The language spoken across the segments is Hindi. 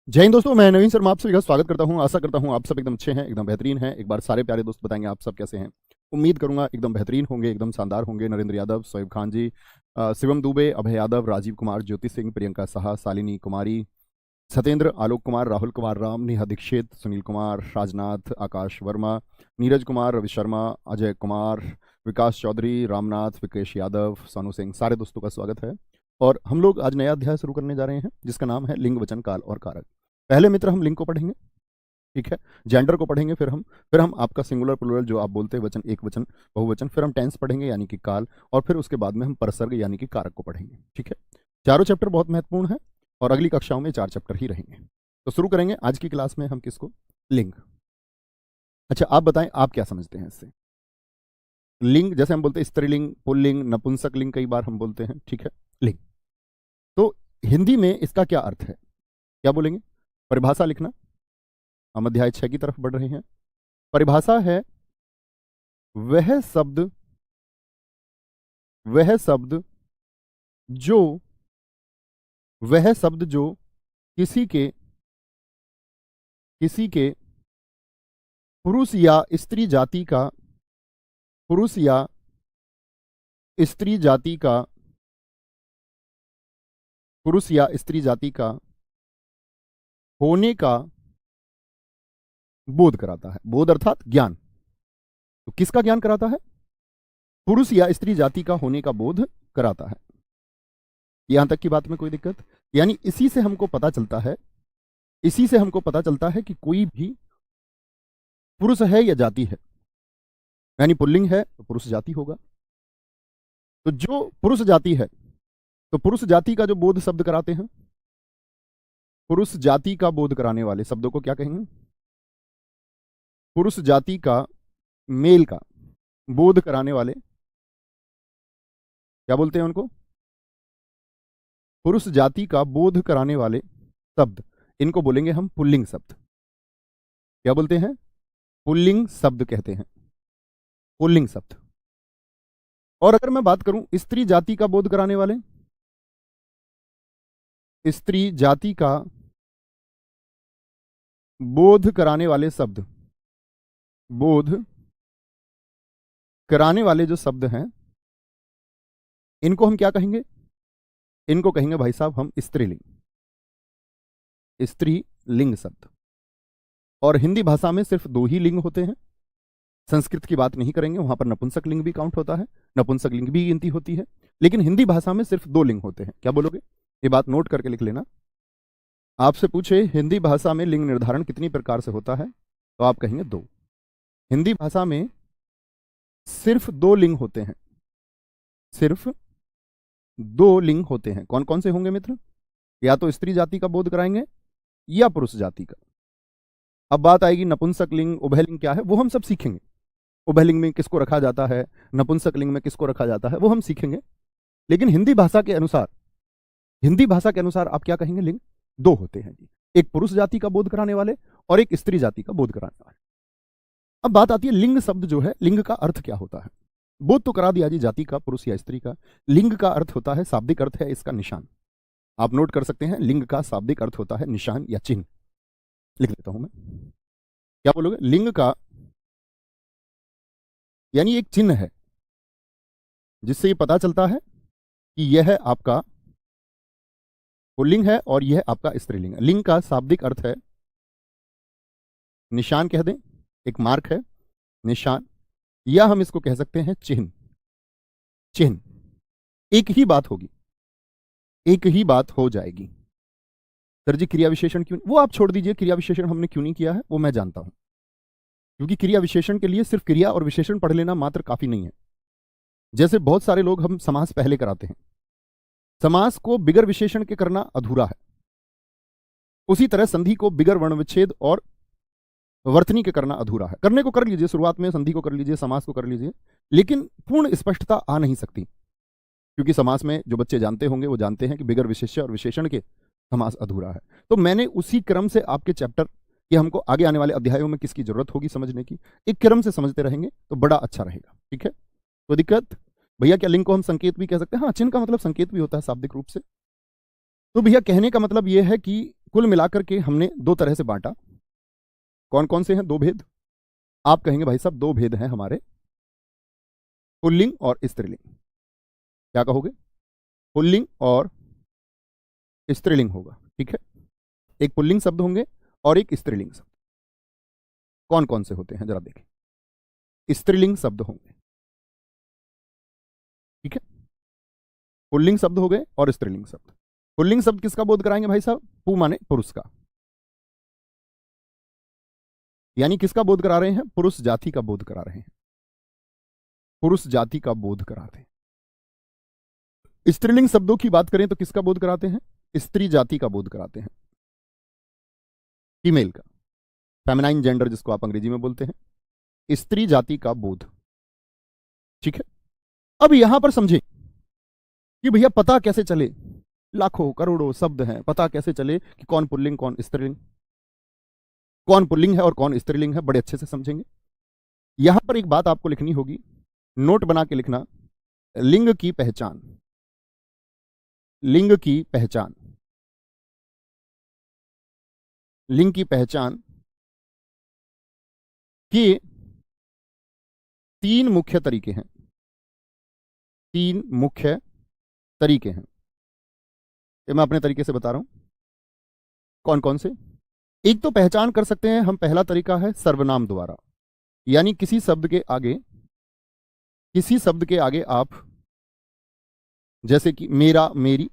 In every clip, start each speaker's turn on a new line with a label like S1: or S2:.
S1: जय हिंद दोस्तों, मैं नवीन शर्मा आप सभी का स्वागत करता हूं। आशा करता हूं आप सब एकदम अच्छे हैं, एकदम बेहतरीन हैं। एक बार सारे प्यारे दोस्त बताएंगे आप सब कैसे हैं। उम्मीद करूंगा एकदम बेहतरीन होंगे, एकदम शानदार होंगे। नरेंद्र यादव, शोएब खान जी, शिवम दुबे, अभय यादव, राजीव कुमार, ज्योति सिंह, प्रियंका साहा, शालिनी कुमारी, सत्येंद्र, आलोक कुमार, राहुल कुमार राम, नेहा दीक्षित, सुनील कुमार, राजनाथ, आकाश वर्मा, नीरज कुमार, रवि शर्मा, अजय कुमार, विकास चौधरी, रामनाथ, विकेश यादव, सोनू सिंह, सारे दोस्तों का स्वागत है। और हम लोग आज नया अध्याय शुरू करने जा रहे हैं जिसका नाम है लिंग, वचन, काल और कारक। पहले मित्र हम लिंग को पढ़ेंगे, ठीक है। जेंडर को पढ़ेंगे, फिर हम आपका सिंगुलर प्लूरल जो आप बोलते हैं, वचन, एक वचन, बहुवचन, फिर हम टेंस पढ़ेंगे यानी कि काल, और फिर उसके बाद में हम परसर्ग यानी कि कारक को पढ़ेंगे, ठीक है। चारों चैप्टर बहुत महत्वपूर्ण है और अगली कक्षाओं में 4 चैप्टर ही रहेंगे। तो शुरू करेंगे आज की क्लास में हम किसको, लिंग। अच्छा आप बताएं, आप क्या समझते हैं इससे। लिंग जैसे हम बोलते हैं स्त्रीलिंग, पुल्लिंग, नपुंसक लिंग कई बार हम बोलते हैं, ठीक है। लिंग तो हिंदी में इसका क्या अर्थ है, क्या बोलेंगे। परिभाषा लिखना। हम अध्याय 6 की तरफ बढ़ रहे हैं। परिभाषा है वह शब्द वह शब्द जो वह शब्द जो किसी के पुरुष या स्त्री जाति का पुरुष या स्त्री जाति का पुरुष या स्त्री जाति का होने का बोध कराता है। बोध अर्थात ज्ञान। तो किसका ज्ञान कराता है, पुरुष या स्त्री जाति का होने का बोध कराता है। यहां तक की बात में कोई दिक्कत, यानी इसी से हमको पता चलता है कि कोई भी पुरुष है या जाति है, यानी पुल्लिंग है तो पुरुष जाति होगा। तो जो पुरुष जाति है, तो पुरुष जाति का जो बोध शब्द कराते हैं, पुरुष जाति का बोध कराने वाले शब्दों को क्या कहेंगे, पुरुष जाति का, मेल का बोध कराने वाले क्या बोलते हैं उनको, पुरुष जाति का बोध कराने वाले शब्द, इनको बोलेंगे हम पुल्लिंग शब्द। क्या बोलते हैं, पुल्लिंग शब्द कहते हैं, पुल्लिंग शब्द। और अगर मैं बात करूं स्त्री जाति का बोध कराने वाले, स्त्री जाति का बोध कराने वाले शब्द, बोध कराने वाले जो शब्द हैं, इनको हम क्या कहेंगे, इनको कहेंगे भाई साहब हम स्त्रीलिंग, स्त्रीलिंग शब्द। और हिंदी भाषा में सिर्फ 2 ही लिंग होते हैं। संस्कृत की बात नहीं करेंगे, वहां पर नपुंसक लिंग भी काउंट होता है, नपुंसक लिंग भी गिनती होती है। लेकिन हिंदी भाषा में सिर्फ 2 लिंग होते हैं। क्या बोलोगे, ये बात नोट करके लिख लेना। आपसे पूछे हिंदी भाषा में लिंग निर्धारण कितनी प्रकार से होता है, तो आप कहेंगे 2। हिंदी भाषा में सिर्फ 2 लिंग होते हैं, सिर्फ 2 लिंग होते हैं। कौन कौन से होंगे मित्र, या तो स्त्री जाति का बोध कराएंगे या पुरुष जाति का। अब बात आएगी नपुंसक लिंग, उभयलिंग क्या है, वो हम सब सीखेंगे। उभयलिंग में किसको रखा जाता है, नपुंसक लिंग में किसको रखा जाता है, वो हम सीखेंगे। लेकिन हिंदी भाषा के अनुसार आप क्या कहेंगे, लिंग 2 होते हैं जी। एक पुरुष जाति का बोध कराने वाले और एक स्त्री जाति का बोध कराने वाले। अब बात आती है लिंग शब्द जो है, लिंग का अर्थ क्या होता है। बोध तो करा दिया जी जाति का, पुरुष या स्त्री का। लिंग का अर्थ होता है, शाब्दिक अर्थ है इसका निशान। आप नोट कर सकते हैं, लिंग का शाब्दिक अर्थ होता है निशान या चिन्ह। लिख देता हूं मैं, क्या बोलोगे, लिंग का यानी एक चिन्ह है जिससे ये पता चलता है कि यह आपका पुल्लिंग है और यह आपका स्त्रीलिंग है। लिंग का शाब्दिक अर्थ है निशान, कह दें, एक मार्क है, निशान, या हम इसको कह सकते हैं चिन्ह। चिन्ह एक ही बात होगी, एक ही बात हो जाएगी। सर जी क्रिया विशेषण क्यों, वो आप छोड़ दीजिए, क्रिया विशेषण हमने क्यों नहीं किया है वो मैं जानता हूं। क्योंकि क्रिया विशेषण के लिए सिर्फ क्रिया और विशेषण पढ़ लेना मात्र काफी नहीं है। जैसे बहुत सारे लोग हम समास पहले कराते हैं, समास को बिगर विशेषण के करना अधूरा है। उसी तरह संधि को बिगर वर्ण विच्छेद और वर्तनी के करना अधूरा है। करने को कर लीजिए, शुरुआत में संधि को कर लीजिए, समास को कर लीजिए, लेकिन पूर्ण स्पष्टता आ नहीं सकती। क्योंकि समास में जो बच्चे जानते होंगे वो जानते हैं कि बिगर विशेष्य और विशेषण के समास अधूरा है। तो मैंने उसी क्रम से आपके चैप्टर कि हमको आगे आने वाले अध्यायों में किसकी जरूरत होगी समझने की, एक क्रम से समझते रहेंगे तो बड़ा अच्छा रहेगा, ठीक है। तो दिक्कत भैया, क्या लिंग को हम संकेत भी कह सकते हैं, हाँ, चिन्ह का मतलब संकेत भी होता है शाब्दिक रूप से। तो भैया कहने का मतलब यह है कि कुल मिलाकर के हमने दो तरह से बांटा। कौन कौन से हैं? दो भेद। आप कहेंगे भाई साहब दो भेद हैं हमारे, पुल्लिंग और स्त्रीलिंग। क्या कहोगे? पुल्लिंग और स्त्रीलिंग होगा, ठीक है। एक पुल्लिंग शब्द होंगे और एक स्त्रीलिंग शब्द। कौन कौन से होते हैं जरा देखें। स्त्रीलिंग शब्द होंगे, ठीक है। पुल्लिंग शब्द हो गए और स्त्रीलिंग शब्द। पुल्लिंग शब्द किसका बोध कराएंगे भाई साहब? पु माने पुरुष का, यानी किसका बोध करा रहे हैं? पुरुष जाति का बोध करा रहे हैं, पुरुष जाति का बोध कराते हैं। स्त्रीलिंग शब्दों की बात करें तो किसका बोध कराते हैं? स्त्री जाति का बोध कराते हैं, फीमेल का, फेमिनाइन जेंडर जिसको आप अंग्रेजी में बोलते हैं, स्त्री जाति का बोध, ठीक है। अब यहां पर समझें कि भैया पता कैसे चले, लाखों करोड़ों शब्द हैं, पता कैसे चले कि कौन पुल्लिंग कौन स्त्रीलिंग, कौन पुल्लिंग है और कौन स्त्रीलिंग है, बड़े अच्छे से समझेंगे। यहां पर एक बात आपको लिखनी होगी, नोट बना के लिखना, लिंग की पहचान, लिंग की पहचान, लिंग की पहचान के तीन मुख्य तरीके हैं, तीन मुख्य तरीके हैं। ये मैं अपने तरीके से बता रहा हूं। कौन कौन से? एक तो पहचान कर सकते हैं हम, पहला तरीका है सर्वनाम द्वारा, यानी किसी शब्द के आगे, किसी शब्द के आगे आप जैसे कि मेरा, मेरी,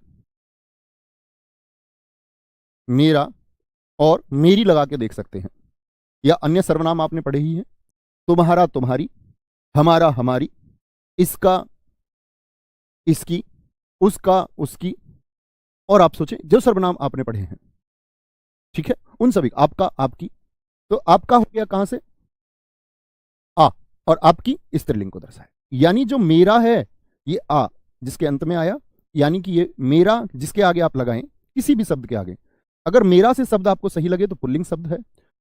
S1: मेरा और मेरी लगा के देख सकते हैं। या अन्य सर्वनाम आपने पढ़े ही हैं, तुम्हारा, तुम्हारी, हमारा, हमारी, इसका, इसकी, उसका, उसकी, और आप सोचें जो सर्वनाम आपने पढ़े हैं, ठीक है, उन सभी, आपका, आपकी। तो आपका हो गया कहां से? आ, और आपकी स्त्रीलिंग को दर्शाए, यानी जो मेरा है ये आ जिसके अंत में आया, यानी कि ये मेरा जिसके आगे आप लगाएं, किसी भी शब्द के आगे, अगर मेरा से शब्द आपको सही लगे तो पुल्लिंग शब्द है,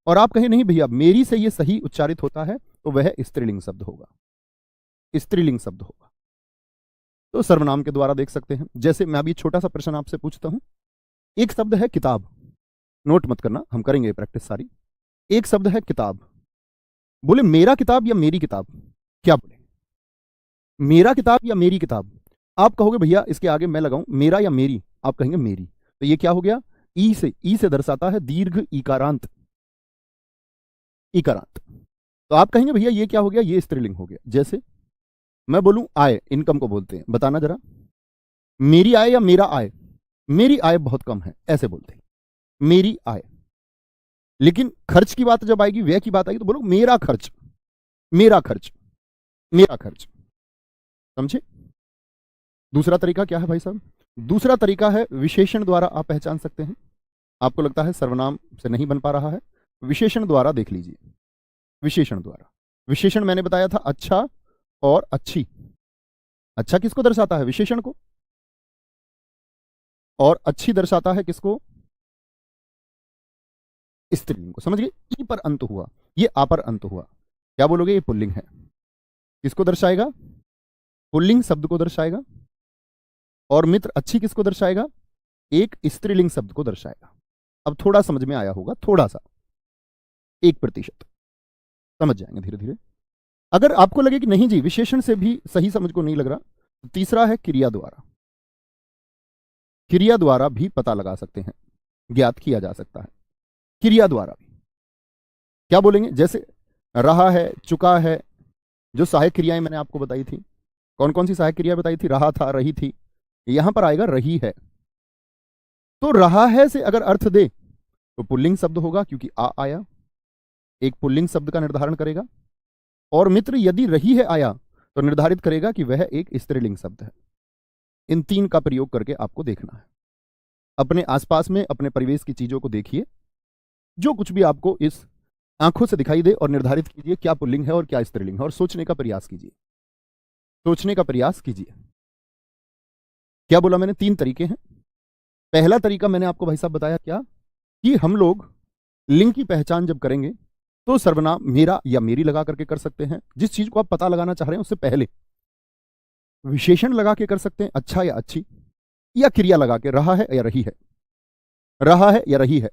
S1: और आप कहें नहीं भैया मेरी से ये सही उच्चारित होता है तो वह स्त्रीलिंग शब्द होगा, स्त्रीलिंग शब्द होगा। तो सर्वनाम के द्वारा देख सकते हैं। जैसे मैं अभी छोटा सा प्रश्न आपसे पूछता हूं, एक शब्द है किताब, नोट मत करना, हम करेंगे प्रैक्टिस सारी। एक शब्द है किताब, बोले मेरा किताब या मेरी किताब, क्या बोले? मेरा किताब या मेरी किताब? आप कहोगे भैया इसके आगे मैं लगाऊं मेरा या मेरी, आप कहेंगे मेरी, तो ये क्या हो गया? ई से दर्शाता है दीर्घ इकारांत, इकारांत। तो आप कहेंगे भैया ये क्या हो गया? ये स्त्रीलिंग हो गया। जैसे मैं बोलूं आय, इनकम को बोलते हैं, बताना जरा, मेरी आय या मेरा आय? मेरी आय बहुत कम है, ऐसे बोलते हैं, मेरी आय। लेकिन खर्च की बात जब आएगी, व्यय की बात आएगी, तो बोलो मेरा खर्च, मेरा खर्च, मेरा खर्च, समझे? दूसरा तरीका क्या है भाई साहब? दूसरा तरीका है विशेषण द्वारा आप पहचान सकते हैं। आपको लगता है सर्वनाम से नहीं बन पा रहा है, विशेषण द्वारा देख लीजिए। विशेषण द्वारा, विशेषण मैंने बताया था अच्छा और अच्छी। अच्छा किसको दर्शाता है? विशेषण को। और अच्छी दर्शाता है किसको? स्त्रीलिंग को। समझ गए? ई पर अंत हुआ, ये आ पर अंत हुआ, क्या बोलोगे? ये पुल्लिंग है। किसको दर्शाएगा? पुल्लिंग शब्द को दर्शाएगा। और मित्र अच्छी किसको दर्शाएगा? एक स्त्रीलिंग शब्द को दर्शाएगा। अब थोड़ा समझ में आया होगा, थोड़ा सा, 1%, समझ जाएंगे धीरे धीरे। अगर आपको लगे कि नहीं जी विशेषण से भी सही समझ को नहीं लग रहा, तो तीसरा है क्रिया द्वारा। क्रिया द्वारा भी पता लगा सकते हैं, ज्ञात किया जा सकता है क्रिया द्वारा भी। क्या बोलेंगे? जैसे रहा है, चुका है, जो सहायक क्रियाएं मैंने आपको बताई थी, कौन कौन सी सहायक क्रिया बताई थी? रहा था, रही थी, यहां पर आएगा रही है। तो रहा है से अगर अर्थ दे तो पुल्लिंग शब्द होगा, क्योंकि आ आया, एक पुल्लिंग शब्द का निर्धारण करेगा। और मित्र यदि रही है आया तो निर्धारित करेगा कि वह एक स्त्रीलिंग शब्द है। इन तीन का प्रयोग करके आपको देखना है। अपने आसपास में, अपने परिवेश की चीजों को देखिए, जो कुछ भी आपको इस आंखों से दिखाई दे, और निर्धारित कीजिए क्या पुल्लिंग है और क्या स्त्रीलिंग है, और सोचने का प्रयास कीजिए, सोचने का प्रयास कीजिए। क्या बोला मैंने? 3 तरीके हैं। पहला तरीका मैंने आपको भाई साहब बताया क्या, कि हम लोग लिंग की पहचान जब करेंगे तो सर्वनाम मेरा या मेरी लगा करके कर सकते हैं, जिस चीज को आप पता लगाना चाह रहे हैं उससे पहले। विशेषण लगा के कर सकते हैं, अच्छा या अच्छी, या क्रिया लगा के रहा है या रही है। रहा है या रही है।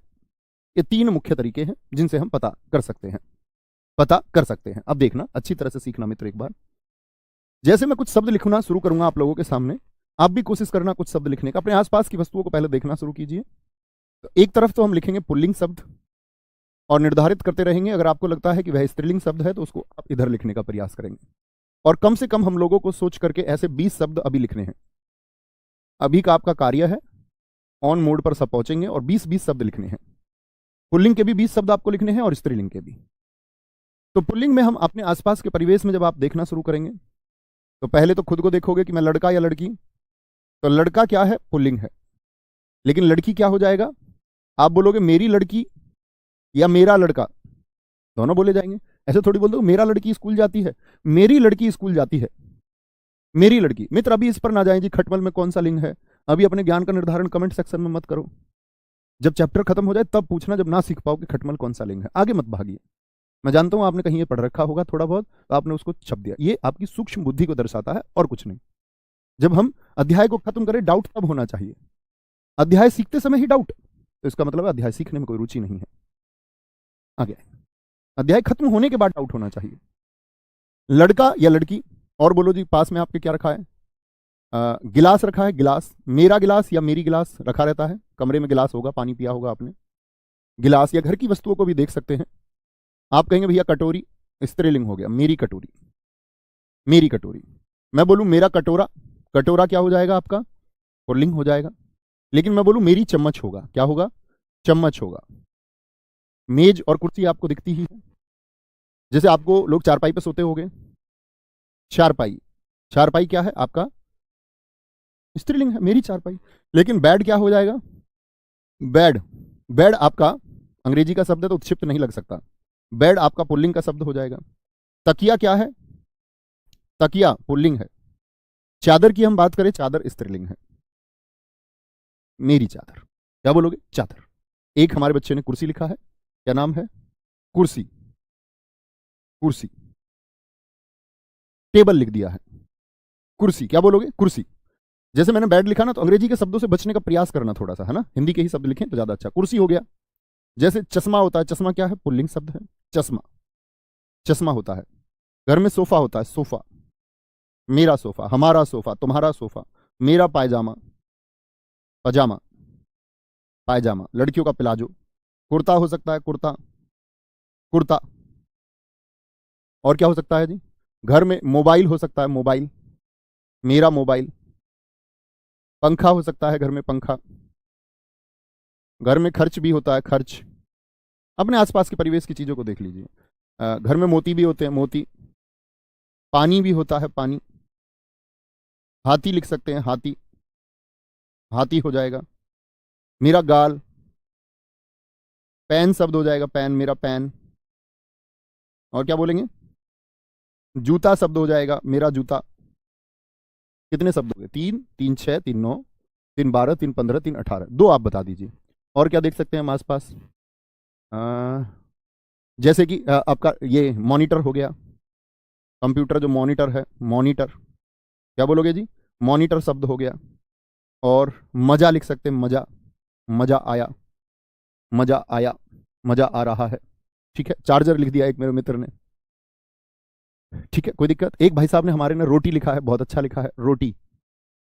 S1: ये तीन मुख्य तरीके हैं जिनसे हम पता कर सकते हैं, पता कर सकते हैं। अब देखना, अच्छी तरह से सीखना मित्र। एक बार जैसे मैं कुछ शब्द लिखना शुरू करूंगा आप लोगों के सामने, आप भी कोशिश करना कुछ शब्द लिखने का। अपने आसपास की वस्तुओं को पहले देखना शुरू कीजिए। तो एक तरफ तो हम लिखेंगे पुल्लिंग शब्द और निर्धारित करते रहेंगे। अगर आपको लगता है कि वह स्त्रीलिंग शब्द है तो उसको आप इधर लिखने का प्रयास करेंगे। और कम से कम हम लोगों को सोच करके ऐसे 20 शब्द अभी लिखने हैं। अभी का आपका कार्य है, ऑन मोड पर सब पहुंचेंगे और 20-20 शब्द लिखने हैं। पुल्लिंग के भी 20 शब्द आपको लिखने हैं और स्त्रीलिंग के भी। तो पुल्लिंग में हम अपने आसपास के परिवेश में जब आप देखना शुरू करेंगे तो पहले तो खुद को देखोगे कि मैं लड़का या लड़की। तो लड़का क्या है? पुल्लिंग है। लेकिन लड़की क्या हो जाएगा? आप बोलोगे मेरी लड़की या मेरा लड़का, दोनों बोले जाएंगे। ऐसे थोड़ी बोल दो मेरा लड़की स्कूल जाती है, मेरी लड़की स्कूल जाती है, मेरी लड़की। मित्र अभी इस पर ना जाएं जी, खटमल में कौन सा लिंग है। अभी अपने ज्ञान का निर्धारण कमेंट सेक्शन में मत करो। जब चैप्टर खत्म हो जाए तब पूछना, जब ना सीख पाओ कि खटमल कौन सा लिंग है। आगे मत भागिए। मैं जानता हूं आपने कहीं ये पढ़ रखा होगा थोड़ा बहुत, तो आपने उसको छप दिया। ये आपकी सूक्ष्म बुद्धि को दर्शाता है और कुछ नहीं। जब हम अध्याय को खत्म करें, डाउट तब होना चाहिए। अध्याय सीखते समय ही डाउट, तो इसका मतलब अध्याय सीखने में कोई रुचि नहीं है। आगे अध्याय खत्म होने के बाद डाउट होना चाहिए। लड़का या लड़की, और बोलो जी पास में आपके क्या रखा है? गिलास रखा है। गिलास, मेरा गिलास या मेरी गिलास रखा रहता है। कमरे में गिलास होगा, पानी पिया होगा आपने। गिलास या घर की वस्तुओं को भी देख सकते हैं। आप कहेंगे भैया कटोरी, स्त्रीलिंग हो गया। मेरी कटोरी, मेरी कटोरी। मैं बोलूं मेरा कटोरा, कटोरा क्या हो जाएगा आपका? पुल्लिंग हो जाएगा। लेकिन मैं बोलूं मेरी चम्मच होगा, क्या होगा? चम्मच होगा। मेज और कुर्सी आपको दिखती ही है। जैसे आपको लोग चारपाई पे सोते होंगे, चारपाई, चारपाई क्या है आपका? स्त्रीलिंग है, मेरी चारपाई। लेकिन बेड क्या हो जाएगा? बेड, बेड आपका अंग्रेजी का शब्द है तो उत्क्षिप्त नहीं लग सकता। बेड आपका पुल्लिंग का शब्द हो जाएगा। तकिया क्या है? तकिया पुल्लिंग है। चादर की हम बात करें, चादर स्त्रीलिंग है। मेरी चादर, क्या बोलोगे? चादर। एक हमारे बच्चे ने कुर्सी लिखा है, क्या नाम है? कुर्सी, कुर्सी। टेबल लिख दिया है, कुर्सी, क्या बोलोगे? कुर्सी। जैसे मैंने बेड लिखा ना, तो अंग्रेजी के शब्दों से बचने का प्रयास करना थोड़ा सा, है ना। हिंदी के ही शब्द लिखें तो ज्यादा अच्छा। कुर्सी हो गया। जैसे चश्मा होता है, चश्मा क्या है? पुल्लिंग शब्द है। चश्मा, चश्मा होता है। घर में सोफा होता है, सोफा। मेरा सोफा, हमारा सोफा, तुम्हारा सोफा। मेरा पायजामा, पजामा, पायजामा। लड़कियों का प्लाजो। कुर्ता हो सकता है, कुर्ता, कुर्ता। और क्या हो सकता है जी? घर में मोबाइल हो सकता है, मोबाइल, मेरा मोबाइल। पंखा हो सकता है घर में, पंखा। घर में खर्च भी होता है, खर्च। अपने आसपास के परिवेश की चीजों को देख लीजिए। घर में मोती भी होते हैं, मोती। पानी भी होता है, पानी। हाथी लिख सकते हैं, हाथी, हाथी हो जाएगा। मेरा गाल, पेन शब्द हो जाएगा, पेन, मेरा पेन। और क्या बोलेंगे? जूता शब्द हो जाएगा, मेरा जूता। कितने शब्द हो गए? 3, 3 6, 3 9, 3 12, 3 15, 3 18। दो आप बता दीजिए। और क्या देख सकते हैं हम आसपास? जैसे कि आपका ये मॉनिटर हो गया, कंप्यूटर जो मॉनिटर है, मॉनिटर। क्या बोलोगे जी? मॉनिटर शब्द हो गया। और मजा लिख सकते हैं, मजा, मजा आया, मजा आया, मजा आ रहा है। ठीक है। चार्जर लिख दिया एक मेरे मित्र ने। ठीक है, कोई दिक्कत? एक भाई साहब ने हमारे ने रोटी लिखा है, बहुत अच्छा लिखा है, रोटी।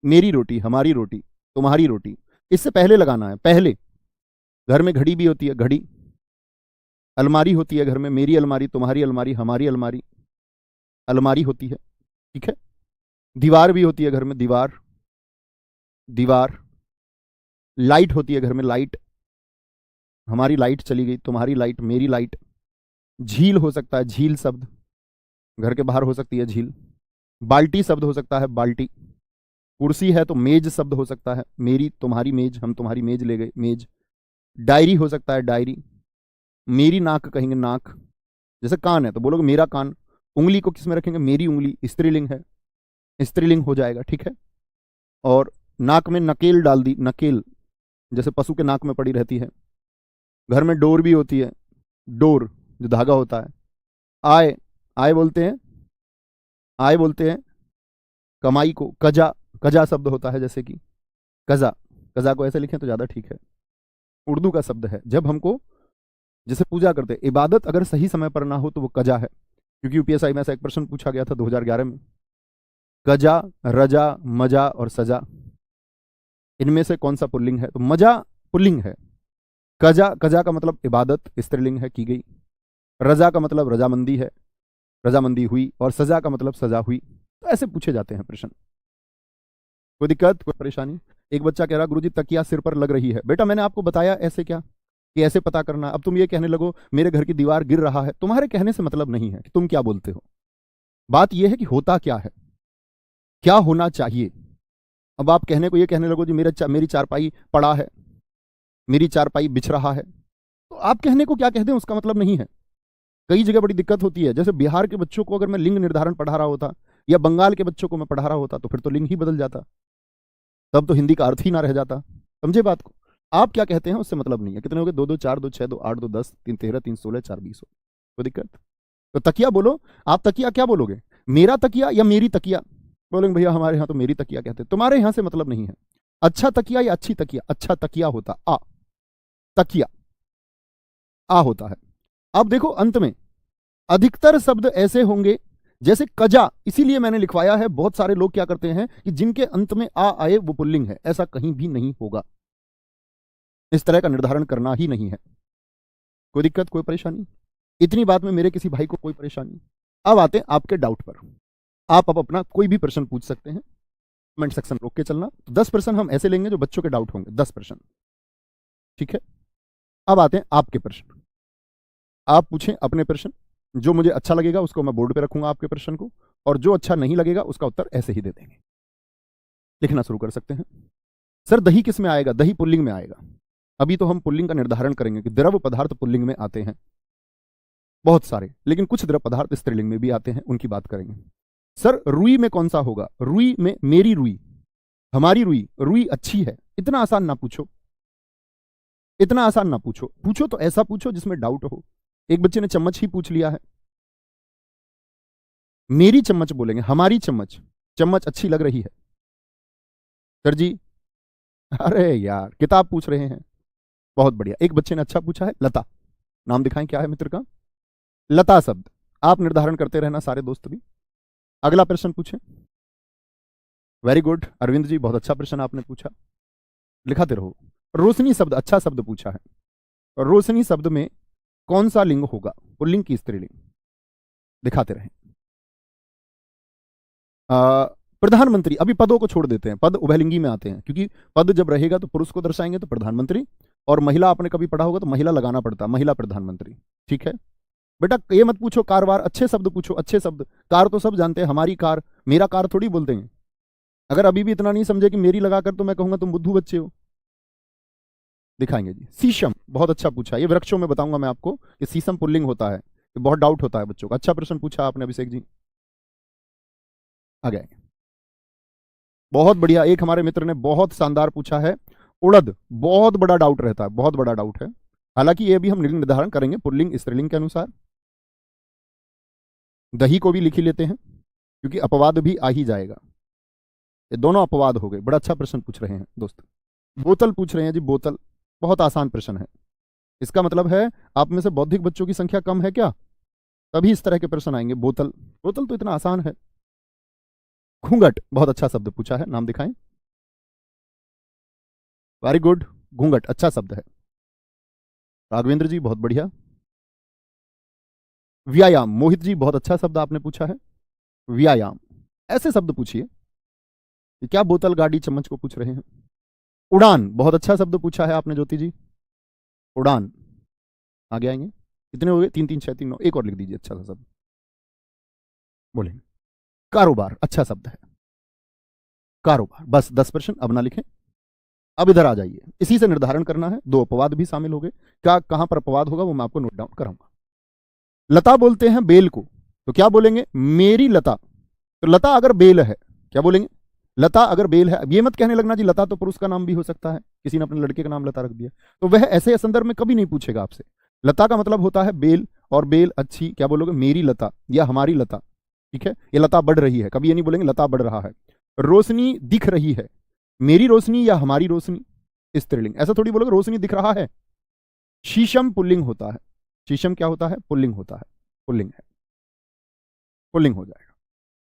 S1: मेरी रोटी, हमारी रोटी, तुम्हारी रोटी। इससे पहले लगाना है, पहले। घर में घड़ी भी होती है, घड़ी। अलमारी होती है घर में, मेरी अलमारी, तुम्हारी अलमारी, हमारी अलमारी, अलमारी होती है। ठीक है। दीवार भी होती है घर में, दीवार, दीवार। लाइट होती है घर में, लाइट। हमारी लाइट चली गई, तुम्हारी लाइट, मेरी लाइट। झील हो सकता है, झील शब्द, घर के बाहर हो सकती है झील। बाल्टी शब्द हो सकता है, बाल्टी। कुर्सी है तो मेज शब्द हो सकता है, मेरी तुम्हारी मेज, हम तुम्हारी मेज ले गए, मेज। डायरी हो सकता है, डायरी। मेरी नाक कहेंगे, नाक। जैसे कान है तो बोलोगे मेरा कान। उंगली को किस में रखेंगे? मेरी उंगली, स्त्रीलिंग है, स्त्रीलिंग हो जाएगा। ठीक है। और नाक में नकेल डाल दी, नकेल, जैसे पशु के नाक में पड़ी रहती है। घर में डोर भी होती है, डोर, जो धागा होता है। आय, आय बोलते हैं, आय बोलते हैं कमाई को। कजा, कजा शब्द होता है, जैसे कि कजा, कजा को ऐसे लिखें तो ज़्यादा ठीक है। उर्दू का शब्द है। जब हमको जैसे पूजा करते, इबादत अगर सही समय पर ना हो तो वो कजा है, क्योंकि यूपीएसआई में ऐसा एक प्रश्न पूछा गया था 2011 में। कजा, रजा, मजा और सजा, इनमें से कौन सा पुल्लिंग है? तो मजा पुल्लिंग है। कजा, कजा का मतलब इबादत स्त्रीलिंग है, की गई। रजा का मतलब रजामंदी है, रजामंदी हुई। और सजा का मतलब सजा हुई। तो ऐसे पूछे जाते हैं प्रश्न। कोई दिक्कत, कोई परेशानी? एक बच्चा कह रहा गुरुजी तकिया सिर पर लग रही है। बेटा मैंने आपको बताया ऐसे क्या, कि ऐसे पता करना। अब तुम ये कहने लगो मेरे घर की दीवार गिर रहा है। तुम्हारे कहने से मतलब नहीं है कि तुम क्या बोलते हो, बात यह है कि होता क्या है, क्या होना चाहिए। अब आप कहने को ये कहने लगो जी मेरी चारपाई पड़ा है, मेरी चारपाई बिछ रहा है, तो आप कहने को क्या कहते हैं उसका मतलब नहीं है। कई जगह बड़ी दिक्कत होती है। जैसे बिहार के बच्चों को अगर मैं लिंग निर्धारण पढ़ा रहा होता, या बंगाल के बच्चों को मैं पढ़ा रहा होता, तो फिर तो लिंग ही बदल जाता, तब तो हिंदी का अर्थ ही ना रह जाता। समझे बात को? आप क्या कहते हैं उससे मतलब नहीं है। कितने हो गए? 2 2 4 2 6 2 8 2 10 3 13 3 16 4 20 हो। कोई दिक्कत? तो तकिया बोलो। आप तकिया क्या बोलोगे? मेरा तकिया या मेरी तकिया? बोलेंगे भैया हमारे यहाँ तो मेरी तकिया कहते हैं। तुम्हारे यहाँ से मतलब नहीं है। अच्छा तकिया या अच्छी तकिया? अच्छा तकिया होता आ, तकिया आ होता है। अब देखो अंत में अधिकतर शब्द ऐसे होंगे जैसे कजा, इसीलिए मैंने लिखवाया है। बहुत सारे लोग क्या करते हैं कि जिनके अंत में आ आए वो पुल्लिंग है। ऐसा कहीं भी नहीं होगा। इस तरह का निर्धारण करना ही नहीं है। कोई दिक्कत, कोई परेशानी? इतनी बात में मेरे किसी भाई को कोई परेशानी? अब आते हैं आपके डाउट पर। आप अब अपना कोई भी प्रश्न पूछ सकते हैं, कमेंट सेक्शन रोक के चलना। तो 10% हम ऐसे लेंगे जो बच्चों के डाउट होंगे, 10%। ठीक है, अब आते हैं आपके प्रश्न। आप पूछें अपने प्रश्न। जो मुझे अच्छा लगेगा उसको मैं बोर्ड पे रखूंगा आपके प्रश्न को, और जो अच्छा नहीं लगेगा उसका उत्तर ऐसे ही दे देंगे। लिखना शुरू कर सकते हैं। सर दही किस में आएगा? दही पुल्लिंग में आएगा। अभी तो हम पुल्लिंग का निर्धारण करेंगे कि द्रव पदार्थ पुल्लिंग में आते हैं बहुत सारे, लेकिन कुछ द्रव पदार्थ स्त्रीलिंग में भी आते हैं, उनकी बात करेंगे। सर रुई में कौन सा होगा? रुई में मेरी रुई, हमारी रुई, रुई अच्छी है। इतना आसान ना पूछो, इतना आसान ना पूछो। पूछो तो ऐसा पूछो जिसमें डाउट हो। एक बच्चे ने चम्मच ही पूछ लिया है। मेरी चम्मच बोलेंगे, हमारी चम्मच, चम्मच अच्छी लग रही है। सर जी अरे यार किताब पूछ रहे हैं, बहुत बढ़िया। एक बच्चे ने अच्छा पूछा है, लता। नाम दिखाएं क्या है मित्र का? लता शब्द। आप निर्धारण करते रहना सारे दोस्त भी। अगला प्रश्न पूछें। वेरी गुड अरविंद जी, बहुत अच्छा प्रश्न आपने पूछा, लिखाते रहो। रोशनी शब्द, अच्छा शब्द पूछा है। रोशनी शब्द में कौन सा लिंग होगा? पुल्लिंग की स्त्रीलिंग? दिखाते रहें। प्रधानमंत्री, अभी पदों को छोड़ देते हैं, पद उभयलिंगी में आते हैं, क्योंकि पद जब रहेगा तो पुरुष को दर्शाएंगे तो प्रधानमंत्री, और महिला आपने कभी पढ़ा होगा तो महिला लगाना पड़ता, महिला प्रधानमंत्री। ठीक है बेटा, ये मत पूछो कार वार, अच्छे शब्द पूछो, अच्छे शब्द। कार तो सब जानते हैं, हमारी कार, मेरा कार थोड़ी बोलते हैं। अगर अभी भी इतना नहीं समझे कि मेरी लगाकर, तो मैं कहूंगा तुम बुद्धू बच्चे हो। दिखाएंगे जी। शीशम, बहुत अच्छा पूछा। ये वृक्षों में बताऊंगा मैं आपको कि शीशम पुल्लिंग होता है। ये बहुत डाउट होता है बच्चों का। अच्छा प्रश्न पूछा आपने अभिषेक जी, आ गए। बहुत बढ़िया। एक हमारे मित्र ने बहुत शानदार पूछा है, उड़द। बहुत बड़ा डाउट रहता है, बहुत बड़ा डाउट है। हालांकि ये भी हम निर्धारण करेंगे पुल्लिंग स्त्रीलिंग के अनुसार। दही को भी लिख ही लेते हैं, क्योंकि अपवाद भी आ ही जाएगा। ये दोनों अपवाद हो गए। बड़ा अच्छा प्रश्न पूछ रहे हैं दोस्त। बोतल पूछ रहे हैं जी, बोतल। बहुत आसान प्रश्न है। इसका मतलब है आप में से बौद्धिक बच्चों की संख्या कम है क्या, तभी इस तरह के प्रश्न आएंगे। बोतल, बोतल तो इतना आसान है। घूंघट, बहुत अच्छा शब्द पूछा है, नाम दिखाएं। वेरी गुड, घूंघट अच्छा शब्द है। राघवेंद्र जी बहुत बढ़िया। व्यायाम, मोहित जी बहुत अच्छा शब्द आपने पूछा है, व्यायाम। ऐसे शब्द पूछिए। क्या बोतल, गाड़ी, चम्मच को पूछ रहे हैं। उड़ान, बहुत अच्छा शब्द पूछा है आपने ज्योति जी, उड़ान। आगे आएंगे। कितने हो गए? 3 3 6 3 9। एक और लिख दीजिए अच्छा सा शब्द, बोलेंगे। कारोबार, अच्छा शब्द है, कारोबार। बस 10%। अब ना लिखें, अब इधर आ जाइए। इसी से निर्धारण करना है। 2 अपवाद भी शामिल हो गए। क्या कहां पर अपवाद होगा वो मैं आपको नोट डाउन कराऊंगा। लता बोलते हैं बेल को, तो क्या बोलेंगे? मेरी लता। तो लता अगर बेल है, क्या बोलेंगे? लता अगर बेल है। अब ये मत कहने लगना जी लता तो पुरुष का नाम भी हो सकता है, किसी ने अपने लड़के का नाम लता रख दिया, तो वह ऐसे संदर्भ में कभी नहीं पूछेगा आपसे। लता का मतलब होता है बेल, और बेल अच्छी, क्या बोलोगे? मेरी लता या हमारी लता। ठीक है, ये लता बढ़ रही है, कभी ये नहीं बोलेंगे लता बढ़ रहा है। रोशनी दिख रही है, मेरी रोशनी या हमारी रोशनी। स्त्रीलिंग। ऐसा थोड़ी बोलोगे रोशनी दिख रहा है। शीशम पुल्लिंग होता है। शीशम क्या होता है? पुल्लिंग होता है। पुल्लिंग है, पुल्लिंग हो जाएगा।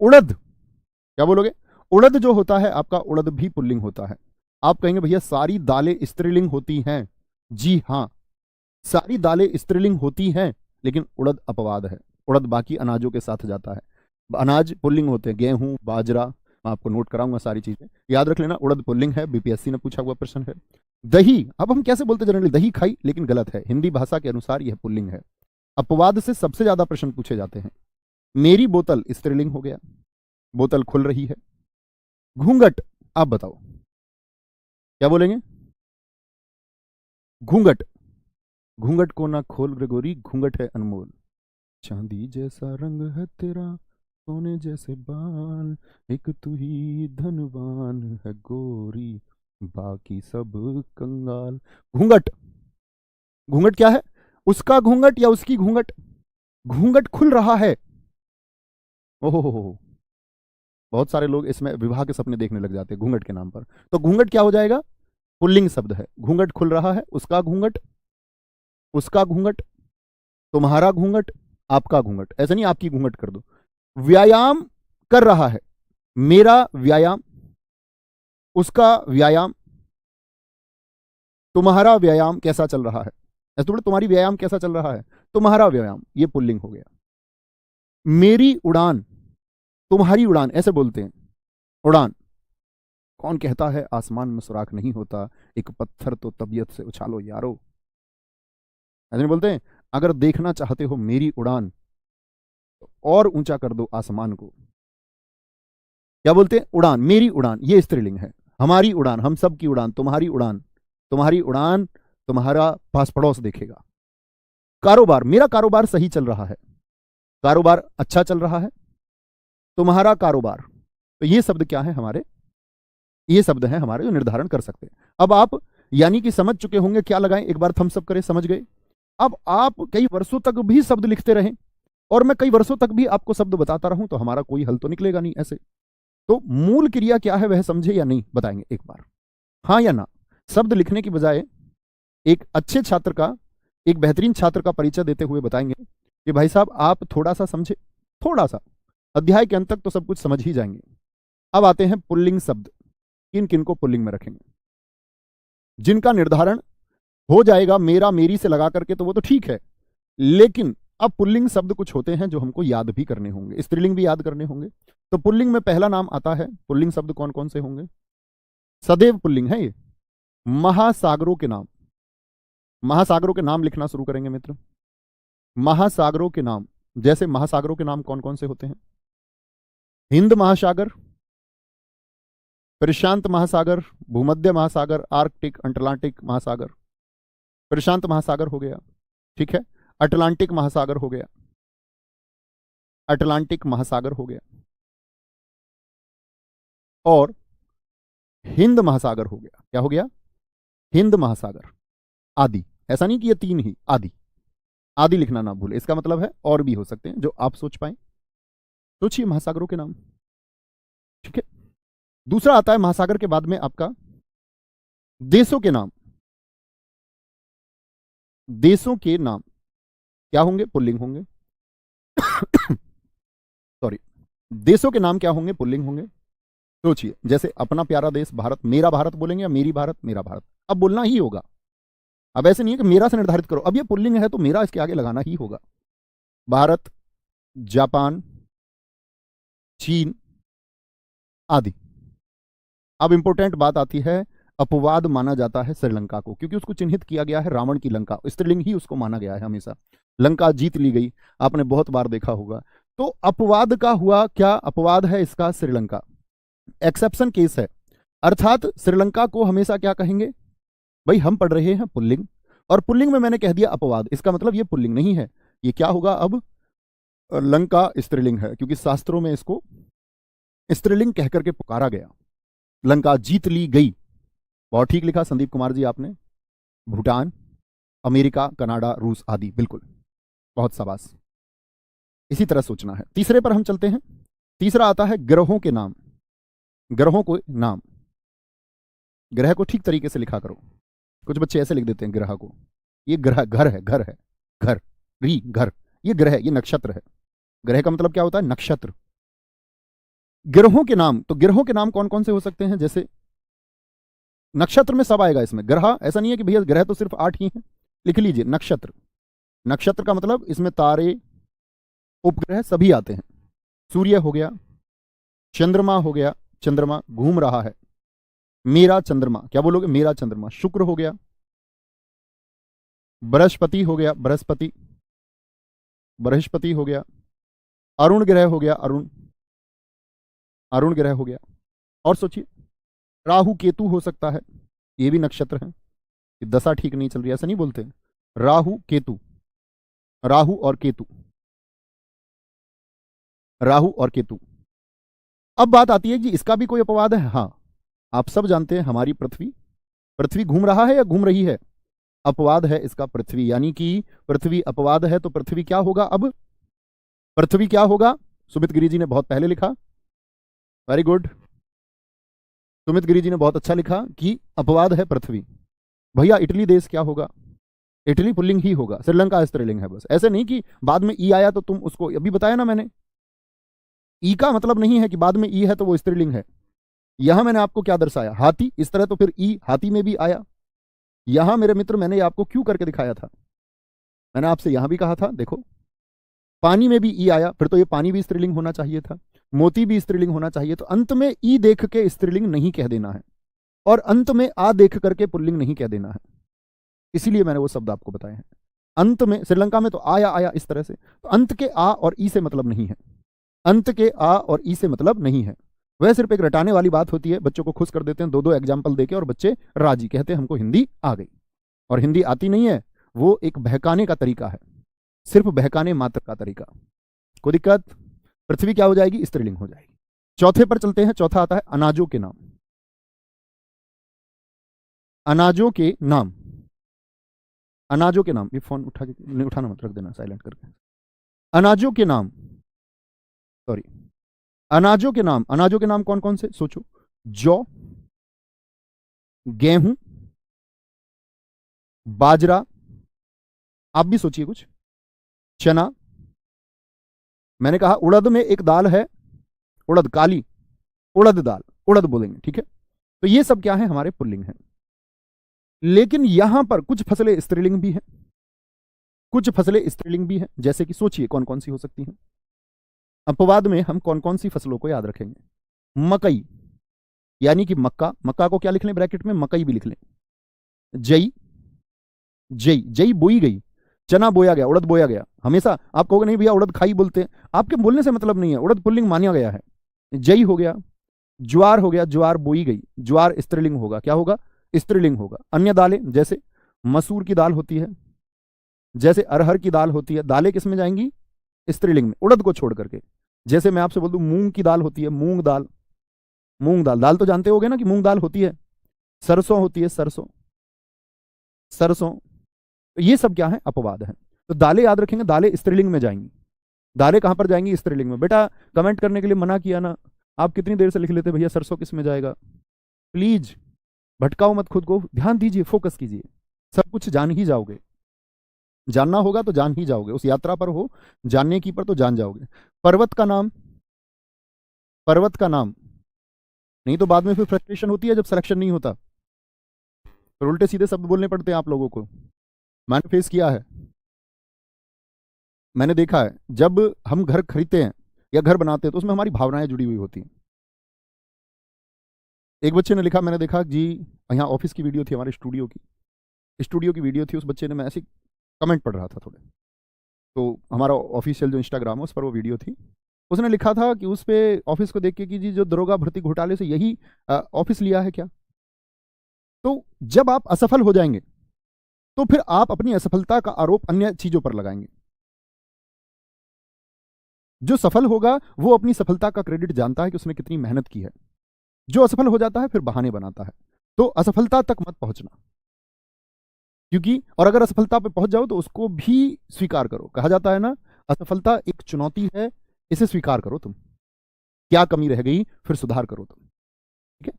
S1: उड़द क्या बोलोगे? उड़द जो होता है आपका, उड़द भी पुल्लिंग होता है। आप कहेंगे भैया सारी दालें स्त्रीलिंग होती हैं। जी हां, सारी दालें स्त्रीलिंग होती हैं, लेकिन उड़द अपवाद है। उड़द बाकी अनाजों के साथ जाता है। अनाज पुल्लिंग होते हैं, गेहूं, बाजरा, मैं आपको नोट कराऊंगा सारी चीजें, याद रख लेना। उड़द पुल्लिंग है, बीपीएससी ने पूछा हुआ प्रश्न है। दही, अब हम कैसे बोलते जनरली दही खाई, लेकिन गलत है, हिंदी भाषा के अनुसार यह पुल्लिंग है। अपवाद से सबसे ज्यादा प्रश्न पूछे जाते हैं। मेरी बोतल स्त्रीलिंग हो गया, बोतल खुल रही है। घूंघट, आप बताओ क्या बोलेंगे? घूंघट, घूंघट को ना खोल रे गोरी, घूंघट है अनमोल। चांदी जैसा रंग है तेरा, सोने जैसे बाल, एक तू ही धनवान है गोरी, बाकी सब कंगाल। घूंघट, घूंघट क्या है? उसका घूंघट या उसकी घूंघट? घूंघट खुल रहा है। ओहो, बहुत सारे लोग इसमें विवाह के सपने देखने लग जाते हैं घूंघट के नाम पर। तो घूंघट क्या हो जाएगा? पुल्लिंग शब्द है। घूंघट खुल रहा है, उसका घूंघट, उसका घूंघट, तुम्हारा घूंघट, आपका घूंघट। ऐसा नहीं आपकी घूंघट कर दो। व्यायाम कर रहा है, मेरा व्यायाम, उसका व्यायाम, तुम्हारा व्यायाम कैसा चल रहा है। ऐसे बोले तुम्हारी व्यायाम कैसा चल रहा है, तुम्हारा व्यायाम, ये पुल्लिंग हो गया। मेरी उड़ान, तुम्हारी उड़ान, ऐसे बोलते हैं। उड़ान, कौन कहता है आसमान में सुराख नहीं होता, एक पत्थर तो तबीयत से उछालो यारो। ऐसे नहीं बोलते हैं? अगर देखना चाहते हो मेरी उड़ान, तो और ऊंचा कर दो आसमान को। क्या बोलते हैं? उड़ान, मेरी उड़ान, ये स्त्रीलिंग है। हमारी उड़ान, हम सब की उड़ान, तुम्हारी उड़ान, तुम्हारी उड़ान, तुम्हारा पास पड़ोस देखेगा। कारोबार, मेरा कारोबार सही चल रहा है, कारोबार अच्छा चल रहा है, तुम्हारा कारोबार। तो ये शब्द क्या है हमारे? ये शब्द हैं हमारे जो निर्धारण कर सकते हैं। अब आप यानी कि समझ चुके होंगे, क्या लगाएं, एक बार थम्स अप करें, समझ गए। अब आप कई वर्षों तक भी शब्द लिखते रहें और मैं कई वर्षों तक भी आपको शब्द बताता रहूं, तो हमारा कोई हल तो निकलेगा नहीं ऐसे। तो मूल क्रिया क्या है वह समझे या नहीं, बताएंगे एक बार, हाँ या ना। शब्द लिखने की बजाय एक अच्छे छात्र का, एक बेहतरीन छात्र का परिचय देते हुए बताएंगे कि भाई साहब आप थोड़ा सा समझे, थोड़ा सा, अध्याय के अंत तक तो सब कुछ समझ ही जाएंगे। अब आते हैं पुल्लिंग शब्द, किन किन को पुल्लिंग में रखेंगे। जिनका निर्धारण हो जाएगा मेरा मेरी से लगा करके तो वो तो ठीक है, लेकिन अब पुल्लिंग शब्द कुछ होते हैं जो हमको याद भी करने होंगे, स्त्रीलिंग भी याद करने होंगे। तो पुल्लिंग में पहला नाम आता है, पुल्लिंग शब्द कौन कौन से होंगे? सदैव पुल्लिंग है ये। महासागरों के नाम, महासागरों के नाम लिखना शुरू करेंगे मित्र। महासागरों के नाम, जैसे महासागरों के नाम कौन कौन से होते हैं? हिंद महासागर, प्रशांत महासागर, भूमध्य महासागर, आर्कटिक, अटलांटिक महासागर। प्रशांत महासागर हो गया, ठीक है। अटलांटिक महासागर हो गया, अटलांटिक महासागर हो गया, और हिंद महासागर हो गया। क्या हो गया? हिंद महासागर। आदि, ऐसा नहीं कि ये तीन ही, आदि, आदि लिखना ना भूले, इसका मतलब है और भी हो सकते हैं जो आप सोच पाए। सोचिए महासागरों के नाम, ठीक है। दूसरा आता है महासागर के बाद में आपका देशों के नाम। देशों के नाम क्या होंगे? पुल्लिंग होंगे। सॉरी, देशों के नाम क्या होंगे? पुल्लिंग होंगे। सोचिए, जैसे अपना प्यारा देश भारत, मेरा भारत बोलेंगे या मेरी भारत, मेरा भारत, अब बोलना ही होगा। अब ऐसे नहीं है कि मेरा से निर्धारित करो, अब ये पुल्लिंग है तो मेरा इसके आगे लगाना ही होगा। भारत, जापान, चीन आदि। अब इंपॉर्टेंट बात आती है, अपवाद माना जाता है श्रीलंका को, क्योंकि उसको चिन्हित किया गया है रावण की लंका, स्त्रीलिंग ही उसको माना गया है हमेशा। लंका जीत ली गई, आपने बहुत बार देखा होगा। तो अपवाद का हुआ क्या? अपवाद है इसका श्रीलंका, एक्सेप्शन केस है। अर्थात श्रीलंका को हमेशा क्या कहेंगे? भाई हम पढ़ रहे हैं पुल्लिंग, और पुल्लिंग में मैंने कह दिया अपवाद, इसका मतलब ये पुल्लिंग नहीं है। ये क्या होगा अब? लंका स्त्रीलिंग है, क्योंकि शास्त्रों में इसको स्त्रीलिंग कहकर के पुकारा गया। लंका जीत ली गई, बहुत ठीक लिखा संदीप कुमार जी आपने। भूटान, अमेरिका, कनाडा, रूस आदि, बिल्कुल, बहुत शाबाश। इसी तरह सोचना है। तीसरे पर हम चलते हैं। तीसरा आता है ग्रहों के नाम। ग्रहों को नाम, ग्रह को ठीक तरीके से लिखा करो। कुछ बच्चे ऐसे लिख देते हैं ग्रह को, ये ग्रह घर है, घर है, घर, री घर, ये ग्रह, ये नक्षत्र है। ग्रह का मतलब क्या होता है? नक्षत्र। ग्रहों के नाम, तो ग्रहों के नाम कौन कौन से हो सकते हैं? जैसे नक्षत्र में सब आएगा इसमें, ग्रह ऐसा नहीं है कि भैया ग्रह तो सिर्फ 8 ही हैं। लिख लीजिए नक्षत्र। नक्षत्र का मतलब इसमें तारे, उपग्रह सभी आते हैं। सूर्य हो गया, चंद्रमा हो गया, चंद्रमा घूम रहा है, मेरा चंद्रमा, क्या बोलोगे? मेरा चंद्रमा। शुक्र हो गया, बृहस्पति हो गया, बृहस्पति, बृहस्पति हो गया, अरुण ग्रह हो गया, अरुण, अरुण ग्रह हो गया। और सोचिए, राहु केतु हो सकता है, ये भी नक्षत्र है। दशा ठीक नहीं चल रही, ऐसा नहीं बोलते? राहु केतु, राहु और केतु, राहु और केतु। अब बात आती है कि इसका भी कोई अपवाद है? हाँ, आप सब जानते हैं हमारी पृथ्वी, पृथ्वी घूम रहा है या घूम रही है? अपवाद है इसका पृथ्वी, यानी कि पृथ्वी अपवाद है, तो पृथ्वी क्या होगा? अब पृथ्वी क्या होगा? सुमित गिरी जी ने बहुत पहले लिखा, वेरी गुड, सुमित गिरी जी ने बहुत अच्छा लिखा कि अपवाद है पृथ्वी। भैया इटली देश क्या होगा? इटली पुल्लिंग ही होगा, श्रीलंका स्त्रीलिंग है। बस ऐसे नहीं कि बाद में ई आया तो तुम उसको, अभी बताया ना मैंने, ई का मतलब नहीं है कि बाद में ई है तो वो स्त्रीलिंग है। यहां मैंने आपको क्या दर्शाया? हाथी, इस तरह तो फिर ई हाथी में भी आया। यहां मेरे मित्र मैंने आपको क्यों करके दिखाया था, मैंने आपसे यहां भी कहा था, देखो पानी में भी ई आया, फिर तो ये पानी भी स्त्रीलिंग होना चाहिए था, मोती भी स्त्रीलिंग होना चाहिए। तो अंत में ई देख के स्त्रीलिंग नहीं कह देना है, और अंत में आ देख करके पुल्लिंग नहीं कह देना है। इसीलिए मैंने वो शब्द आपको बताए हैं। अंत में, श्रीलंका में तो आया आया इस तरह से, तो अंत के आ और ई से मतलब नहीं है, अंत के आ और ई से मतलब नहीं है। वह सिर्फ एक रटाने वाली बात होती है, बच्चों को खुश कर देते हैं दो दो एग्जाम्पल देके, और बच्चे राजी, कहते हैं हमको हिंदी आ गई। और हिंदी आती नहीं है, वो एक बहकाने का तरीका है, सिर्फ बहकाने मात्र का तरीका। कोई दिक्कत? पृथ्वी क्या हो जाएगी? स्त्रीलिंग हो जाएगी। चौथे पर चलते हैं। चौथा आता है अनाजों के नाम। अनाजों के नाम, अनाजों के नाम, ये फोन उठा के नहीं, उठाना मत, रख देना साइलेंट करके। अनाजों के नाम, सॉरी, अनाजों के नाम, अनाजों के नाम कौन कौन से? सोचो, जौ, गेहूं, बाजरा, आप भी सोचिए कुछ, चना। मैंने कहा उड़द में एक दाल है, उड़द, काली उड़द दाल, उड़द बोलेंगे, ठीक है? तो ये सब क्या है? हमारे पुल्लिंग है। लेकिन यहां पर कुछ फसलें स्त्रीलिंग भी हैं, कुछ फसलें स्त्रीलिंग भी हैं। जैसे कि सोचिए कौन कौन सी हो सकती हैं? अपवाद में हम कौन कौन सी फसलों को याद रखेंगे? मकई, यानी कि मक्का, मक्का को क्या लिख लें ब्रैकेट में? मकई भी लिख लें। जई, जई, जई बोई गई, चना बोया गया, उड़द बोया गया। हमेशा आप कहोगे नहीं भैया उड़द खाई बोलते हैं, आपके बोलने से मतलब नहीं है, उड़द पुल्लिंग माना गया है। जई हो गया, ज्वार हो गया, ज्वार बोई गई, ज्वार स्त्रीलिंग होगा, क्या होगा? स्त्रीलिंग होगा। अन्य दालें, जैसे मसूर की दाल होती है, जैसे अरहर की दाल होती है, दालें किस में जाएंगी? स्त्रीलिंग में, उड़द को छोड़ करके। जैसे मैं आपसे बोल दूं मूंग की दाल होती है, मूंग दाल, मूंग दाल, दाल तो जानते होगे ना कि मूंग दाल होती है। सरसों होती है, सरसों, सरसों। तो ये सब क्या है? अपवाद है। तो दालें याद रखेंगे, दालें स्त्रीलिंग में जाएंगी। दालें कहां पर जाएंगी? स्त्रीलिंग में। बेटा कमेंट करने के लिए मना किया ना, आप कितनी देर से लिख लेते भैया सरसों किस में जाएगा? प्लीज भटकाओ मत खुद को, ध्यान दीजिए, फोकस कीजिए, सब कुछ जान ही जाओगे। जानना होगा तो जान ही जाओगे, उस यात्रा पर हो, जानने की पर तो जान जाओगे। पर्वत का नाम, पर्वत का नाम, नहीं तो बाद में फिर फ्रस्ट्रेशन होती है जब सिलेक्शन नहीं होता, फिर उल्टे सीधे शब्द बोलने पड़ते हैं आप लोगों को। मैंने फेस किया है, मैंने देखा है, जब हम घर खरीदते हैं या घर बनाते हैं तो उसमें हमारी भावनाएं जुड़ी हुई होती हैं। एक बच्चे ने लिखा, मैंने देखा जी, यहाँ ऑफिस की वीडियो थी, हमारे स्टूडियो की वीडियो थी, उस बच्चे ने, मैं ऐसे कमेंट पढ़ रहा था थोड़े, तो हमारा ऑफिशियल जो इंस्टाग्राम है उस पर वो वीडियो थी, उसने लिखा था कि उस पे ऑफिस को देख के कि जी जो दरोगा भर्ती घोटाले से यही ऑफिस लिया है क्या? तो जब आप असफल हो जाएंगे तो फिर आप अपनी असफलता का आरोप अन्य चीजों पर लगाएंगे। जो सफल होगा वो अपनी सफलता का क्रेडिट जानता है कि उसने कितनी मेहनत की है। जो असफल हो जाता है फिर बहाने बनाता है। तो असफलता तक मत पहुंचना, क्योंकि और अगर असफलता पे पहुंच जाओ तो उसको भी स्वीकार करो। कहा जाता है ना, असफलता एक चुनौती है, इसे स्वीकार करो तुम, क्या कमी रह गई फिर सुधार करो तुम, ठीक है?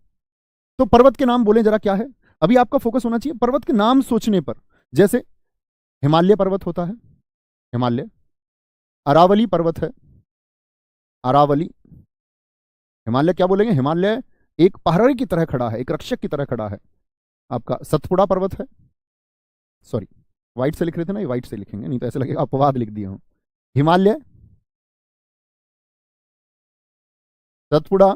S1: तो पर्वत के नाम बोले जरा क्या है। अभी आपका फोकस होना चाहिए पर्वत के नाम सोचने पर। जैसे हिमालय पर्वत होता है, हिमालय। अरावली पर्वत है, अरावली। हिमालय क्या बोलेंगे, हिमालय एक पहाड़ी की तरह खड़ा है, एक रक्षक की तरह खड़ा है। आपका सतपुड़ा पर्वत है, सॉरी व्हाइट से लिख रहे थे ना, ये व्हाइट से लिखेंगे नहीं तो ऐसे लगेगा अपवाद लिख दिया हूं। हिमालय, सतपुड़ा,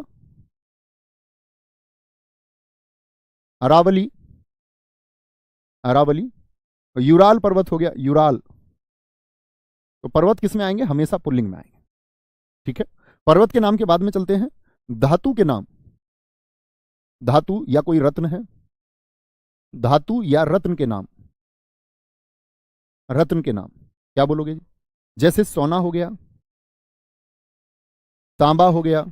S1: अरावली, अरावली। यूराल पर्वत हो गया, यूराल। तो पर्वत किस में आएंगे, हमेशा पुल्लिंग में आएंगे। ठीक है, पर्वत के नाम के बाद में चलते हैं धातु के नाम। धातु या कोई रत्न है, धातु या रत्न के नाम। रत्न के नाम क्या बोलोगे जी। जैसे सोना हो गया, तांबा हो गया,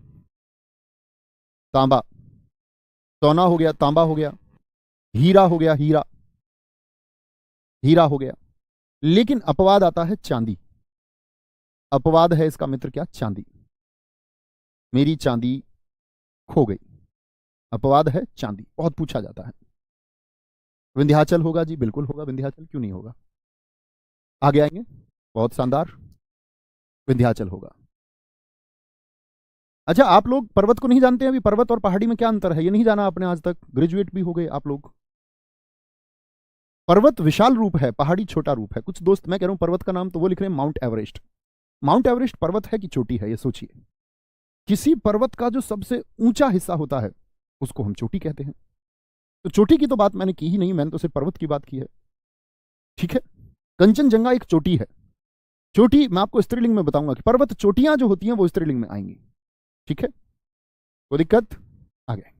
S1: तांबा। सोना हो गया, तांबा हो गया, हीरा हो गया, हीरा, हीरा हो गया। लेकिन अपवाद आता है चांदी। अपवाद है इसका मित्र क्या, चांदी। मेरी चांदी खो गई, अपवाद है चांदी, बहुत पूछा जाता है। विंध्याचल होगा जी, बिल्कुल होगा विंध्याचल, क्यों नहीं होगा। आगे आएंगे, बहुत शानदार, विंध्याचल होगा। अच्छा, आप लोग पर्वत को नहीं जानते हैं अभी, पर्वत और पहाड़ी में क्या अंतर है ये नहीं जाना आपने आज तक, ग्रेजुएट भी हो गए आप लोग। पर्वत विशाल रूप है, पहाड़ी छोटा रूप है। कुछ दोस्त, मैं कह रहा हूं पर्वत का नाम तो वो लिख रहे हैं माउंट एवरेस्ट। माउंट एवरेस्ट पर्वत है कि चोटी है, ये सोचिए। किसी पर्वत का जो सबसे ऊंचा हिस्सा होता है उसको हम चोटी कहते हैं। तो चोटी की तो बात मैंने की ही नहीं, मैंने तो सिर्फ पर्वत की बात की है। ठीक है, कंचनजंगा एक चोटी है। चोटी मैं आपको स्त्रीलिंग में बताऊंगा कि पर्वत चोटियां जो होती हैं वो स्त्रीलिंग में आएंगी। ठीक है, कोई दिक्कत, आगे।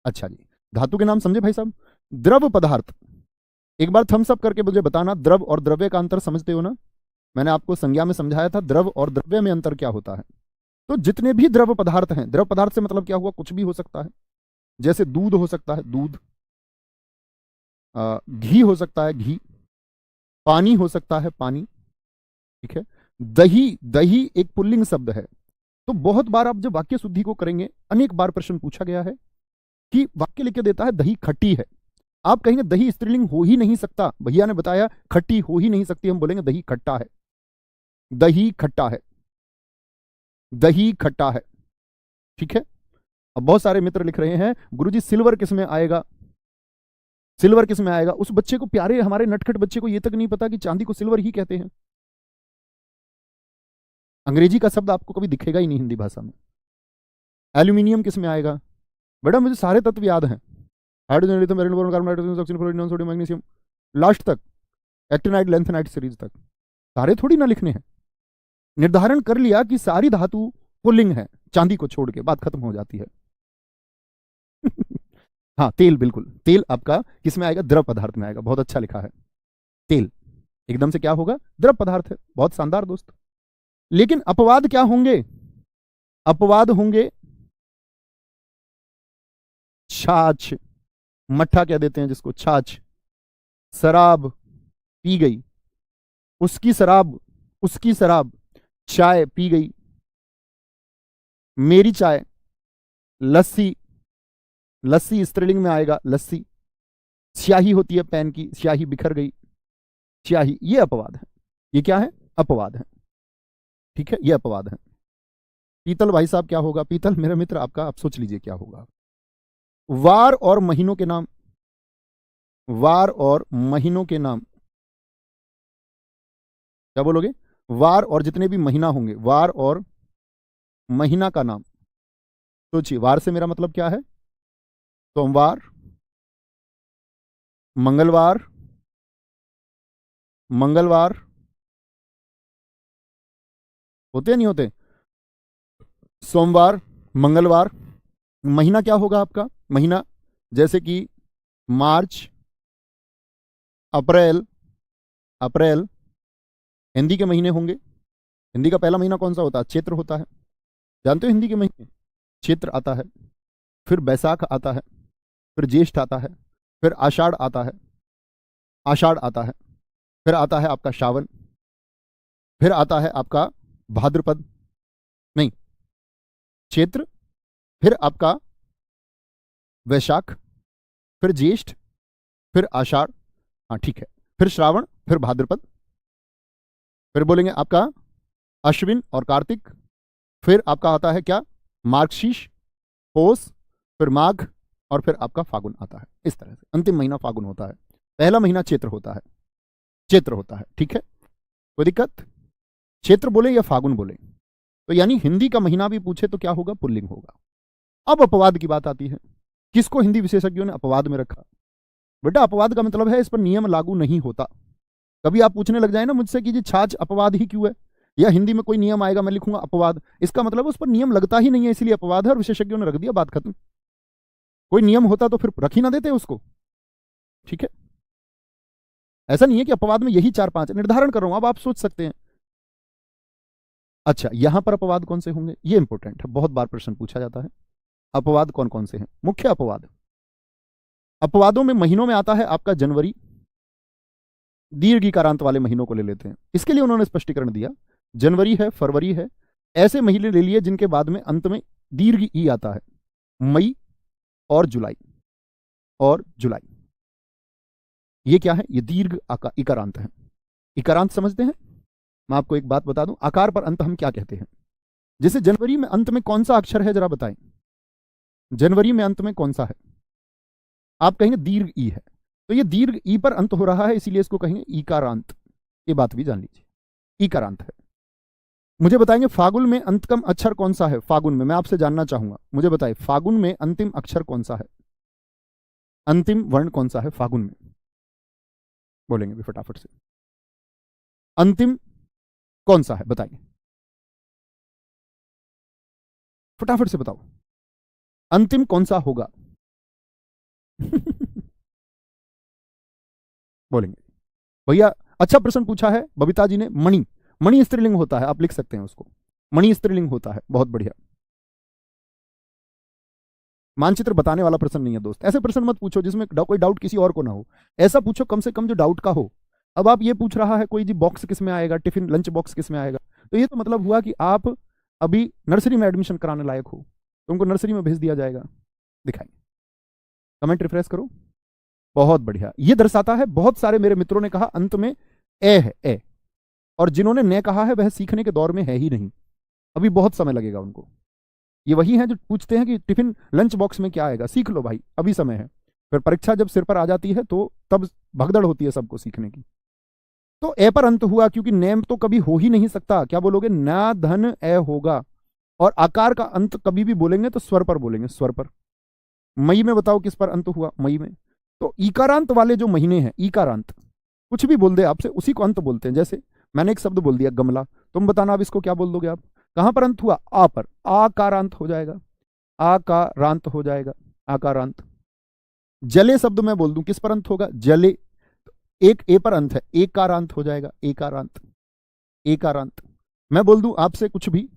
S1: अच्छा जी, धातु के नाम समझे भाई साहब। द्रव पदार्थ, एक बार थम्स अप करके मुझे बताना, द्रव और द्रव्य का अंतर समझते हो ना। मैंने आपको संज्ञा में समझाया था द्रव और द्रव्य में अंतर क्या होता है। तो जितने भी द्रव पदार्थ हैं, द्रव पदार्थ से मतलब क्या हुआ, कुछ भी हो सकता है। जैसे दूध हो सकता है, दूध। घी हो सकता है, घी। पानी हो सकता है, पानी। ठीक है, दही, दही एक पुल्लिंग शब्द है। तो बहुत बार आप जब वाक्य शुद्धि को करेंगे, अनेक बार प्रश्न पूछा गया है कि वाक्य लिख के देता है दही खट्टी है, आप कहेंगे दही स्त्रीलिंग हो ही नहीं सकता, भैया ने बताया खट्टी हो ही नहीं सकती, हम बोलेंगे दही खट्टा है, दही खट्टा है, दही खट्टा है। ठीक है, अब बहुत सारे मित्र लिख रहे हैं गुरुजी सिल्वर किस में आएगा, सिल्वर किस में आएगा। उस बच्चे को, प्यारे हमारे नटखट बच्चे को ये तक नहीं पता कि चांदी को सिल्वर ही कहते हैं। अंग्रेजी का शब्द आपको कभी दिखेगा ही नहीं हिंदी भाषा में। एल्यूमिनियम किस में आएगा, बेटा मुझे सारे तत्व याद हैं, hydrogen, lithium, iron, boron, carbon, nitrogen, oxygen, fluorine, sodium, magnesium, last तक, एक्टिनाइट, लेंथेनाइट सीरीज तक। सारे थोड़ी ना लिखने हैं। निर्धारण कर लिया कि सारी धातु पुल्लिंग है, चांदी को छोड़ के बात खत्म हो जाती है। हाँ, तेल, बिल्कुल तेल आपका किस में आएगा, द्रव पदार्थ में आएगा। बहुत अच्छा लिखा है, तेल एकदम से क्या होगा, द्रव पदार्थ है। बहुत शानदार दोस्त। लेकिन अपवाद क्या होंगे, अपवाद होंगे छाछ, मट्ठा कह देते हैं जिसको, छाछ। शराब पी गई, उसकी शराब, उसकी शराब। चाय पी गई, मेरी चाय। लस्सी, लस्सी स्त्रीलिंग में आएगा, लस्सी। स्याही होती है पेन की, स्याही बिखर गई, स्याही। ये अपवाद है, ये क्या है, अपवाद है। ठीक है, ये अपवाद है। पीतल भाई साहब क्या होगा, पीतल मेरे मित्र आपका, आप सोच लीजिए क्या होगा। वार और महीनों के नाम, वार और महीनों के नाम क्या बोलोगे, वार और जितने भी महीना होंगे, वार और महीना का नाम। सोचिए, वार से मेरा मतलब क्या है, सोमवार, मंगलवार, मंगलवार। होते नहीं होते, सोमवार, मंगलवार। महीना क्या होगा आपका, महीना जैसे कि मार्च, अप्रैल, अप्रैल। हिंदी के महीने होंगे, हिंदी का पहला महीना कौन सा होता है, चैत्र होता है। जानते हो हिंदी के महीने, चैत्र आता है, फिर बैसाख आता है, फिर ज्येष्ठ आता है, फिर आषाढ़ आता है, आषाढ़ आता है, फिर आता है आपका श्रावण, फिर आता है आपका भाद्रपद, नहीं, चैत्र, फिर आपका वैशाख, फिर ज्येष्ठ, फिर आषाढ़, हाँ ठीक है, फिर श्रावण, फिर भाद्रपद, फिर बोलेंगे आपका अश्विन और कार्तिक, फिर आपका आता है क्या, मार्गशीर्ष, पौष, फिर माघ, और फिर आपका फागुन आता है। इस तरह से अंतिम महीना फागुन होता है, पहला महीना चैत्र होता है, चैत्र होता है, ठीक है, कोई दिक्कत? चैत्र बोले या फागुन बोले, तो यानी हिंदी का महीना भी पूछे तो क्या होगा, पुल्लिंग होगा। अब अपवाद की बात आती है, किसको हिंदी विशेषज्ञों ने अपवाद में रखा? बेटा अपवाद का मतलब है इस पर नियम लागू नहीं होता। कभी आप पूछने लग जाए ना मुझसे कि जी छाछ अपवाद ही क्यों है, या हिंदी में कोई नियम आएगा मैं लिखूंगा अपवाद, इसका मतलब उस पर नियम लगता ही नहीं है इसलिए अपवाद है, और विशेषज्ञों ने रख दिया, बात खत्म। कोई नियम होता तो फिर रख ही ना देते उसको, ठीक है। ऐसा नहीं है कि अपवाद में यही 4-5 निर्धारण कर रहा हूं, अब आप सोच सकते हैं। अच्छा यहां पर अपवाद कौन से होंगे, ये इंपॉर्टेंट है, बहुत बार प्रश्न पूछा जाता है। अपवाद कौन कौन से हैं? मुख्य अपवाद, अपवादों में महीनों में आता है आपका जनवरी, दीर्घ इकारांत वाले महीनों को ले लेते हैं, इसके लिए उन्होंने स्पष्टीकरण दिया, जनवरी है, फरवरी है, ऐसे महीने ले लिए जिनके बाद में अंत में दीर्घ ई आता है, मई और जुलाई, और जुलाई, ये क्या है, ये दीर्घ इकारांत है। इकारांत समझते हैं? मैं आपको एक बात बता दूं, आकार पर अंत हम क्या कहते हैं। जैसे जनवरी में अंत में कौन सा अक्षर है, जरा बताएं, जनवरी में अंत में कौन सा है? आप कहेंगे दीर्घ ई है, तो ये दीर्घ ई पर अंत हो रहा है, इसीलिए इसको कहेंगे ईकारांत। ये बात भी जान लीजिए, ईकारांत है। मुझे बताएंगे फागुन में अंततम अक्षर कौन सा है, फागुन में मैं आपसे जानना चाहूंगा, मुझे बताएं फागुन में अंतिम अक्षर कौन सा है, अंतिम वर्ण कौन सा है फागुन में, बोलेंगे भी फटाफट से, अंतिम कौन सा है बताइए, फटाफट से बताओ, अंतिम कौन सा होगा? बोलेंगे भैया, अच्छा प्रश्न पूछा है बबीता जी ने, मणि, मणि स्त्रीलिंग होता है, आप लिख सकते हैं उसको, मणि स्त्रीलिंग होता है, बहुत बढ़िया। मानचित्र बताने वाला प्रश्न नहीं है दोस्त, ऐसे प्रश्न मत पूछो जिसमें कोई डाउट किसी और को ना हो, ऐसा पूछो कम से कम जो डाउट का हो। अब आप ये पूछ रहा है कोई जी बॉक्स किस में आएगा, टिफिन लंच बॉक्स किस में आएगा, तो ये तो मतलब हुआ कि आप अभी नर्सरी में एडमिशन कराने लायक हो, तुमको नर्सरी में भेज दिया जाएगा। दिखाइए, कमेंट रिफ्रेश करो, बहुत बढ़िया। ये दर्शाता है, बहुत सारे मेरे मित्रों ने कहा अंत में ए है, ए, और जिन्होंने ने कहा है वह सीखने के दौर में है ही नहीं, अभी बहुत समय लगेगा उनको। ये वही हैं जो पूछते हैं कि टिफिन लंच बॉक्स में क्या आएगा, सीख लो भाई अभी समय है, फिर परीक्षा जब सिर पर आ जाती है तो तब भगदड़ होती है सबको सीखने की। तो ए पर अंत हुआ क्योंकि नेम तो कभी हो ही नहीं सकता, क्या बोलोगे, ना धन ए होगा, और आकार का अंत कभी भी बोलेंगे तो स्वर पर बोलेंगे, स्वर पर। मई में बताओ किस पर अंत हुआ, मई में, तो ईकारांत वाले जो महीने हैं, ईकारांत, कुछ भी बोल दे आपसे उसी को अंत बोलते हैं। जैसे मैंने एक शब्द बोल दिया गमला, तुम बताना अब इसको क्या बोल दोगे आप, कहां पर अंत हुआ, आ पर, आकारांत हो जाएगा, आकारांत हो जाएगा, आकारांत। जले शब्द मैं बोल दूं किस पर अंत होगा, जले, एक ए पर अंत है, एकारांत हो जाएगा, एकारांत, एकारांत। मैं बोल दूं आपसे कुछ भी,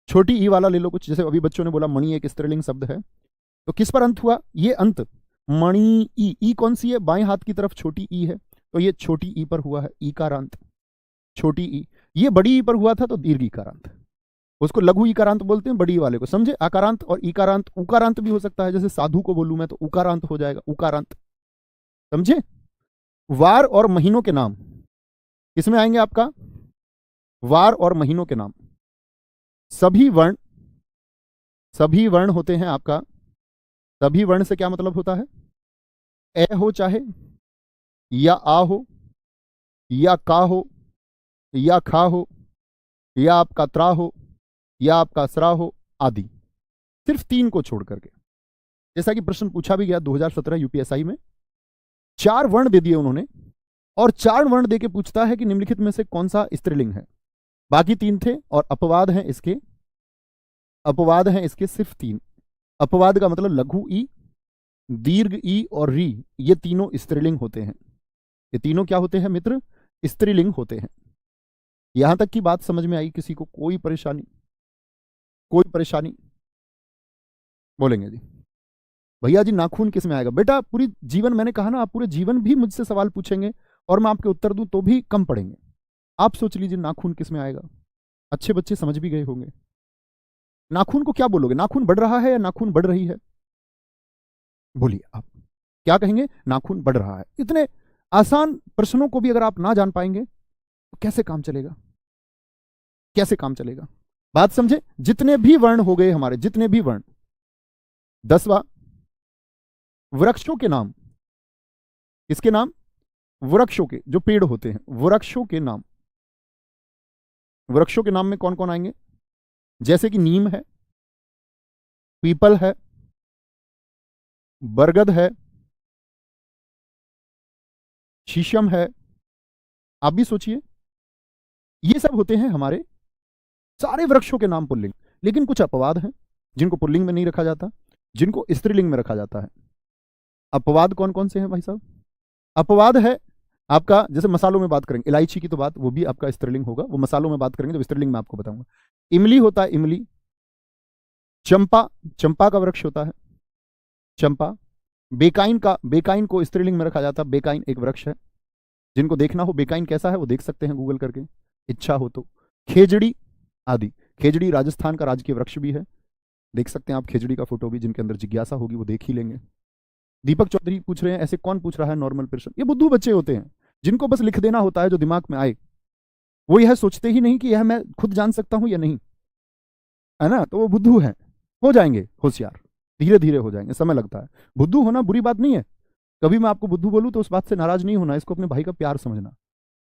S1: छोटी ई वाला ले लो कुछ, जैसे अभी बच्चों ने बोला मणि एक स्त्रीलिंग शब्द है, तो किस पर अंत हुआ, ये अंत मणि ई, ई कौन सी है, बाएं हाथ की तरफ छोटी ई है, तो ये छोटी ई पर हुआ है, ईकारांत, छोटी ई। ये बड़ी ई पर हुआ था तो दीर्घ ईकारांत, उसको लघु ईकारांत बोलते हैं, बड़ी वाले को, समझे। आकारांत और ईकारांत, उकारांत भी हो सकता है, जैसे साधु को बोलूं मैं तो उकारांत हो जाएगा, उकारांत, समझे। वार और महीनों के नाम किसमें आएंगे आपका, वार और महीनों के नाम, सभी वर्ण, सभी वर्ण होते हैं आपका, सभी वर्ण से क्या मतलब होता है, ए हो चाहे, या आ हो, या का हो, या खा हो, या आपका त्रा हो, या आपका सरा हो, आदि, सिर्फ 3 को छोड़ करके। जैसा कि प्रश्न पूछा भी गया 2017 यूपीएसआई में, 4 वर्ण दे दिए उन्होंने, और 4 वर्ण देके पूछता है कि निम्नलिखित में से कौन सा स्त्रीलिंग है। बाकी 3 थे, और अपवाद हैं इसके, अपवाद हैं इसके सिर्फ 3। अपवाद का मतलब लघु ई, दीर्घ ई और री, ये तीनों स्त्रीलिंग होते हैं। ये तीनों क्या होते हैं मित्र, स्त्रीलिंग होते हैं। यहां तक की बात समझ में आई किसी को, कोई परेशानी, कोई परेशानी, बोलेंगे जी भैया जी नाखून किस में आएगा। बेटा पूरी जीवन, मैंने कहा ना, आप पूरे जीवन भी मुझसे सवाल पूछेंगे और मैं आपके उत्तर दूं तो भी कम पड़ेंगे। आप सोच लीजिए नाखून किस में आएगा, अच्छे बच्चे समझ भी गए होंगे। नाखून को क्या बोलोगे, नाखून बढ़ रहा है या नाखून बढ़ रही है, बोलिए आप क्या कहेंगे? नाखून बढ़ रहा है। इतने आसान प्रश्नों को भी अगर आप ना जान पाएंगे तो कैसे काम चलेगा? कैसे काम चलेगा? बात समझे? जितने भी वर्ण हो गए हमारे, जितने भी वर्ण, 10वां, वृक्षों के नाम। किसके नाम? वृक्षों के, जो पेड़ होते हैं, वृक्षों के नाम। वृक्षों के नाम में कौन कौन आएंगे? जैसे कि नीम है, पीपल है, बरगद है, शीशम है। आप भी सोचिए, ये सब होते हैं हमारे सारे वृक्षों के नाम पुल्लिंग। लेकिन कुछ अपवाद हैं जिनको पुल्लिंग में नहीं रखा जाता, जिनको स्त्रीलिंग में रखा जाता है। अपवाद कौन कौन से हैं भाई साहब? अपवाद है आपका, जैसे मसालों में बात करेंगे, इलायची की तो बात, वो भी आपका स्त्रीलिंग होगा, वो मसालों में बात करेंगे जब स्त्रीलिंग में आपको बताऊंगा। इमली होता है, इमली। चंपा, चंपा का वृक्ष होता है चंपा। बेकाइन का, बेकाइन को स्त्रीलिंग में रखा जाता है, बेकाइन एक वृक्ष है। जिनको देखना हो बेकाइन कैसा है वो देख सकते हैं गूगल करके, इच्छा हो तो। खेजड़ी आदि, खेजड़ी राजस्थान का राजकीय वृक्ष भी है, देख सकते हैं आप खेजड़ी का फोटो भी, जिनके अंदर जिज्ञासा होगी वो देख ही लेंगे। दीपक चौधरी पूछ रहे हैं, ऐसे कौन पूछ रहा है नॉर्मल पर्सन? ये बुद्धू बच्चे होते हैं जिनको बस लिख देना होता है जो दिमाग में आए। वो यह सोचते ही नहीं कि यह मैं खुद जान सकता हूं या नहीं, है ना? तो वो बुद्धू है। हो जाएंगे होशियार, धीरे धीरे हो जाएंगे, समय लगता है। बुद्धू होना बुरी बात नहीं है। कभी मैं आपको बुद्धू बोलूं तो उस बात से नाराज नहीं होना, इसको अपने भाई का प्यार समझना।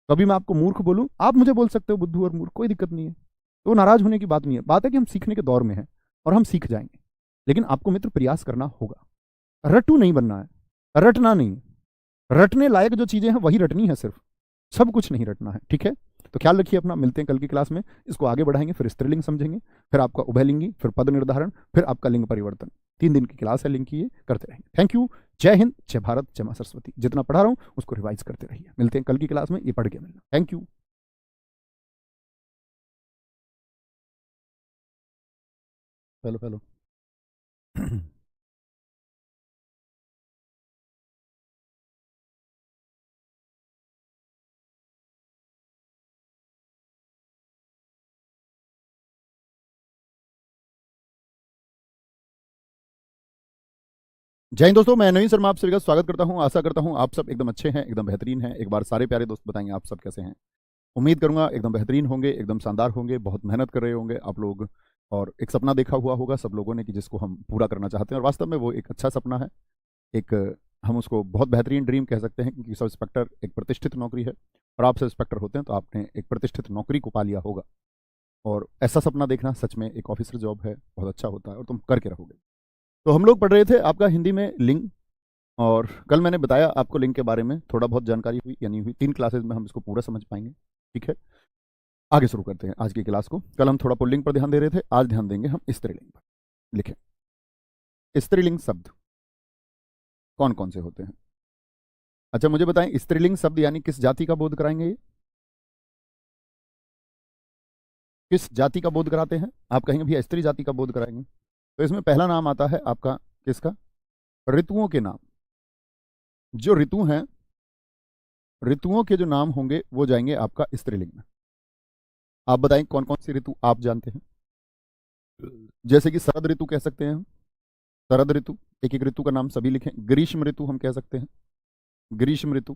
S1: कभी मैं आपको मूर्ख बोलूं, आप मुझे बोल सकते हो बुद्धू और मूर्ख, कोई दिक्कत नहीं है। तो वो नाराज होने की बात नहीं है। बात है कि हम सीखने के दौर में हैं और हम सीख जाएंगे। लेकिन आपको मित्र प्रयास करना होगा, रट्टू नहीं बनना है, रटना नहीं। रटने लायक जो चीजें हैं वही रटनी है सिर्फ, सब कुछ नहीं रटना है, ठीक है? तो ख्याल रखिए अपना, मिलते हैं कल की क्लास में। इसको आगे बढ़ाएंगे, फिर स्त्रीलिंग समझेंगे, फिर आपका उभयलिंगी, फिर पद निर्धारण, फिर आपका लिंग परिवर्तन। 3 दिन की क्लास है, लिंक की, करते रहेंगे। Thank you. जय हिंद, जय भारत, जय मां सरस्वती। जितना पढ़ा रहा हूं उसको रिवाइज करते रहिए। मिलते हैं कल की क्लास में, ये पढ़ के मिलना। Thank you. Hello hello. जय हिंद दोस्तों, मैं नवीन शर्मा आप सभी का स्वागत करता हूं। आशा करता हूं आप सब एकदम अच्छे हैं, एकदम बेहतरीन हैं। एक बार सारे प्यारे दोस्त बताएंगे आप सब कैसे हैं। उम्मीद करूंगा एकदम बेहतरीन होंगे, एकदम शानदार होंगे, बहुत मेहनत कर रहे होंगे आप लोग। और एक सपना देखा हुआ होगा सब लोगों ने कि जिसको हम पूरा करना चाहते हैं, और वास्तव में वो एक अच्छा सपना है। एक हम उसको बहुत बेहतरीन ड्रीम कह सकते हैं, क्योंकि सब इंस्पेक्टर एक प्रतिष्ठित नौकरी है। और आप सब इंस्पेक्टर होते हैं तो आपने एक प्रतिष्ठित नौकरी को पा लिया होगा। और ऐसा सपना देखना सच में एक ऑफिसर जॉब है, बहुत अच्छा होता है और तुम करके रहोगे। तो हम लोग पढ़ रहे थे आपका हिंदी में लिंग, और कल मैंने बताया आपको लिंग के बारे में, थोड़ा बहुत जानकारी हुई या नहीं हुई, 3 क्लासेज में हम इसको पूरा समझ पाएंगे, ठीक है? आगे शुरू करते हैं आज की क्लास को। कल हम थोड़ा पुल्लिंग पर ध्यान दे रहे थे, आज ध्यान देंगे हम स्त्रीलिंग पर। लिखें, स्त्रीलिंग शब्द कौन कौन से होते हैं? अच्छा मुझे बताएं, स्त्रीलिंग शब्द यानी किस जाति का बोध कराएंगे? ये किस जाति का बोध कराते हैं? आप कहेंगे भैया स्त्री जाति का बोध कराएंगे। तो इसमें पहला नाम आता है आपका किसका? ऋतुओं के नाम। जो ऋतु हैं, ऋतुओं के जो नाम होंगे वो जाएंगे आपका स्त्रीलिंग में। आप बताएं कौन कौन सी ऋतु आप जानते हैं? जैसे कि शरद ऋतु कह सकते हैं हम, शरद ऋतु। एक एक ऋतु का नाम सभी लिखें। ग्रीष्म ऋतु हम कह सकते हैं, ग्रीष्म ऋतु,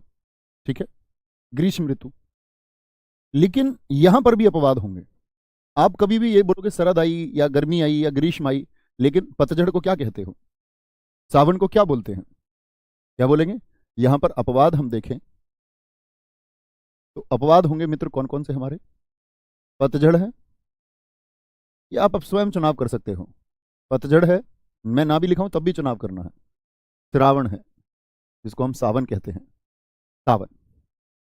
S1: ठीक है? ग्रीष्म ऋतु। लेकिन यहां पर भी अपवाद होंगे। आप कभी भी ये बोलोगे शरद आई या गर्मी आई या ग्रीष्म आई, लेकिन पतझड़ को क्या कहते हो? सावन को क्या बोलते हैं? क्या बोलेंगे? यहां पर अपवाद हम देखें तो अपवाद होंगे मित्र कौन कौन से हमारे? पतझड़ है, या आप अब स्वयं चुनाव कर सकते हो। पतझड़ है, मैं ना भी लिखाऊं तब भी चुनाव करना है। श्रावण है, जिसको हम सावन कहते हैं, सावन।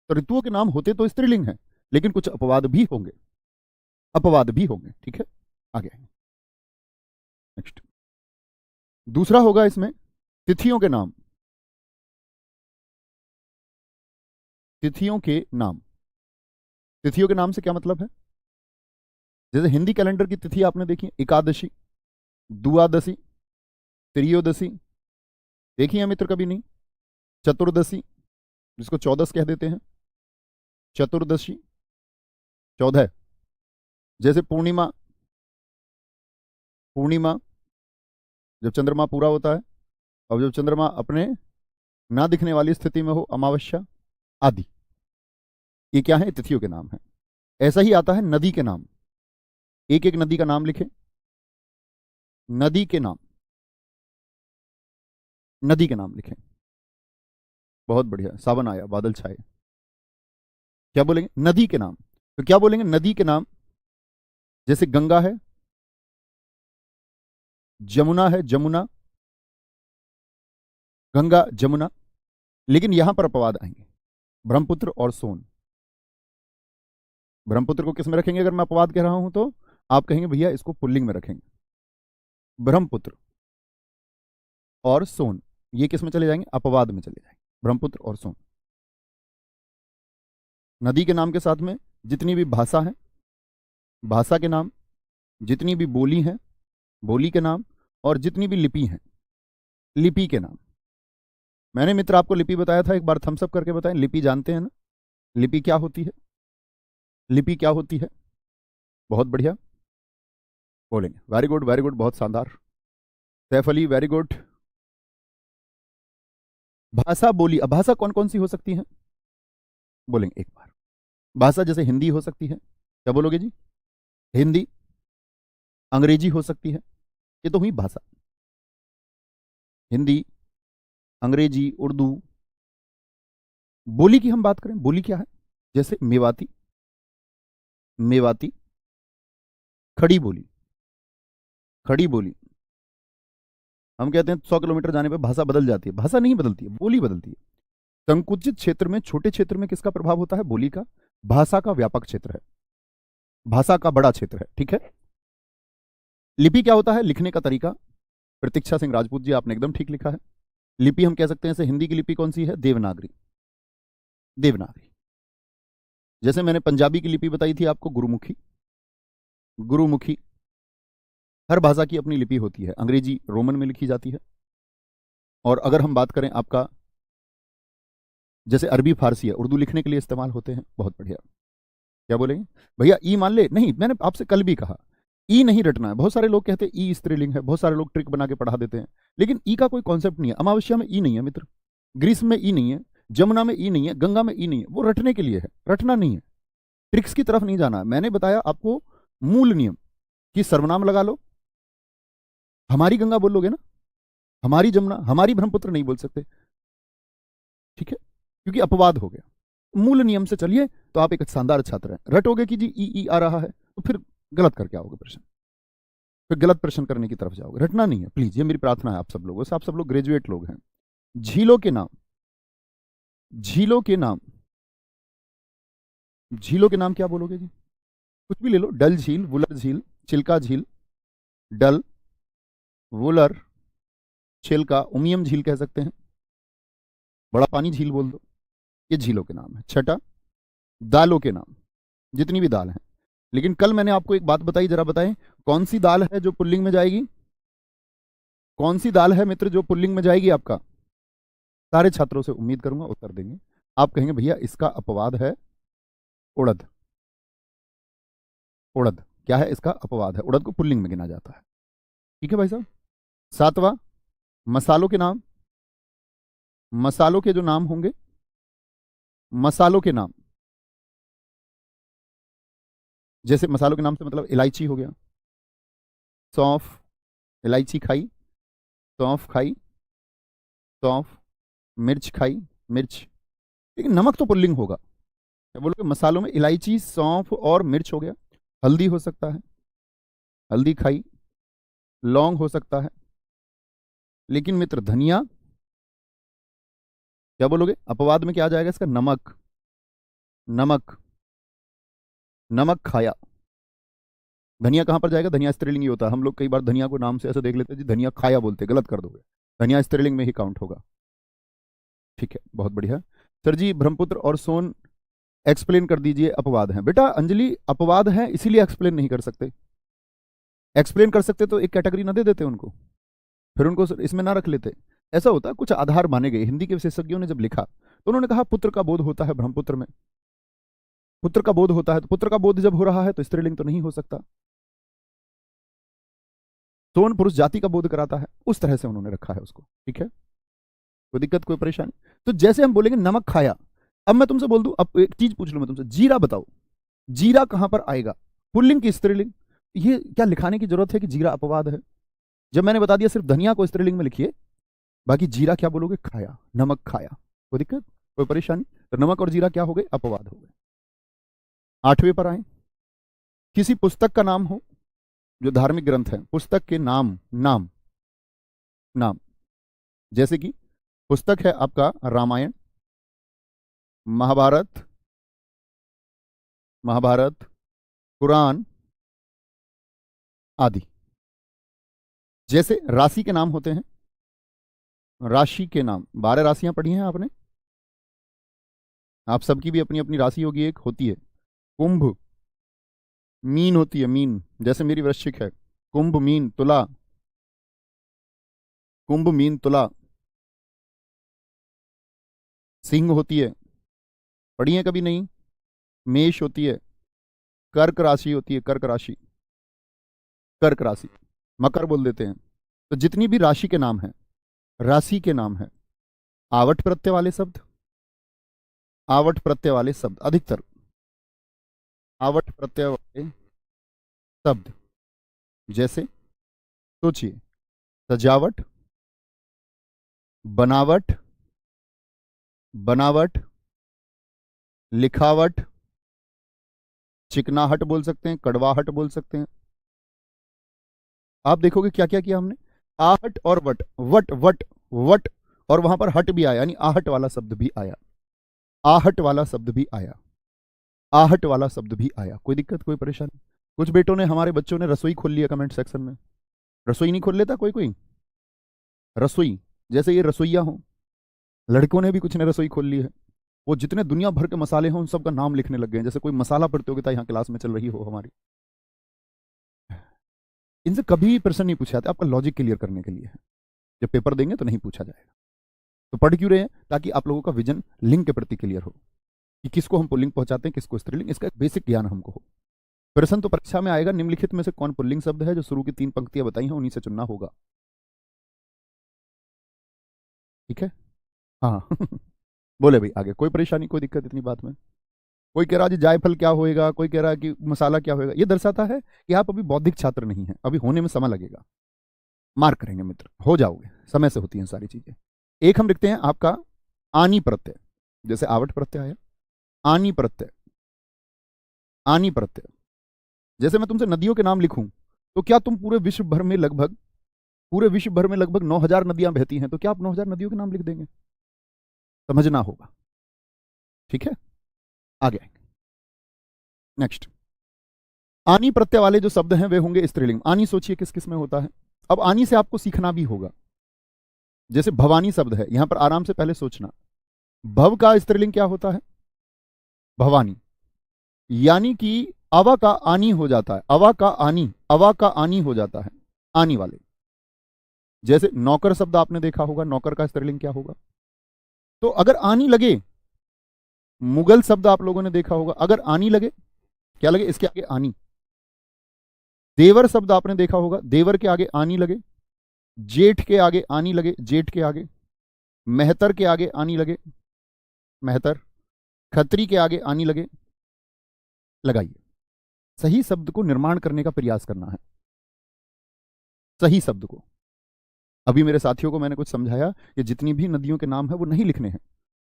S1: तो ऋतुओं के नाम होते तो स्त्रीलिंग है, लेकिन कुछ अपवाद भी होंगे, अपवाद भी होंगे, ठीक है? आगे नेक्स्ट। दूसरा होगा इसमें तिथियों के नाम। तिथियों के नाम, तिथियों के नाम से क्या मतलब है? जैसे हिंदी कैलेंडर की तिथि आपने देखी, एकादशी, द्वादशी, त्रयोदशी, देखी है मित्र कभी नहीं? चतुर्दशी, जिसको चौदस कह देते हैं, चतुर्दशी, 14। जैसे पूर्णिमा, पूर्णिमा जब चंद्रमा पूरा होता है, अब जब चंद्रमा अपने ना दिखने वाली स्थिति में हो, अमावस्या आदि, ये क्या है? तिथियों के नाम है। ऐसा ही आता है नदी के नाम। एक एक नदी का नाम लिखें। नदी के नाम, नदी के नाम लिखें। बहुत बढ़िया, सावन आया, बादल छाए। क्या बोलेंगे? नदी के नाम। तो क्या बोलेंगे? नदी के नाम। जैसे गंगा है, जमुना है, जमुना, गंगा, जमुना। लेकिन यहां पर अपवाद आएंगे, ब्रह्मपुत्र और सोन। ब्रह्मपुत्र को किस में रखेंगे? अगर मैं अपवाद कह रहा हूं तो आप कहेंगे भैया इसको पुल्लिंग में रखेंगे। ब्रह्मपुत्र और सोन ये किस में चले जाएंगे? अपवाद में चले जाएंगे, ब्रह्मपुत्र और सोन। नदी के नाम के साथ में जितनी भी भाषा है, भाषा के नाम, जितनी भी बोली है, बोली के नाम, और जितनी भी लिपि है, लिपि के नाम। मैंने मित्र आपको लिपि बताया था, एक बार थम्स अप करके बताएं। लिपि जानते हैं ना? लिपि क्या होती है? लिपि क्या होती है? बहुत बढ़िया बोलेंगे, वेरी गुड वेरी गुड, बहुत शानदार। Saif Ali very good. भाषा, बोली। अब भाषा कौन कौन सी हो सकती है? बोलेंगे एक बार। भाषा जैसे हिंदी हो सकती है। क्या बोलोगे जी? हिंदी। अंग्रेजी हो सकती है। ये तो हुई भाषा। हिंदी, अंग्रेजी, उर्दू। बोली की हम बात करें, बोली क्या है? जैसे मेवाती, मेवाती। खड़ी बोली, खड़ी बोली। हम कहते हैं 100 किलोमीटर जाने पर भाषा बदल जाती है। भाषा नहीं बदलती है, बोली बदलती है। संकुचित क्षेत्र में, छोटे क्षेत्र में किसका प्रभाव होता है? बोली का। भाषा का व्यापक क्षेत्र है, भाषा का बड़ा क्षेत्र है। ठीक है। लिपि क्या होता है? लिखने का तरीका। प्रतीक्षा सिंह राजपूत जी, आपने एकदम ठीक लिखा है। लिपि हम कह सकते हैं, जैसे हिंदी की लिपि कौन सी है? देवनागरी, देवनागरी। जैसे मैंने पंजाबी की लिपि बताई थी आपको, गुरुमुखी, गुरुमुखी। हर भाषा की अपनी लिपि होती है। अंग्रेजी रोमन में लिखी जाती है। और अगर हम बात करें आपका, जैसे अरबी फारसी है, उर्दू लिखने के लिए इस्तेमाल होते हैं। बहुत बढ़िया। क्या बोलेंगे भैया? ई मान ले? नहीं, मैंने आपसे कल भी कहा ई नहीं रटना है। बहुत सारे लोग कहते हैं ई स्त्रीलिंग है, बहुत सारे लोग ट्रिक बना के पढ़ा देते हैं, लेकिन ई का कोई कॉन्सेप्ट नहीं है। अमावस्या में ई नहीं है मित्र, ग्रीष्म में ई नहीं है, जमुना में ई नहीं है, गंगा में ई नहीं है। वो रटने के लिए है, रटना नहीं है। ट्रिक्स की तरफ नहीं जाना है। मैंने बताया आपको मूल नियम कि सर्वनाम लगा लो। हमारी गंगा बोलोगे ना, हमारी जमुना, हमारी ब्रह्मपुत्र नहीं बोल सकते। ठीक है, क्योंकि अपवाद हो गया। मूल नियम से चलिए तो आप एक शानदार छात्र हैं। रटोगे कि जी ई आ रहा है तो फिर गलत करके आओगे प्रश्न, फिर गलत प्रश्न करने की तरफ जाओगे। रटना नहीं है प्लीज, ये मेरी प्रार्थना है आप सब लोगों से। आप सब लोग ग्रेजुएट लोग हैं। झीलों के नाम, झीलों के नाम, झीलों के नाम क्या बोलोगे जी? कुछ भी ले लो। डल झील, वुलर झील, चिल्का झील। डल, वुलर, चिल्का, उमियम झील कह सकते हैं, बड़ा पानी झील बोल दो। ये झीलों के नाम है। छठा, दालों के नाम, जितनी भी दाल हैं। लेकिन कल मैंने आपको एक बात बताई, जरा बताएं कौन सी दाल है जो पुल्लिंग में जाएगी? कौन सी दाल है मित्र जो पुल्लिंग में जाएगी आपका? सारे छात्रों से उम्मीद करूंगा उत्तर देंगे। आप कहेंगे भैया इसका अपवाद है उड़द। उड़द क्या है? इसका अपवाद है। उड़द को पुल्लिंग में गिना जाता है। ठीक है भाई साहब। सातवां, मसालों के नाम। मसालों के जो नाम होंगे, मसालों के नाम, जैसे मसालों के नाम से मतलब इलायची हो गया, सौंफ, इलायची खाई, सौंफ खाई, सौंफ, मिर्च खाई, मिर्च। लेकिन नमक तो पुल्लिंग होगा। क्या बोलोगे? मसालों में इलायची, सौंफ और मिर्च हो गया। हल्दी हो सकता है, हल्दी खाई। लौंग हो सकता है। लेकिन मित्र धनिया, क्या बोलोगे? अपवाद में क्या आ जाएगा इसका? नमक, नमक, नमक खाया। धनिया कहां पर जाएगा? धनिया स्त्रीलिंग ही होता है। हम लोग कई बार धनिया को नाम से ऐसे देख लेते हैं जी, धनिया खाया बोलते, गलत कर दोगे। धनिया स्त्रीलिंग में ही काउंट होगा। ठीक है, बहुत बढ़िया। सर जी ब्रह्मपुत्र और सोन एक्सप्लेन कर दीजिए। अपवाद हैं बेटा। अंजलि अपवाद हैं इसीलिए एक्सप्लेन नहीं कर सकते। एक्सप्लेन कर सकते तो एक कैटेगरी ना दे देते उनको, फिर उनको इसमें ना रख लेते। ऐसा होता, कुछ आधार माने गए। हिंदी के विशेषज्ञों ने जब लिखा तो उन्होंने कहा पुत्र का बोध होता है ब्रह्मपुत्र में, पुत्र का बोध होता है। तो पुत्र का बोध जब हो रहा है तो स्त्रीलिंग तो नहीं हो सकता। सोन पुरुष जाति का बोध कराता है, उस तरह से उन्होंने रखा है उसको। ठीक है, कोई दिक्कत कोई परेशानी? तो जैसे हम बोलेंगे नमक खाया, अब मैं तुमसे बोल दूं, अब एक चीज पूछ लूं मैं तुमसे, जीरा बताओ, जीरा कहां पर आएगा, पुल्लिंग की स्त्रीलिंग? ये क्या लिखाने की जरूरत है कि जीरा अपवाद है? जब मैंने बता दिया सिर्फ धनिया को स्त्रीलिंग में लिखिए, बाकी जीरा क्या बोलोगे, खाया, नमक खाया। कोई दिक्कत कोई परेशानी? तो नमक और जीरा क्या हो गए, अपवाद हो गए। 8वें पर आए, किसी पुस्तक का नाम हो, जो धार्मिक ग्रंथ है, पुस्तक के नाम, नाम नाम, जैसे कि पुस्तक है आपका रामायण, महाभारत, महाभारत, कुरान आदि। जैसे राशि के नाम होते हैं, राशि के नाम, 12 राशियां पढ़ी हैं आपने, आप सबकी भी अपनी अपनी राशि होगी, एक होती है कुंभ, मीन होती है, मीन, जैसे मेरी वृश्चिक है, कुंभ मीन तुला, कुंभ मीन तुला। सिंह होती है, पढ़ी है कभी नहीं? मेष होती है, कर्क राशि होती है, कर्क राशि, कर्क राशि, मकर बोल देते हैं। तो जितनी भी राशि के नाम हैं, राशि के नाम है, आवट प्रत्यय वाले शब्द, आवट प्रत्यय वाले शब्द, अधिकतर आवट प्रत्यय वाले शब्द। जैसे सोचिए, सजावट, बनावट, बनावट, लिखावट, चिकनाहट बोल सकते हैं, कड़वाहट बोल सकते हैं। आप देखोगे क्या क्या किया हमने, आहट और वट, वट वट वट, और वहां पर हट भी आया, यानी आहट वाला शब्द भी आया, आहट वाला शब्द भी आया, आहट वाला शब्द भी आया। कोई दिक्कत कोई परेशानी? कुछ बेटों ने, हमारे बच्चों ने रसोई खोल लिया कमेंट सेक्शन में। रसोई नहीं खोल लेता कोई कोई? रसोई, जैसे ये रसोईया हो, लड़कों ने भी कुछ ने रसोई खोल ली है। वो जितने दुनिया भर के मसाले हैं उन सब का नाम लिखने लग गए हैं, जैसे कोई मसाला प्रतियोगिता यहाँ क्लास में चल रही हो हमारी। इनसे कभी प्रश्न नहीं पूछा जाता, आपका लॉजिक क्लियर करने के लिए है, जब पेपर देंगे तो नहीं पूछा जाएगा। तो पढ़ क्यों रहे हैं? ताकि आप लोगों का विजन लिंग के प्रति क्लियर हो, कि किसको हम पुल्लिंग पहुंचाते हैं, किसको स्त्रीलिंग, इसका एक बेसिक ज्ञान हमको हो। प्रश्न तो परीक्षा में आएगा, निम्नलिखित में से कौन पुल्लिंग शब्द है, जो शुरू की 3 पंक्तियां बताई हैं उन्हीं से चुनना होगा। ठीक है, हाँ बोले भाई आगे, कोई परेशानी कोई दिक्कत इतनी बात में? कोई कह रहा जी जायफल क्या होएगा, कोई कह रहा कि मसाला क्या होएगा। ये दर्शाता है कि आप अभी बौद्धिक छात्र नहीं हैं, अभी होने में समय लगेगा। मार्क करेंगे मित्र, हो जाओगे, समय से होती हैं सारी चीजें। एक हम लिखते हैं आपका आनी प्रत्यय, जैसे आवट प्रत्यय आया, आनी प्रत्यय, आनी प्रत्यय। जैसे मैं तुमसे नदियों के नाम लिखूं, तो क्या तुम पूरे विश्व भर में लगभग, पूरे विश्व भर में लगभग 9000 नदियां बहती हैं, तो क्या आप 9000 नदियों के नाम लिख देंगे? समझना होगा। ठीक है, आगे नेक्स्ट, आनी प्रत्यय वाले जो शब्द हैं वे होंगे स्त्रीलिंग। आनी सोचिए किस किस में होता है। अब आनी से आपको सीखना भी होगा। जैसे भवानी शब्द है, यहां पर आराम से पहले सोचना, भव का स्त्रीलिंग क्या होता है? भवानी, यानी कि अवा का आनी हो जाता है, अवा का आनी, अवा का आनी हो जाता है, आनी वाले। जैसे नौकर शब्द आपने देखा होगा, नौकर का स्त्रीलिंग क्या होगा? तो अगर आनी लगे, मुगल शब्द आप लोगों ने देखा होगा, अगर आनी लगे, क्या लगे इसके आगे? आनी। देवर शब्द आपने देखा होगा, देवर के आगे आनी लगे, जेठ के आगे आनी लगे, जेठ के आगे, मेहतर के आगे आनी लगे, मेहतर, खत्री के आगे आनी लगे। लगाइए, सही शब्द को निर्माण करने का प्रयास करना है, सही शब्द को। अभी मेरे साथियों को मैंने कुछ समझाया कि जितनी भी नदियों के नाम है वो नहीं लिखने हैं,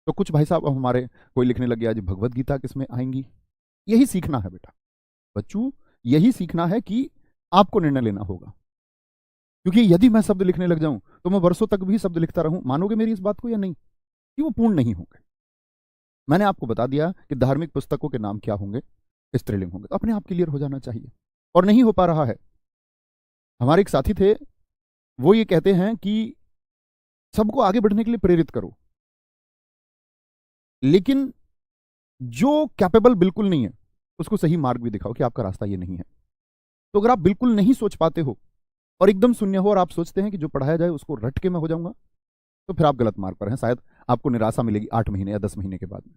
S1: तो कुछ भाई साहब हमारे कोई लिखने लग गया जी भगवत गीता किसमें आएंगी। यही सीखना है बेटा, बच्चों यही सीखना है कि आपको निर्णय लेना होगा। क्योंकि यदि मैं शब्द लिखने लग जाऊं तो मैं वर्षों तक भी शब्द लिखता रहूं, मानोगे मेरी इस बात को या नहीं, कि वो पूर्ण नहीं होंगे। मैंने आपको बता दिया कि धार्मिक पुस्तकों के नाम क्या होंगे, स्त्रीलिंग होंगे, तो अपने आप क्लियर हो जाना चाहिए। और नहीं हो पा रहा है। हमारे एक साथी थे, वो ये कहते हैं कि सबको आगे बढ़ने के लिए प्रेरित करो, लेकिन जो कैपेबल बिल्कुल नहीं है उसको सही मार्ग भी दिखाओ कि आपका रास्ता ये नहीं है। तो अगर आप बिल्कुल नहीं सोच पाते हो और एकदम शून्य हो और आप सोचते हैं कि जो पढ़ाया जाए उसको रट के मैं हो जाऊंगा, तो फिर आप गलत मार्ग पर हैं। शायद आपको निराशा मिलेगी 8 महीने या 10 महीने के बाद में।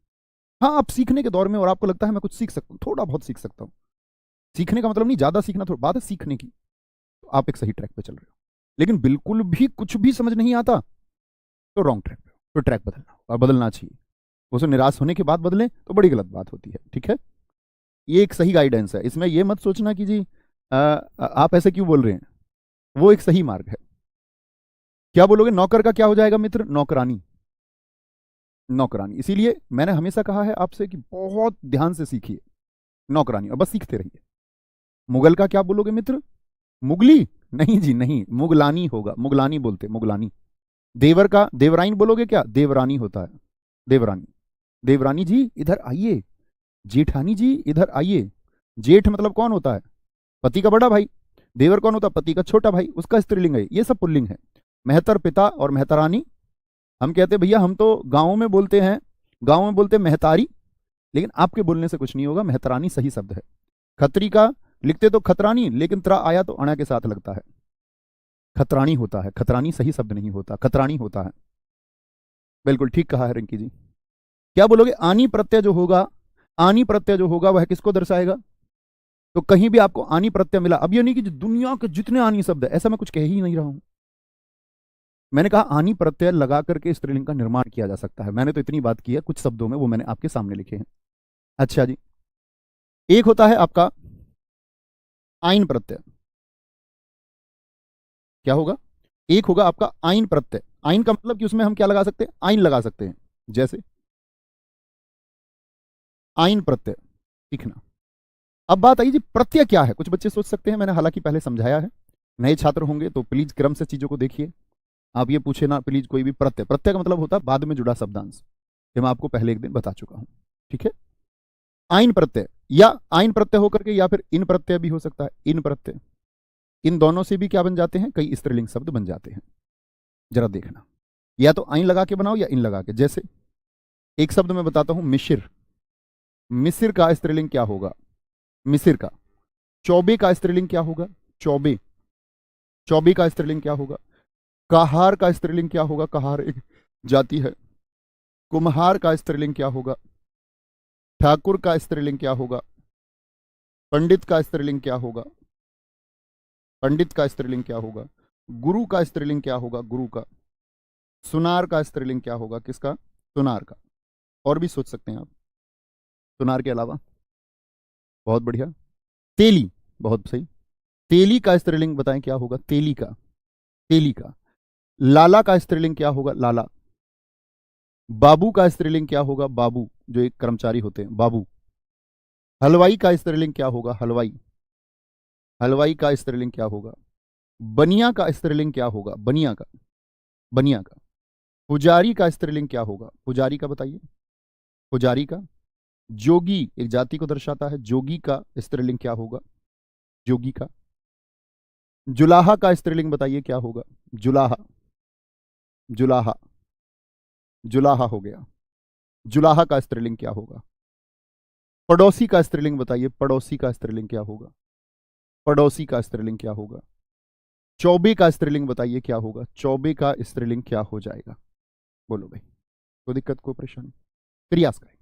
S1: हाँ, आप सीखने के दौर में और आपको लगता है मैं कुछ सीख सकता हूँ, थोड़ा बहुत सीख सकता हूँ। सीखने का मतलब नहीं ज्यादा सीखना, थोड़ा बात है सीखने की। तो आप एक सही ट्रैक पे चल रहे हो। लेकिन बिल्कुल भी कुछ भी समझ नहीं आता तो रॉन्ग ट्रैक पे हो, तो ट्रैक बदलना और बदलना चाहिए। उसे निराश होने के बाद बदलें तो बड़ी गलत बात होती है। ठीक है, ये एक सही गाइडेंस है। इसमें ये मत सोचना कि जी आप ऐसे क्यों बोल रहे हैं, वो एक सही मार्ग है। क्या बोलोगे, नौकर का क्या हो जाएगा मित्र, नौकरानी। नौकरानी, इसीलिए मैंने हमेशा कहा है आपसे कि बहुत ध्यान से सीखिए नौकरानी, और बस सीखते रहिए। मुगल का क्या बोलोगे मित्र, मुगली नहीं जी नहीं, मुगलानी होगा, मुगलानी बोलते, मुगलानी। देवर का देवराइन बोलोगे क्या, देवरानी होता है, देवरानी। देवरानी जी इधर आइए, जेठानी जी इधर आइए। जेठ मतलब कौन होता है, पति का बड़ा भाई। देवर कौन होता है, पति का छोटा भाई, उसका स्त्रीलिंग है। ये सब पुल्लिंग है। मेहतर पिता और मेहतरानी, हम कहते हैं भैया हम तो गाँव में बोलते हैं, गाँव में बोलते हैं मेहतारी, लेकिन आपके बोलने से कुछ नहीं होगा, मेहतरानी सही शब्द है। खत्री का लिखते तो खतरानी, लेकिन त्रा आया तो अणा के साथ लगता है, खतरानी होता है। खतरानी सही शब्द नहीं होता, खतरानी होता है। बिल्कुल ठीक कहा है रिंकी जी। क्या बोलोगे, आनी प्रत्यय जो होगा, आनी प्रत्यय जो होगा वह किसको दर्शाएगा। तो कहीं भी आपको आनी प्रत्यय मिला, अब ये नहीं कि दुनिया के जितने आनी शब्द है, ऐसा मैं कुछ कह ही नहीं रहा हूं। मैंने कहा आनी प्रत्यय लगा करके स्त्रीलिंग का निर्माण किया जा सकता है। मैंने तो इतनी बात की है कुछ शब्दों में, वो मैंने आपके सामने लिखे हैं। अच्छा जी, एक होता है आपका आइन प्रत्यय। क्या होगा, एक होगा आपका आइन प्रत्यय। आइन का मतलब कि उसमें हम क्या लगा सकते हैं, आइन लगा सकते हैं। जैसे आइन प्रत्यय सीखना। अब बात आई जी प्रत्यय क्या है, कुछ बच्चे सोच सकते हैं, मैंने हालांकि पहले समझाया है। नए छात्र होंगे तो प्लीज क्रम से चीजों को देखिए। आप ये पूछे ना प्लीज कोई भी प्रत्यय, प्रत्यय का मतलब होता है बाद में जुड़ा शब्दांश, ये मैं आपको पहले एक दिन बता चुका हूं। ठीक है, आइन प्रत्यय या आइन प्रत्यय होकर के, या फिर इन प्रत्यय भी हो सकता है, इन प्रत्यय। इन दोनों से भी क्या बन जाते हैं, कई स्त्रीलिंग शब्द बन जाते हैं। जरा देखना, या तो आइन लगा के बनाओ या इन लगा के। जैसे एक शब्द मैं बताता हूं, मिशिर। मिसिर का स्त्रीलिंग क्या होगा, मिसिर का। चौबे का स्त्रीलिंग क्या होगा, चौबे। चौबे का स्त्रीलिंग क्या होगा। कहार का स्त्रीलिंग क्या होगा, कहार एक जाति है। कुम्हार का स्त्रीलिंग क्या होगा। ठाकुर का स्त्रीलिंग क्या होगा। पंडित का स्त्रीलिंग क्या होगा। पंडित का स्त्रीलिंग क्या होगा। गुरु का स्त्रीलिंग क्या होगा, गुरु का। सुनार का स्त्रीलिंग क्या होगा, किसका, सुनार का। और भी सोच सकते हैं आप सुनार के अलावा। बहुत बढ़िया। तेली, बहुत सही। तेली का स्त्रीलिंग बताएं क्या होगा, तेली का, तेली का। लाला का स्त्रीलिंग क्या होगा, लाला। बाबू का स्त्रीलिंग क्या होगा, बाबू, जो एक कर्मचारी होते हैं, बाबू। हलवाई का स्त्रीलिंग क्या होगा, हलवाई। हलवाई का स्त्रीलिंग क्या होगा। बनिया का स्त्रीलिंग क्या होगा, बनिया का, बनिया का। पुजारी का स्त्रीलिंग क्या होगा, पुजारी का बताइए, पुजारी का। जोगी एक जाति को दर्शाता है, जोगी का स्त्रीलिंग क्या होगा, जोगी का। जुलाहा का स्त्रीलिंग बताइए क्या होगा, जुलाहा, जुलाहा, जुलाहा हो गया। जुलाहा का स्त्रीलिंग क्या होगा। पड़ोसी का स्त्रीलिंग बताइए, पड़ोसी का स्त्रीलिंग क्या होगा, पड़ोसी का स्त्रीलिंग क्या होगा। चौबे का स्त्रीलिंग बताइए क्या होगा, चौबे का स्त्रीलिंग क्या हो जाएगा। बोलो भाई, कोई दिक्कत, कोई परेशानी। प्रयास करें,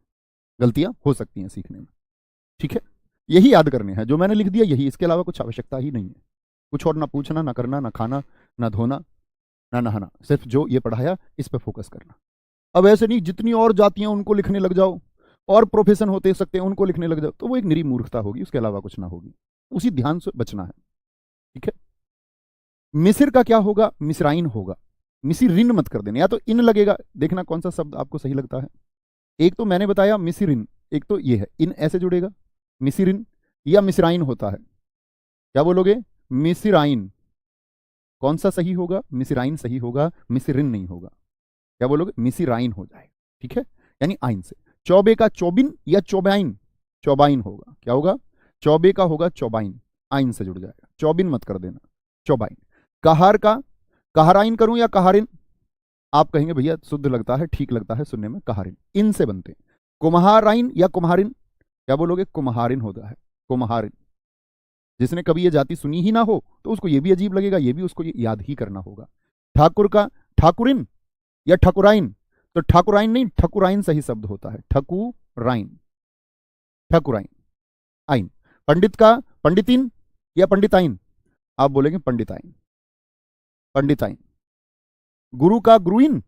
S1: गलतियां हो सकती हैं सीखने में। ठीक है, यही याद करने हैं जो मैंने लिख दिया, यही, इसके अलावा कुछ आवश्यकता ही नहीं है। कुछ और ना पूछना, ना करना, ना खाना, ना धोना, ना नहाना, सिर्फ जो ये पढ़ाया इस पर फोकस करना। अब ऐसे नहीं जितनी और जातियां उनको लिखने लग जाओ, और प्रोफेशन होते सकते हैं उनको लिखने लग जाओ, तो वो एक निरी मूर्खता होगी, उसके अलावा कुछ ना होगी। उसी ध्यान से बचना है। ठीक है, मिसिर का क्या होगा, मिसराइन होगा। मिसिरिन मत कर देना, या तो इन लगेगा, देखना कौन सा शब्द आपको सही लगता है। एक तो मैंने बताया मिसिरिन, एक तो ये है, इन ऐसे जुड़ेगा, मिसिरिन, या मिसराइन होता है। क्या बोलोगे, मिसिराइन। कौन सा सही होगा, मिसिराइन सही होगा, मिसिरिन नहीं होगा। क्या बोलोगे, मिसिराइन हो जाएगा। ठीक है, यानी आइन से। चौबे का चौबिन या चौबाइन, चौबाइन होगा। क्या होगा, चौबे का होगा चौबाइन, आइन से जुड़ जाएगा, चौबिन मत कर देना, चौबाइन। कहार का, कहाराइन करूं या कहारिन, आप कहेंगे भैया शुद्ध लगता है, ठीक लगता है सुनने में, कहारिन, इन से बनते हैं। कुम्हाराइन या कुम्हारिन, क्या बोलोगे, कुम्हारिन होता है, कुम्हारिन। जिसने कभी ये जाति सुनी ही ना हो तो उसको ये भी अजीब लगेगा, ये भी उसको याद ही करना होगा। ठाकुर का ठाकुरिन या ठकुराइन, तो ठाकुराइन नहीं, ठकुराइन सही शब्द होता है, ठकुराइन, ठकुराइन, आइन। पंडित का पंडितिन या पंडिताइन, आप बोलेंगे पंडिताइन, पंडिताइन। गुरु का गुरुइन,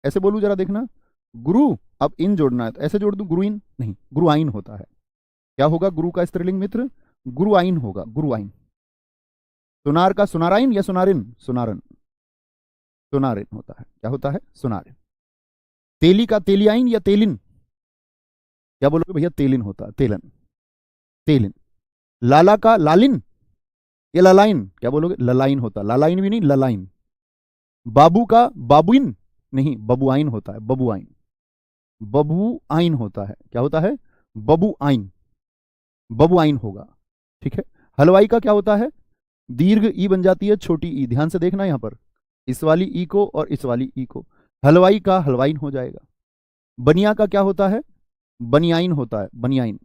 S1: ऐसे बोलूं जरा देखना, गुरु, अब इन जोड़ना है तो ऐसे जोड़ दूं, गुरुइन नहीं, गुरुआइन होता है। क्या होगा गुरु का स्त्रीलिंग मित्र? गुरुआइन होगा, गुरुआइन। सुनार का सुनाराइन या सुनारिन? सुनारन, सुनारिन होता है। क्या होता है? सुनारिन। तेली का तेलियाइन या तेलिन? क्या बोलोगे भैया? तेलिन होता है, तेलन, तेलिन। लाला का लालिन या ललाइन? क्या बोलोगे? ललाइन होता, लालाइन भी नहीं, ललाइन। बाबू का बाबुइन नहीं, बबुआइन होता है, बबुआइन, बबुआइन होता है। क्या होता है? बबुआइन, बबुआइन होगा। ठीक है। हलवाई का क्या होता है? दीर्घ ई बन जाती है छोटी ई, ध्यान से देखना यहां पर, इस वाली ई को और इस वाली ई को, हलवाई का हलवाइन हो जाएगा। बनिया का क्या होता है? बनियाइन होता है, बनियाइन।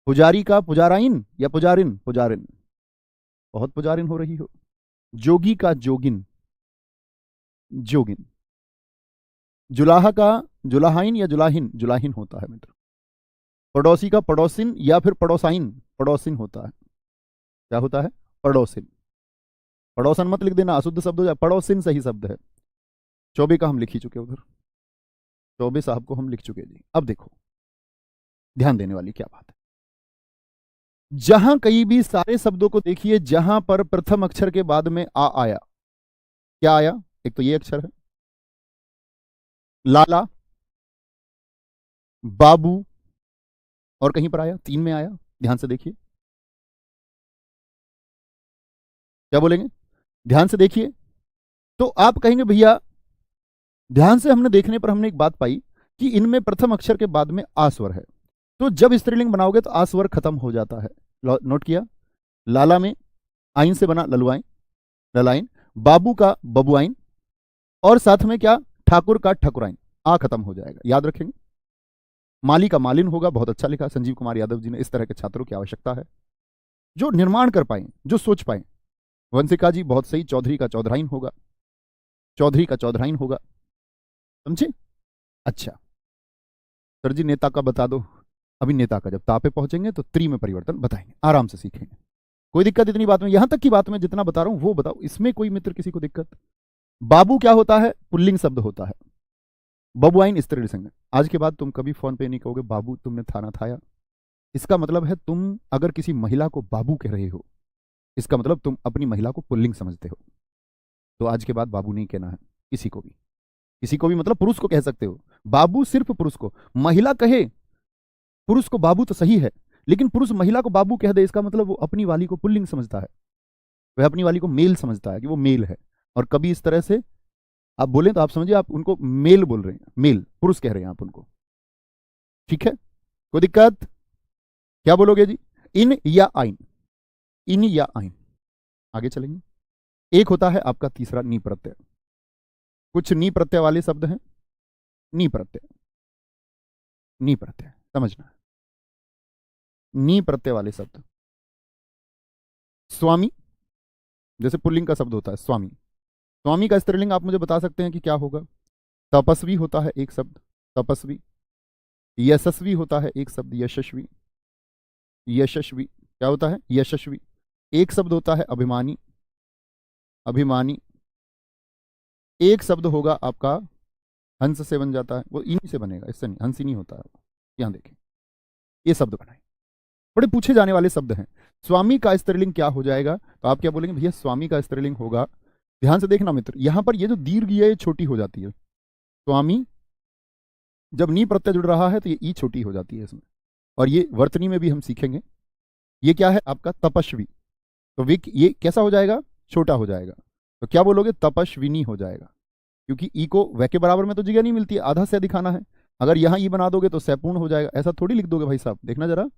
S1: पुजारी का पुजाराइन या पुजारिन? पुजारिन, बहुत पुजारिन हो रही हो। जोगी का जोगिन, जोगिन। जुलाहा का जुलाहाइन या जुलाहिन? जुलाहिन होता है मित्र। पड़ोसी का पड़ोसिन या फिर पड़ोसाइन? पड़ोसिन होता है। क्या होता है? पड़ोसिन। पड़ोसन मत लिख देना, अशुद्ध शब्द हो जाए, पड़ोसिन सही शब्द है। चौबे का हम लिख ही चुके, उधर चौबे साहब को हम लिख चुके जी। अब देखो ध्यान देने वाली क्या बात है, जहां कहीं भी सारे शब्दों को देखिए जहां पर प्रथम अक्षर के बाद में आ आया, क्या आया? एक तो ये अक्षर है, लाला, बाबू, और कहीं पर आया, तीन में आया, ध्यान से देखिए। क्या बोलेंगे? ध्यान से देखिए। तो आप कहेंगे भैया ध्यान से हमने देखने पर हमने एक बात पाई कि इनमें प्रथम अक्षर के बाद में आ स्वर है, तो जब स्त्रीलिंग बनाओगे तो आ स्वर खत्म हो जाता है। नोट किया? लाला में आइन से बना ललुआइन, ललाइन। बाबू का बबुआइन, और साथ में क्या? ठाकुर का ठकुराइन, आ खत्म हो जाएगा, याद रखेंगे। माली का मालिन होगा, बहुत अच्छा लिखा संजीव कुमार यादव जी ने। इस तरह के छात्रों की आवश्यकता है जो निर्माण कर पाए, जो सोच पाए। वंशिका जी बहुत सही, चौधरी का चौधराइन होगा, चौधरी का चौधराइन होगा, समझे? अच्छा सर जी नेता का बता दो। अभी नेता का जब ता पे पहुंचेंगे तो त्री में परिवर्तन बताएंगे, आराम से सीखेंगे, कोई दिक्कत इतनी बात में, यहां तक की बात में जितना बता रहा हूं वो बताओ, इसमें कोई मित्र किसी को दिक्कत? बाबू क्या होता है? पुल्लिंग शब्द होता है। बबुआइन स्त्रीलिंग संज्ञा। आज के बाद तुम कभी फोन पे नहीं कहोगे बाबू तुमने थाना थाया, इसका मतलब है तुम अगर किसी महिला को बाबू कह रहे हो, इसका मतलब तुम अपनी महिला को पुल्लिंग समझते हो। तो आज के बाद बाबू नहीं कहना है किसी को भी, किसी को भी मतलब पुरुष को कह सकते हो बाबू, सिर्फ पुरुष को। महिला कहे पुरुष को बाबू तो सही है, लेकिन पुरुष महिला को बाबू कह दे, इसका मतलब वो अपनी वाली को पुल्लिंग समझता है, वह अपनी वाली को मेल समझता है कि वो मेल है। और कभी इस तरह से आप बोलें तो आप समझिए आप उनको मेल बोल रहे हैं, मेल, पुरुष कह रहे हैं आप उनको। ठीक है, कोई दिक्कत? क्या बोलोगे जी? इन या आइन, इन या आइन। आगे चलेंगे। एक होता है आपका तीसरा नी प्रत्यय। कुछ नी प्रत्यय वाले शब्द हैं, नी प्रत्यय, नी प्रत्यय समझना, नी प्रत्यय वाले शब्द। स्वामी, जैसे पुल्लिंग का शब्द होता है स्वामी, स्वामी का स्त्रीलिंग आप मुझे बता सकते हैं कि क्या होगा? तपस्वी होता है एक शब्द, तपस्वी। यशस्वी होता है एक शब्द, यशस्वी, यशस्वी। क्या होता है? यशस्वी। एक शब्द होता है अभिमानी, अभिमानी। एक शब्द होगा आपका हंस से बन जाता है, वो इन्हीं से बनेगा, इससे नहीं, हंस ही नहीं होता है। यहां देखें, ये शब्द बनाए, बड़े पूछे जाने वाले शब्द हैं। स्वामी का स्त्रीलिंग क्या हो जाएगा? तो आप क्या बोलेंगे भैया? स्वामी का स्त्रीलिंग होगा, ध्यान से देखना मित्र, यहां पर ये जो दीर्घ है ये छोटी हो जाती है। स्वामी जब नी प्रत्यय जुड़ रहा है तो ये ई छोटी हो जाती है इसमें, और ये वर्तनी में भी हम सीखेंगे। ये क्या है आपका? तपस्वी। तो विक ये कैसा हो जाएगा? छोटा हो जाएगा। तो क्या बोलोगे? तपस्विनी हो जाएगा, क्योंकि ई को वह के बराबर में तो जगह नहीं मिलती है, आधा से दिखाना है। अगर यहां ई बना दोगे तो सैपूर्ण हो जाएगा, ऐसा थोड़ी लिख दोगे भाई साहब, देखना जरा,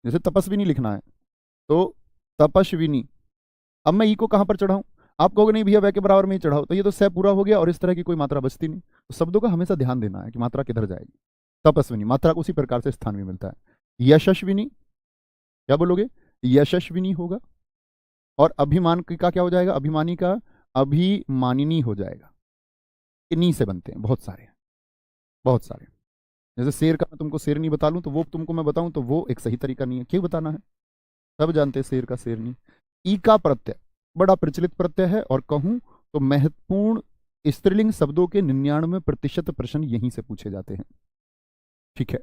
S1: जैसे तपस्विनी लिखना है तो तपस्विनी। अब मैं ई को कहां पर चढ़ाऊं? आप कहोगे नहीं भैया वह के बराबर में ही चढ़ाओ, तो ये तो सै पूरा हो गया और इस तरह की कोई मात्रा बचती नहीं। तो शब्दों का हमेशा ध्यान देना है कि मात्रा किधर जाएगी। तपस्विनी, मात्रा को उसी प्रकार से स्थान भी मिलता है। यशस्विनी, क्या बोलोगे? यशस्विनी होगा। और अभिमान का क्या हो जाएगा? अभिमानी का अभिमानिनी हो जाएगा। इन्हीं से बनते हैं बहुत सारे, बहुत सारे। जैसे शेर का मैं तुमको शेरनी बता लूं तो वो तुमको मैं बताऊं तो वो एक सही तरीका नहीं है। क्यों बताना है? सब जानते हैं शेर का शेरनी, ई का प्रत्यय बड़ा प्रचलित प्रत्यय है, और कहूं तो महत्वपूर्ण स्त्रीलिंग शब्दों के 99% प्रश्न यहीं से पूछे जाते हैं। ठीक है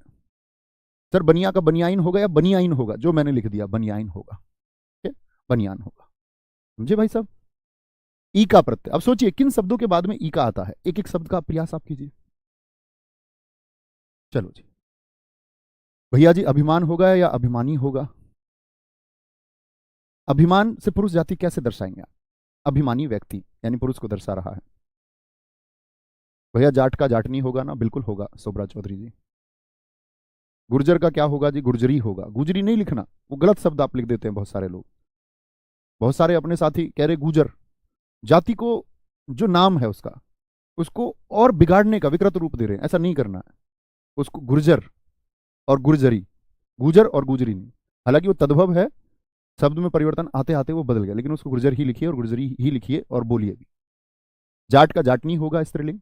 S1: सर, बनिया का बनियाइन होगा या बनियाइन होगा? जो मैंने लिख दिया बनियाइन होगा, ठीक है, बनियान होगा। समझे भाई साहब? ई का प्रत्यय, अब सोचिए किन शब्दों के बाद में ई का आता है, एक एक शब्द का प्रयास आप कीजिए। चलो जी भैया जी, अभिमान होगा या अभिमानी होगा? अभिमान से पुरुष जाति कैसे दर्शाएंगे आप? अभिमानी व्यक्ति यानी पुरुष को दर्शा रहा है। भैया जाट का जाटनी होगा ना? बिल्कुल होगा सोबरा चौधरी जी। गुर्जर का क्या होगा जी? गुर्जरी होगा। गुजरी नहीं लिखना, वो गलत शब्द आप लिख देते हैं बहुत सारे लोग। बहुत सारे अपने साथी कह रहे गुजर, जाति को जो नाम है उसका, उसको और बिगाड़ने का विकृत रूप दे रहे हैं। ऐसा नहीं करना है। उसको गुर्जर और गुर्जरी, गुजर और गुजरी नहीं, हालांकि वो तद्भव है, शब्द में परिवर्तन आते आते वो बदल गया, लेकिन उसको गुर्जर ही लिखिए और गुर्जरी ही लिखिए और बोलिए भी। जाट का जाटनी होगा स्त्रीलिंग,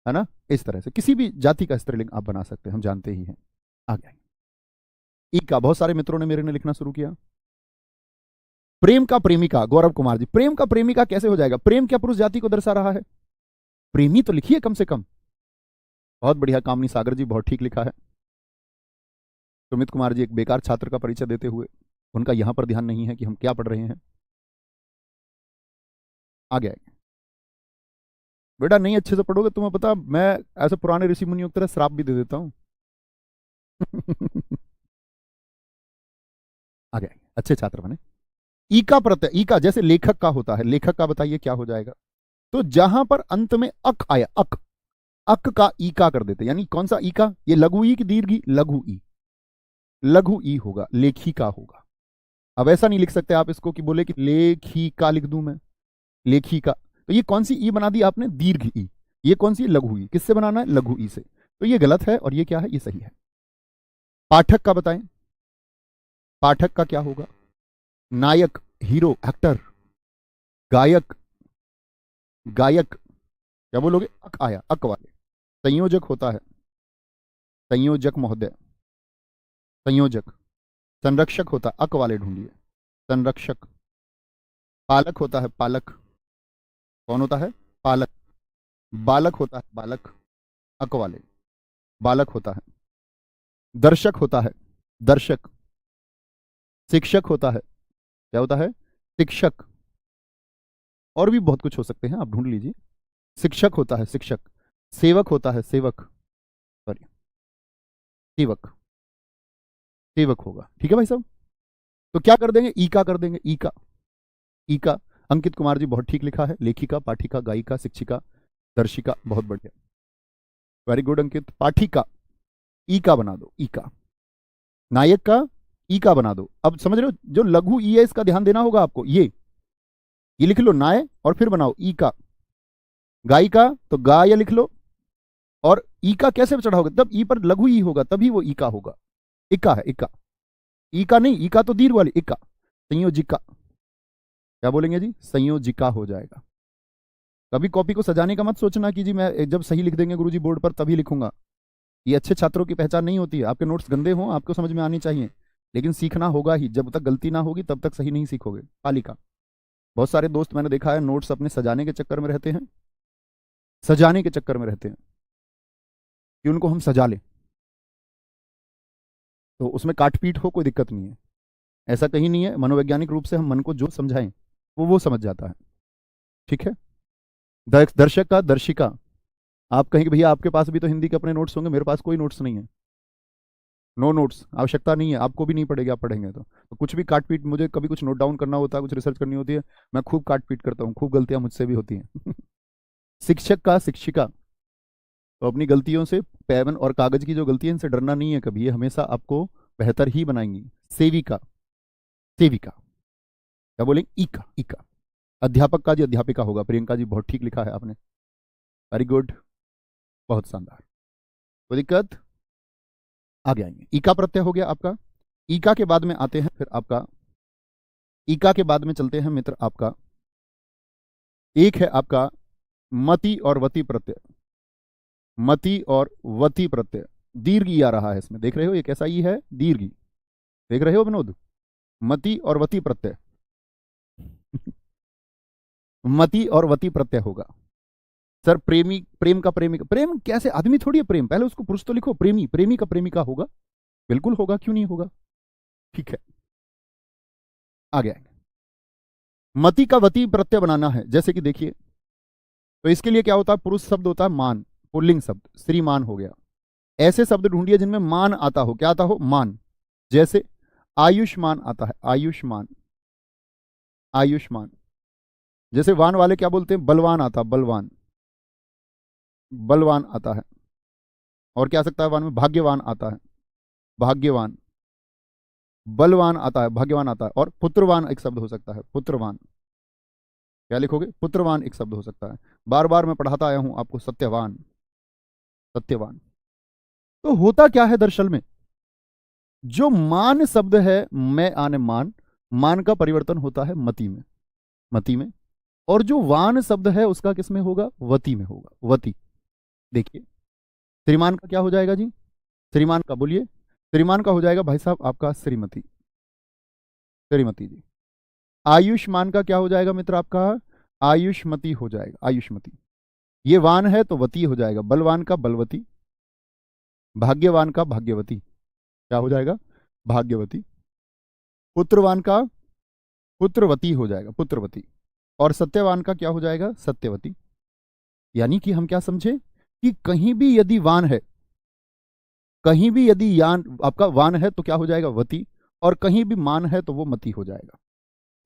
S1: है ना? इस तरह से किसी भी जाति का स्त्रीलिंग आप बना सकते हैं, हम जानते ही हैं। आ गया ई का, बहुत सारे मित्रों ने मेरे ने लिखना शुरू किया। प्रेम का प्रेमिका, गौरव कुमार जी, प्रेम का प्रेमिका कैसे हो जाएगा? प्रेम क्या पुरुष जाति को दर्शा रहा है? प्रेमी तो लिखिए कम से कम। बहुत बढ़िया, कामनी सागर जी बहुत ठीक लिखा है। सुमित कुमार जी एक बेकार छात्र का परिचय देते हुए, उनका यहां पर ध्यान नहीं है कि हम क्या पढ़ रहे हैं। आगे आगे बेटा, नहीं अच्छे से पढ़ोगे तुम्हें पता, मैं ऐसे पुराने ऋषि मुनियों की तरह श्राप भी दे देता हूं। आगे आगे अच्छे छात्र बने। ई का प्रत्यय, ई का जैसे लेखक का होता है, लेखक का बताइए क्या हो जाएगा? तो जहां पर अंत में अक आया, अक, अक का ई का कर देते, यानी कौन सा ई का? ये लघु ई की दीर्घ ई? लघु ई, लघु ई होगा, लेखिका होगा। अब ऐसा नहीं लिख सकते आप इसको कि बोले कि लेखिका लिख दूं मैं, लेखिका। तो ये कौन सी ई बना दी आपने? दीर्घ ई। ये कौन सी? लघु ई। किससे बनाना है? लघु ई से। तो ये गलत है, और ये क्या है? ये सही है। पाठक का बताएं, पाठक का क्या होगा? नायक, हीरो, एक्टर, गायक, गायक, क्या बोलोगे? अक आया, अक वाले। संयोजक होता है, संयोजक महोदय, संयोजक। संरक्षक होता है, अक वाले ढूंढिए, संरक्षक। पालक होता है, पालक। कौन होता है? पालक। बालक होता है, बालक, अक वाले, बालक होता है। दर्शक होता है, दर्शक। शिक्षक होता है, क्या होता है? शिक्षक। और भी बहुत कुछ हो सकते हैं, आप ढूंढ लीजिए। शिक्षक होता है, शिक्षक। सेवक होता है, सेवक, सॉरी, सेवक, सेवक होगा। ठीक है भाई साहब? तो क्या कर देंगे? ई का कर देंगे, ई का, ई का। अंकित कुमार जी बहुत ठीक लिखा है, लेखिका, पाठिका, गायिका, शिक्षिका, दर्शिका, बहुत बढ़िया, वेरी गुड अंकित। पाठिका, ई का बना दो, ई का। नायक का ई का बना दो। अब समझ रहे हो, जो लघु ई है इसका ध्यान देना होगा आपको। ये लिख लो नाय, और फिर बनाओ ई का। गायिका तो गा या लिख लो, और ई का कैसे चढ़ाओगे? तब ई पर लघु ई होगा, तभी वो ई का होगा। इक्का है, इक्का, ई का नहीं, ई का तो दीर्घ वाली, इक्का। संयोजिका, क्या बोलेंगे जी? संयोजिका हो जाएगा। कभी कॉपी को सजाने का मत सोचना कि जी मैं जब सही लिख देंगे गुरुजी बोर्ड पर तभी लिखूंगा। ये अच्छे छात्रों की पहचान नहीं होती है। आपके नोट्स गंदे हों, आपको समझ में आनी चाहिए, लेकिन सीखना होगा ही। जब तक गलती ना होगी तब तक सही नहीं सीखोगे। पालिका, बहुत सारे दोस्त मैंने देखा है नोट्स अपने सजाने के चक्कर में रहते हैं, सजाने के चक्कर में रहते हैं कि उनको हम सजा लें, तो उसमें काटपीट हो कोई दिक्कत नहीं है, ऐसा कहीं नहीं है। मनोवैज्ञानिक रूप से हम मन को जो समझाएं वो समझ जाता है। ठीक है? दर्शक का दर्शिका, आप कहेंगे भैया आपके पास भी तो हिंदी के अपने नोट्स होंगे, मेरे पास कोई नोट्स नहीं है। नो नोट्स, आवश्यकता नहीं है, आपको भी नहीं पड़ेगी, आप पढ़ेंगे तो कुछ भी काट पीट, मुझे कभी कुछ नोट डाउन करना होता है, कुछ रिसर्च करनी होती है, मैं खूब काट पीट करता हूँ, खूब गलतियां मुझसे भी होती हैं। शिक्षक का शिक्षिका, तो अपनी गलतियों से, पेन और कागज की जो गलती है इनसे डरना नहीं है कभी, ये हमेशा आपको बेहतर ही बनाएंगी। सेविका, सेविका, क्या बोलेंगे? इका, इका। अध्यापक का जी अध्यापिका होगा। प्रियंका जी बहुत ठीक लिखा है आपने, वेरी गुड, बहुत शानदार, कोई दिक्कत? आगे आएंगे। ईका प्रत्यय हो गया आपका। ईका के बाद में आते हैं फिर आपका, ईका के बाद में चलते हैं मित्र आपका, एक है आपका मति और वति प्रत्यय। मति और वति प्रत्यय, दीर्घ ई आ रहा है इसमें, देख रहे हो ये कैसा ई है? दीर्घ ई, देख रहे हो विनोद? मति और वति प्रत्यय, मति और वती प्रत्यय होगा। सर प्रेमी, प्रेम का प्रेमिका, प्रेम कैसे, आदमी थोड़ी है प्रेम, पहले उसको पुरुष तो लिखो। प्रेमी, प्रेमी का प्रेमिका होगा, बिल्कुल होगा, क्यों नहीं होगा। ठीक है, आगे आएंगे। मति का वती प्रत्यय बनाना है, जैसे कि देखिए, तो इसके लिए क्या होता है, पुरुष शब्द होता है मान, पुल्लिंग शब्द श्रीमान हो गया। ऐसे शब्द ढूंढिए जिनमें मान आता हो, क्या आता हो, मान। जैसे आयुष्मान आता है, आयुष्मान, आयुष्मान। जैसे वान वाले क्या बोलते हैं, बलवान आता, बलवान, बलवान आता है। और क्या आ सकता है वान में, भाग्यवान आता है, भाग्यवान। बलवान आता है, भाग्यवान आता है। और पुत्रवान एक शब्द हो सकता है, पुत्रवान। क्या लिखोगे, पुत्रवान एक शब्द हो सकता है। बार बार मैं पढ़ाता आया हूं आपको, सत्यवान, सत्यवान। तो होता क्या है दरअसल में, जो मान शब्द है, मैं आने मान, मान का परिवर्तन होता है मति में, मति में। और जो वान शब्द है उसका किस में होगा, वती में होगा, वती। देखिए श्रीमान का क्या हो जाएगा जी, श्रीमान का बोलिए, श्रीमान का हो जाएगा भाई साहब आपका श्रीमती, श्रीमती जी। आयुष्मान का क्या हो जाएगा मित्र आपका, आयुष्मती हो जाएगा, आयुष्मती। ये वान है तो वती हो जाएगा, बलवान का बलवती, भाग्यवान का भाग्यवती, क्या हो जाएगा, भाग्यवती। पुत्रवान का पुत्रवती हो जाएगा, पुत्रवती। और सत्यवान का क्या हो जाएगा, सत्यवती। यानी कि हम क्या समझे कि कहीं भी यदि वान है, कहीं भी यदि यान आपका वान है तो क्या हो जाएगा, वती। और कहीं भी मान है तो वो मती हो जाएगा।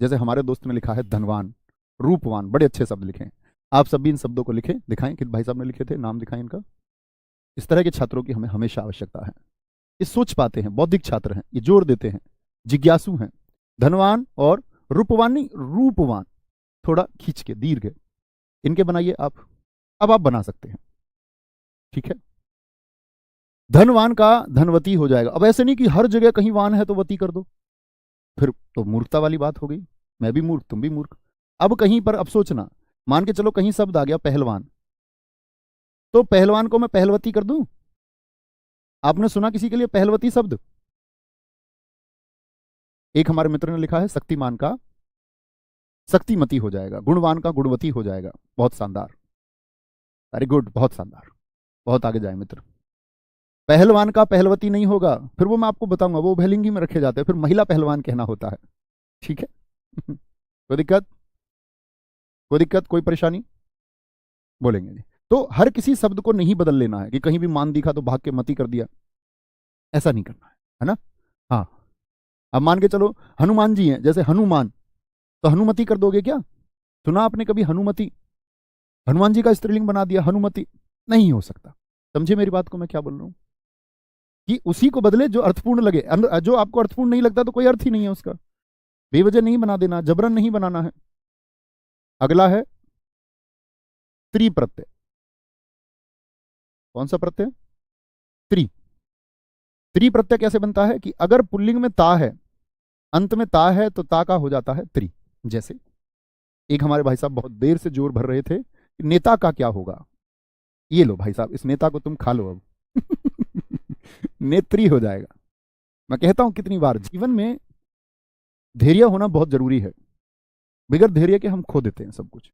S1: जैसे हमारे दोस्त ने लिखा है धनवान, रूपवान, बड़े अच्छे शब्द लिखे हैं। आप सब भी इन शब्दों को लिखें, दिखाएं कि भाई साहब ने लिखे थे, नाम दिखाएं इनका। इस तरह के छात्रों की हमें हमेशा आवश्यकता है। ये सोच पाते हैं, बौद्धिक छात्र हैं, ये जोर देते हैं, जिज्ञासु हैं। धनवान और रूपवान नहीं, रूपवान, थोड़ा खींच के दीर्घ, इनके बनाइए आप। अब आप बना सकते हैं, ठीक है। धनवान का धनवती हो जाएगा। अब ऐसे नहीं कि हर जगह कहीं वान है तो वती कर दो, फिर तो मूर्खता वाली बात हो गई, मैं भी मूर्ख तुम भी मूर्ख। अब कहीं पर अब सोचना, मान के चलो कहीं शब्द आ गया पहलवान, तो पहलवान को मैं पहलवती कर दूं। आपने सुना किसी के लिए पहलवती शब्द। एक हमारे मित्र ने लिखा है शक्तिमान का शक्तिमती हो जाएगा, गुणवान का गुणवती हो जाएगा। बहुत शानदार, वेरी गुड, बहुत शानदार, बहुत आगे जाए मित्र। पहलवान का पहलवती नहीं होगा, फिर वो मैं आपको बताऊंगा, वो उभयलिंगी में रखे जाते हैं, फिर महिला पहलवान कहना होता है, ठीक है। कोई दिक्कत, कोई दिक्कत, कोई परेशानी, बोलेंगे जी। तो हर किसी शब्द को नहीं बदल लेना है कि कहीं भी मान दिखा तो भाग के मती कर दिया, ऐसा नहीं करना है ना। हाँ, अब मान के चलो हनुमान जी हैं, जैसे हनुमान, तो हनुमति कर दोगे क्या, सुना आपने कभी हनुमति, हनुमान जी का स्त्रीलिंग बना दिया हनुमति, नहीं हो सकता। समझे मेरी बात को मैं क्या बोल रहा हूं, कि उसी को बदले जो अर्थपूर्ण लगे। जो आपको अर्थपूर्ण नहीं लगता तो कोई अर्थ ही नहीं है उसका, बेवजह नहीं बना देना, जबरन नहीं बनाना है। अगला है स्त्री प्रत्यय। कौन सा प्रत्यय, स्त्री। स्त्री प्रत्यय कैसे बनता है कि अगर पुल्लिंग में ता है, अंत में ता है, तो ता का हो जाता है त्री। जैसे एक हमारे भाई साहब बहुत देर से जोर भर रहे थे कि नेता का क्या होगा, ये लो भाई साहब, इस नेता को तुम खा लो अब। नेत्री हो जाएगा। मैं कहता हूं कितनी बार, जीवन में धैर्य होना बहुत जरूरी है। बगैर धैर्य के हम खो देते हैं सब कुछ।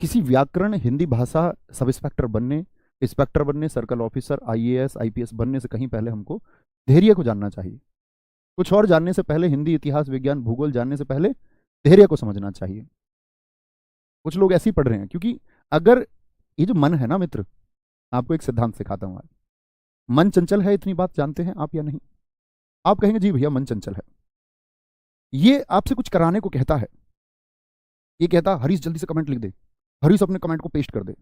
S1: किसी व्याकरण हिंदी भाषा सब इंस्पेक्टर बनने, इंस्पेक्टर बनने, सर्कल ऑफिसर, आईएएस आईपीएस बनने से कहीं पहले हमको धैर्य को जानना चाहिए। कुछ और जानने से पहले, हिंदी इतिहास विज्ञान भूगोल जानने से पहले धैर्य को समझना चाहिए। कुछ लोग ऐसे ही पढ़ रहे हैं, क्योंकि अगर ये जो मन है ना मित्र, आपको एक सिद्धांत सिखाता हूं आज। मन चंचल है, इतनी बात जानते हैं आप या नहीं। आप कहेंगे जी भैया मन चंचल है, ये आपसे कुछ कराने को कहता है। ये कहता हरीश जल्दी से कमेंट लिख दे, हरीश अपने कमेंट को पेस्ट कर दे,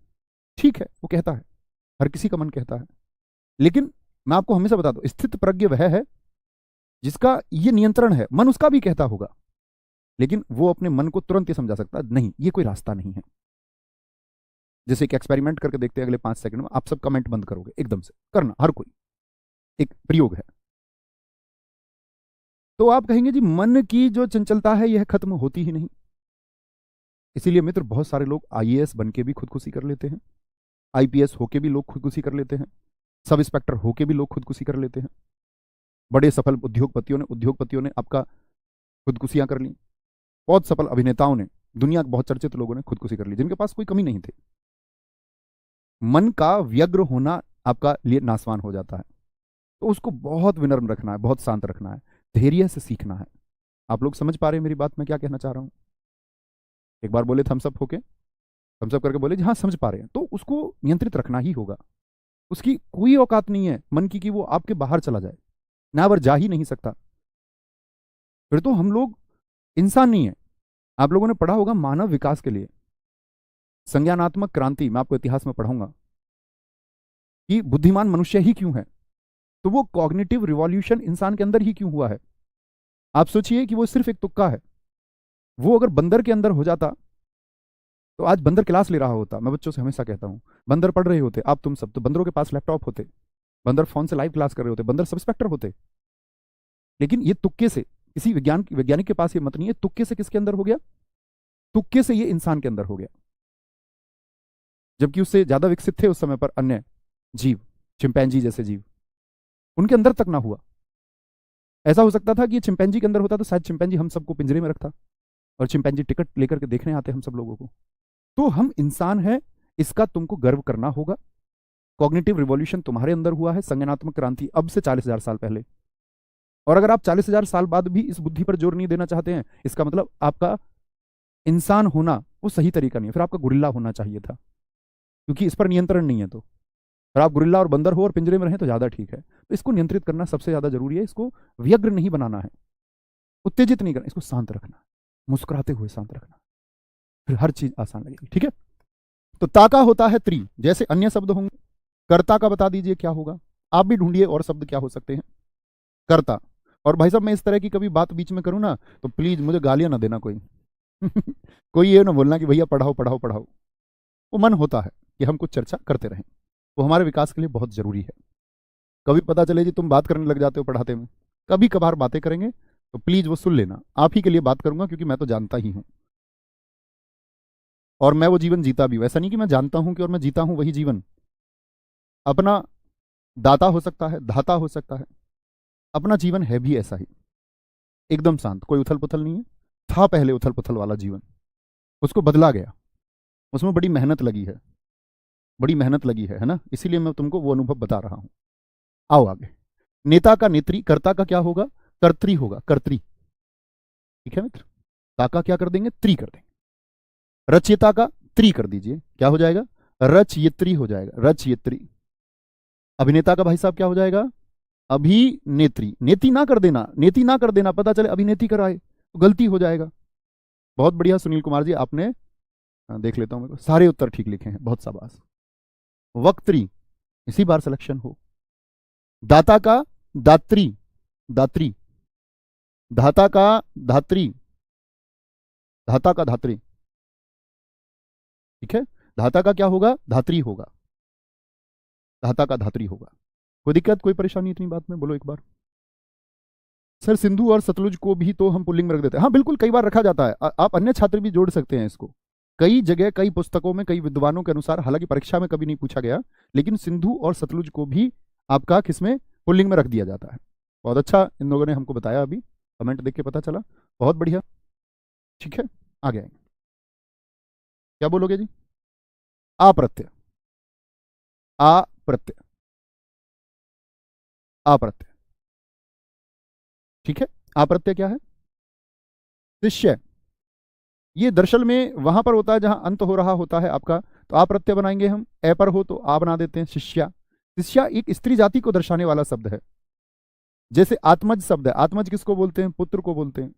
S1: ठीक है, वो कहता है, हर किसी का मन कहता है। लेकिन मैं आपको हमेशा बता दूं, स्थित प्रज्ञ वह है जिसका ये नियंत्रण है। मन उसका भी कहता होगा, लेकिन वो अपने मन को तुरंत ये समझा सकता है, नहीं ये कोई रास्ता नहीं है। जैसे एक एक्सपेरिमेंट करके देखते हैं, अगले 5 सेकंड में आप सब कमेंट बंद करोगे, एकदम से करना, हर कोई, एक प्रयोग है। तो आप कहेंगे जी मन की जो चंचलता है यह खत्म होती ही नहीं। इसीलिए मित्र बहुत सारे लोग आईएएस बन के भी खुदकुशी कर लेते हैं, आईपीएस होके भी लोग खुदकुशी कर लेते हैं, सब इंस्पेक्टर होके भी लोग खुदकुशी कर लेते हैं। बड़े सफल उद्योगपतियों ने आपका खुदकुशियां कर ली। बहुत सफल अभिनेताओं ने, दुनिया के बहुत चर्चित लोगों ने खुदकुशी कर ली, जिनके पास कोई कमी नहीं थी। मन का व्यग्र होना आपका लिए नासवान हो जाता है, तो उसको बहुत विनम्र रखना है, बहुत शांत रखना है, धैर्य से सीखना है। आप लोग समझ पा रहे हैं मेरी बात, मैं क्या कहना चाह रहा हूं? एक बार बोले थम्स अप होके, थम्स अप करके बोले जी हाँ समझ पा रहे हैं, तो उसको नियंत्रित रखना ही होगा। उसकी कोई औकात नहीं है मन की कि वो आपके बाहर चला जाए, ना बार जा ही नहीं सकता। फिर तो हम लोग इंसान नहीं है। आप लोगों ने पढ़ा होगा मानव विकास के लिए संज्ञानात्मक क्रांति, मैं आपको इतिहास में पढ़ाऊंगा कि बुद्धिमान मनुष्य ही क्यों है। तो वो कॉग्निटिव रिवॉल्यूशन इंसान के अंदर ही क्यों हुआ है? आप सोचिए कि वो सिर्फ एक तुक्का है। वो अगर बंदर के अंदर हो जाता तो आज बंदर क्लास ले रहा होता। मैं बच्चों से हमेशा कहता हूं, बंदर पढ़ रहे होते, आप तुम सब, तो बंदरों के पास लैपटॉप होते, बंदर फोन से लाइव क्लास कर रहे होते, बंदर सब इंस्पेक्टर होते। लेकिन ये तुक्के से, किसी वैज्ञानिक के पास ये मत नहीं है, तुक्के से किसके अंदर हो गया? तुक्के से ये इंसान के अंदर हो गया। जबकि उससे ज्यादा विकसित थे उस समय पर अन्य जीव, चिंपैंजी जैसे जीव, उनके अंदर तक ना हुआ। ऐसा हो सकता था कि ये चिंपैंजी के अंदर होता तो शायद चिंपैंजी हम सबको पिंजरे में रखता और चिंपैंजी टिकट लेकर के देखने आते हम सब लोगों को। तो हम इंसान हैं, इसका तुमको गर्व करना होगा। कॉग्निटिव रिवॉल्यूशन तुम्हारे अंदर हुआ है, संज्ञानात्मक क्रांति अब से 40,000 साल पहले। और अगर आप 40,000 साल बाद भी इस बुद्धि पर जोर नहीं देना चाहते हैं, इसका मतलब आपका इंसान होना वो सही तरीका नहीं है, फिर आपका गुरिल्ला होना चाहिए था, क्योंकि इस पर नियंत्रण नहीं है। तो अगर आप गुरिल्ला और बंदर हो और पिंजरे में रहें तो ज्यादा ठीक है। तो इसको नियंत्रित करना सबसे ज्यादा जरूरी है। इसको व्यग्र नहीं बनाना है, उत्तेजित नहीं करना, इसको शांत रखना, मुस्कुराते हुए शांत रखना, फिर हर चीज आसान लगेगी। ठीक है। तो ताका होता है त्रि, जैसे अन्य शब्द होंगे। कर्ता का बता दीजिए क्या होगा, आप भी ढूंढिए और शब्द क्या हो सकते हैं। कर्ता। और भाई साहब मैं इस तरह की कभी बात बीच में करूं ना तो प्लीज मुझे गालियां ना देना कोई। कोई ये ना बोलना कि भैया पढ़ाओ पढ़ाओ पढ़ाओ। वो मन होता है कि हम कुछ चर्चा करते रहें, वो हमारे विकास के लिए बहुत जरूरी है। कभी पता चले जी तुम बात करने लग जाते हो पढ़ाते में, कभी कभार बातें करेंगे तो प्लीज वो सुन लेना। आप ही के लिए बात करूंगा क्योंकि मैं तो जानता ही हूं, और मैं वो जीवन जीता भी हूं। ऐसा नहीं कि मैं जानता हूं कि और मैं जीता हूं वही जीवन। अपना दाता हो सकता है, धाता हो सकता है, अपना जीवन है भी ऐसा ही, एकदम शांत, कोई उथल पुथल नहीं है। था पहले उथल पुथल वाला जीवन, उसको बदला गया, उसमें बड़ी मेहनत लगी है, बड़ी मेहनत लगी है ना, इसीलिए मैं तुमको वो अनुभव बता रहा हूं। आओ आगे। नेता का नेत्री, कर्ता का क्या होगा? कर्त्री होगा, कर्त्री। ठीक है मित्र। ताका क्या कर देंगे? त्री कर देंगे। रचयिता का त्री कर दीजिए, क्या हो जाएगा? रचयित्री हो जाएगा, रचयित्री। अभिनेता का भाई साहब क्या हो जाएगा? अभिनेत्री। नेति ना कर देना, नेति ना कर देना, पता चले अभिनेत्री कराए तो गलती हो जाएगा। बहुत बढ़िया सुनील कुमार जी, आपने देख लेता हूं, सारे उत्तर ठीक लिखे हैं, बहुत शाबाश। वक्त्री, इसी बार सिलेक्शन हो। दाता का दात्री, दात्री। धाता का धात्री, धाता का धात्री। ठीक है। धाता का क्या होगा? धात्री होगा, धाता का धात्री होगा। कोई दिक्कत, कोई परेशानी इतनी बात में? बोलो एक बार। सर सिंधु और सतलुज को भी तो हम पुल्लिंग में रख देते हैं। हाँ बिल्कुल, कई बार रखा जाता है। आप अन्य छात्र भी जोड़ सकते हैं इसको। कई जगह, कई पुस्तकों में, कई विद्वानों के अनुसार, हालांकि परीक्षा में कभी नहीं पूछा गया, लेकिन सिंधु और सतलुज को भी आपका किसमें? पुल्लिंग में रख दिया जाता है। बहुत अच्छा इन लोगों ने हमको बताया, अभी कमेंट देख के पता चला, बहुत बढ़िया। ठीक है, आगे आएंगे। क्या बोलोगे जी? अप्रत्यय, अप्रत्यय, अप्रत्यय। ठीक है। अप्रत्यय क्या है? शिष्य। ये दरअसल में वहां पर होता है जहां अंत हो रहा होता है आपका, तो अप्रत्यय बनाएंगे हम। ए पर हो तो आ बना देते हैं, शिष्या। शिष्या एक स्त्री जाति को दर्शाने वाला शब्द है। जैसे आत्मज शब्द है, आत्मज किसको बोलते हैं? पुत्र को बोलते हैं।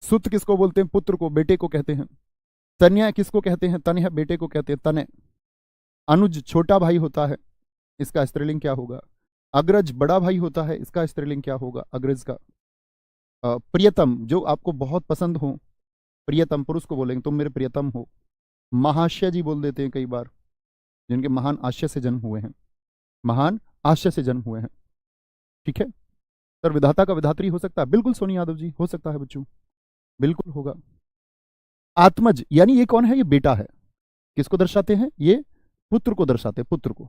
S1: सुत किसको बोलते हैं? पुत्र को, बेटे को कहते हैं। तन्या किसको कहते हैं? तन्य, बेटे को कहते हैं तनय। अनुज छोटा भाई होता है, इसका स्त्रीलिंग क्या होगा? अग्रज बड़ा भाई होता है, इसका स्त्रीलिंग क्या होगा? अग्रज का। प्रियतम, जो आपको बहुत पसंद हो, प्रियतम पुरुष को बोलेंगे, तुम मेरे प्रियतम हो। महाशय जी बोल देते हैं कई बार, जिनके महान आशय से जन्म हुए हैं, महान आशय से जन्म हुए हैं। ठीक है। सर विधाता का विधात्री हो सकता है? बिल्कुल सोनी यादव जी, हो सकता है बच्चों, बिल्कुल होगा। आत्मज, यानी ये कौन है? ये बेटा है। किसको दर्शाते हैं? ये पुत्र को दर्शाते हैं, पुत्र को।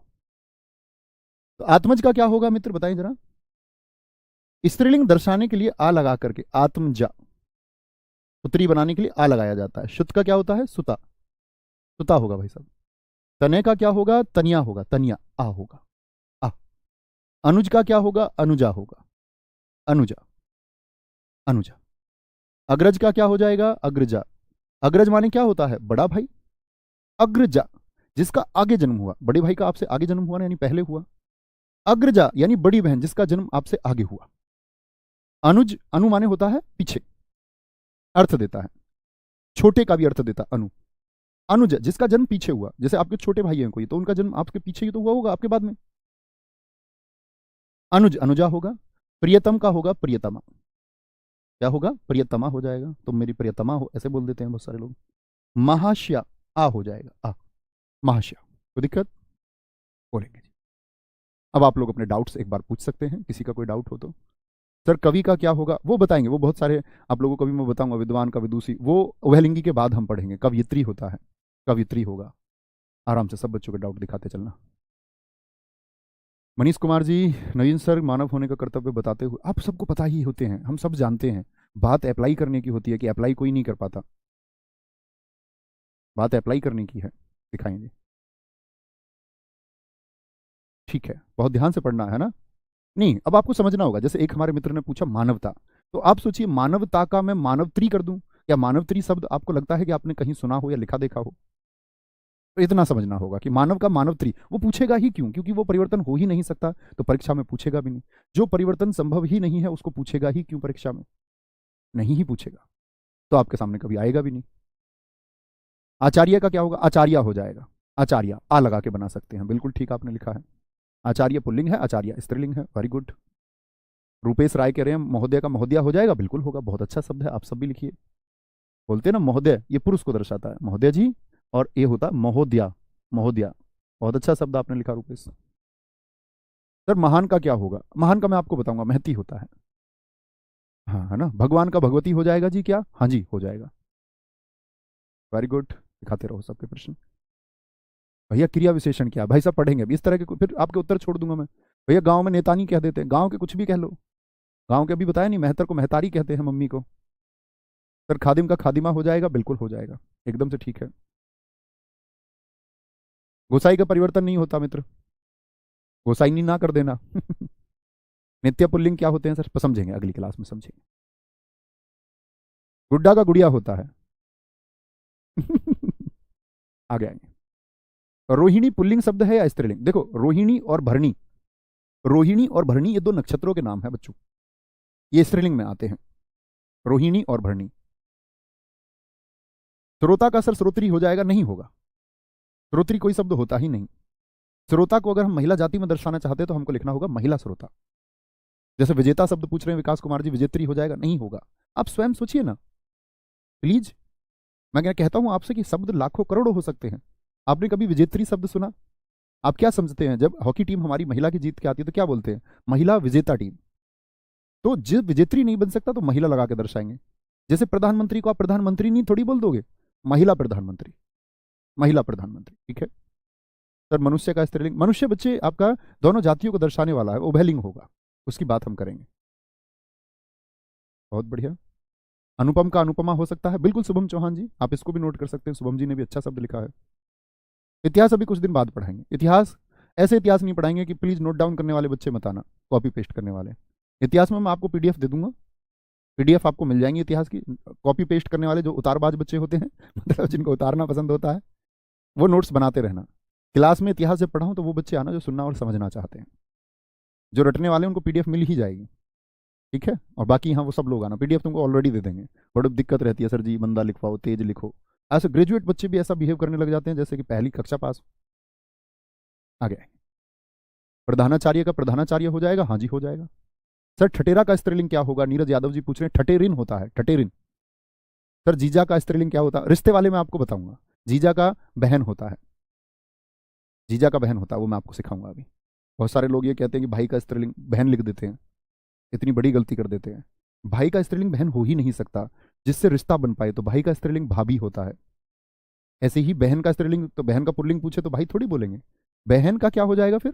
S1: तो आत्मज का क्या होगा मित्र, बताएं जरा। स्त्रीलिंग दर्शाने के लिए आ लगा करके, आत्मजा। पुत्री बनाने के लिए आ लगाया जाता है। शुत का क्या होता है? सुता, सुता होगा भाई साहब। तने का क्या होगा? तनिया होगा, तनिया, आ होगा, आ। अनुज का क्या होगा? अनुजा होगा, अनुजा, अनुजा। अग्रज का क्या हो जाएगा? अग्रजा। अग्रज माने क्या होता है? बड़ा भाई। अग्रजा, जिसका आगे जन्म हुआ, बड़े भाई का आपसे आगे जन्म हुआ ना, यानी पहले हुआ। अग्रजा यानी बड़ी बहन, जिसका जन्म आपसे आगे हुआ। अनुज, अनु माने होता है पीछे, अर्थ देता है, छोटे का भी अर्थ देता है अनु। अनुज, जिसका जन्म पीछे हुआ, जैसे आपके छोटे भाई हैं कोई, तो उनका जन्म आपके पीछे ही तो हुआ होगा, आपके बाद में। अनुज, अनुजा होगा। प्रियतम का होगा प्रियतमा, क्या होगा? प्रियतमा हो जाएगा। तुम मेरी प्रियतमा हो, ऐसे बोल देते हैं बहुत सारे लोग। महाश्या, आ हो जाएगा, आ, महाश्या। कोई दिक्कत? बोलेंगे जी। अब आप लोग अपने डाउट्स एक बार पूछ सकते हैं, किसी का कोई डाउट हो तो। सर कवि का क्या होगा? वो बताएंगे, वो बहुत सारे आप लोगों को भी मैं बताऊंगा। विद्वान का, विदुषी, वो उभयलिंगी के बाद हम पढ़ेंगे। कवयित्री होता है, कवयित्री होगा। आराम से सब बच्चों के डाउट दिखाते चलना। मनीष कुमार जी, नवीन सर, मानव होने का कर्तव्य बताते हुए, आप सबको पता ही होते हैं, हम सब जानते हैं। बात अप्लाई करने की होती है कि अप्लाई कोई नहीं कर पाता। बात अप्लाई करने की है, दिखाएंगे। ठीक है, बहुत ध्यान से पढ़ना है ना। नहीं, अब आपको समझना होगा। जैसे एक हमारे मित्र ने पूछा मानवता, तो आप सोचिए मानवता का मैं मानवत्री कर दूं, या मानवत्री शब्द आपको लगता है कि आपने कहीं सुना हो या लिखा देखा हो? तो इतना समझना होगा कि मानव का मानवत्री, वो पूछेगा ही क्यों? क्योंकि वो परिवर्तन हो ही नहीं सकता, तो परीक्षा में पूछेगा भी नहीं। जो परिवर्तन संभव ही नहीं है, उसको पूछेगा ही क्यों परीक्षा में? नहीं ही पूछेगा, तो आपके सामने कभी आएगा भी नहीं। आचार्य का क्या होगा? आचार्य हो जाएगा। आचार्य, आ लगा के बना सकते हैं, बिल्कुल ठीक आपने लिखा है। आचार्य पुल्लिंग है, आचार्य स्त्रीलिंग है, वेरी गुड। रूपेश राय कह रहे हैं महोदय का महोदया हो जाएगा, बिल्कुल होगा, बहुत अच्छा शब्द है, आप सब भी लिखिए। बोलते हैं ना महोदय, ये पुरुष को दर्शाता है, महोदय जी, और ये होता महोदया, महोदया। बहुत अच्छा शब्द आपने लिखा रूपेश। सर महान का क्या होगा? महान का मैं आपको बताऊंगा, महती होता है। हाँ, है ना। भगवान का भगवती हो जाएगा जी क्या? हाँ जी, हो जाएगा, वेरी गुड। दिखाते रहो सबके प्रश्न। भैया क्रिया विशेषण क्या? भाई साहब पढ़ेंगे अभी इस तरह के, फिर आपके उत्तर छोड़ दूंगा मैं। भैया गांव में नेतानी कह देते हैं, गांव के कुछ भी कह लो। गांव के अभी बताया नहीं, मेहतर को मेहतारी कहते हैं, मम्मी को। सर खादिम का खादिमा हो जाएगा, बिल्कुल हो जाएगा, एकदम से ठीक है। गोसाई का परिवर्तन नहीं होता मित्र, गोसाई नहीं ना कर देना। नित्य पुल्लिंग क्या होते हैं सर? समझेंगे अगली क्लास में, समझेंगे। गुड्डा का गुड़िया होता है। आगे आएंगे। रोहिणी पुल्लिंग शब्द है या स्त्रीलिंग? देखो, रोहिणी और भरणी, रोहिणी और भरणी ये दो नक्षत्रों के नाम है बच्चों, ये स्त्रीलिंग में आते हैं, रोहिणी और भरणी। श्रोता का सर श्रोत्री हो जाएगा? नहीं होगा, श्रोत्री कोई शब्द होता ही नहीं। श्रोता को अगर हम महिला जाति में दर्शाना चाहते हैं तो हमको लिखना होगा महिला श्रोता। जैसे विजेता शब्द पूछ रहे हैं विकास कुमार जी, विजेत्री हो जाएगा? नहीं होगा। आप स्वयं सोचिए ना प्लीज। मैं क्या कहता हूं आपसे कि शब्द लाखों करोड़ों हो सकते हैं। आपने कभी विजेत्री शब्द सुना? आप क्या समझते हैं, जब हॉकी टीम हमारी महिला की जीत के आती है तो क्या बोलते हैं? महिला विजेता टीम। तो जब विजेत्री नहीं बन सकता तो महिला लगा के दर्शाएंगे। जैसे प्रधानमंत्री को आप प्रधानमंत्री नहीं थोड़ी बोल दोगे, महिला प्रधानमंत्री, महिला प्रधानमंत्री, ठीक है। सर मनुष्य का स्त्रीलिंग, मनुष्य बच्चे आपका दोनों जातियों को दर्शाने वाला है, उभयलिंग होगा, उसकी बात हम करेंगे। बहुत बढ़िया। अनुपम का अनुपमा हो सकता है, बिल्कुल शुभम चौहान जी, आप इसको भी नोट कर सकते हैं, शुभम जी ने भी अच्छा शब्द लिखा है। इतिहास अभी कुछ दिन बाद पढ़ाएंगे। इतिहास ऐसे इतिहास नहीं पढ़ाएंगे कि प्लीज नोट डाउन करने वाले बच्चे मत आना, कॉपी पेस्ट करने वाले। इतिहास में मैं आपको पीडीएफ दे दूंगा, पीडीएफ आपको मिल जाएंगी इतिहास की। कॉपी पेस्ट करने वाले जो उतारबाज बच्चे होते हैं, मतलब जिनको उतारना पसंद होता है, वो नोट्स बनाते रहना। क्लास में इतिहास जब पढ़ाऊँ तो वो बच्चे आना जो सुनना और समझना चाहते हैं। जो रटने वाले उनको पीडीएफ मिल ही जाएगी, ठीक है। और बाकी यहाँ वो सब लोग आना, पीडीएफ तुमको ऑलरेडी दे देंगे। बड़ी दिक्कत रहती है सर जी, मंदा लिखवाओ, तेज लिखो। ऐसे ग्रेजुएट बच्चे भी ऐसा बिहेव करने लग जाते हैं जैसे कि पहली कक्षा पास। आगे प्रधानाचार्य का प्रधानाचार्य हो जाएगा? हाँ जी, हो जाएगा। सर ठटेरा का स्त्रीलिंग क्या होगा? नीरज यादव जी पूछ रहे हैं, ठटेरिन होता है, ठटेरिन। सर जीजा का स्त्रीलिंग क्या होता है? रिश्ते वाले मैं आपको बताऊंगा। जीजा का बहन होता है, जीजा का बहन होता है, वो मैं आपको सिखाऊंगा अभी। बहुत सारे लोग ये कहते हैं कि भाई का स्त्रीलिंग बहन लिख देते हैं, इतनी बड़ी गलती कर देते हैं। भाई का स्त्रीलिंग बहन हो ही नहीं सकता, जिससे रिश्ता बन पाए। तो भाई का स्त्रीलिंग भाभी होता है। ऐसे ही बहन का स्त्रीलिंग, तो बहन का पुल्लिंग पूछे तो भाई थोड़ी बोलेंगे, बहन का क्या हो जाएगा फिर?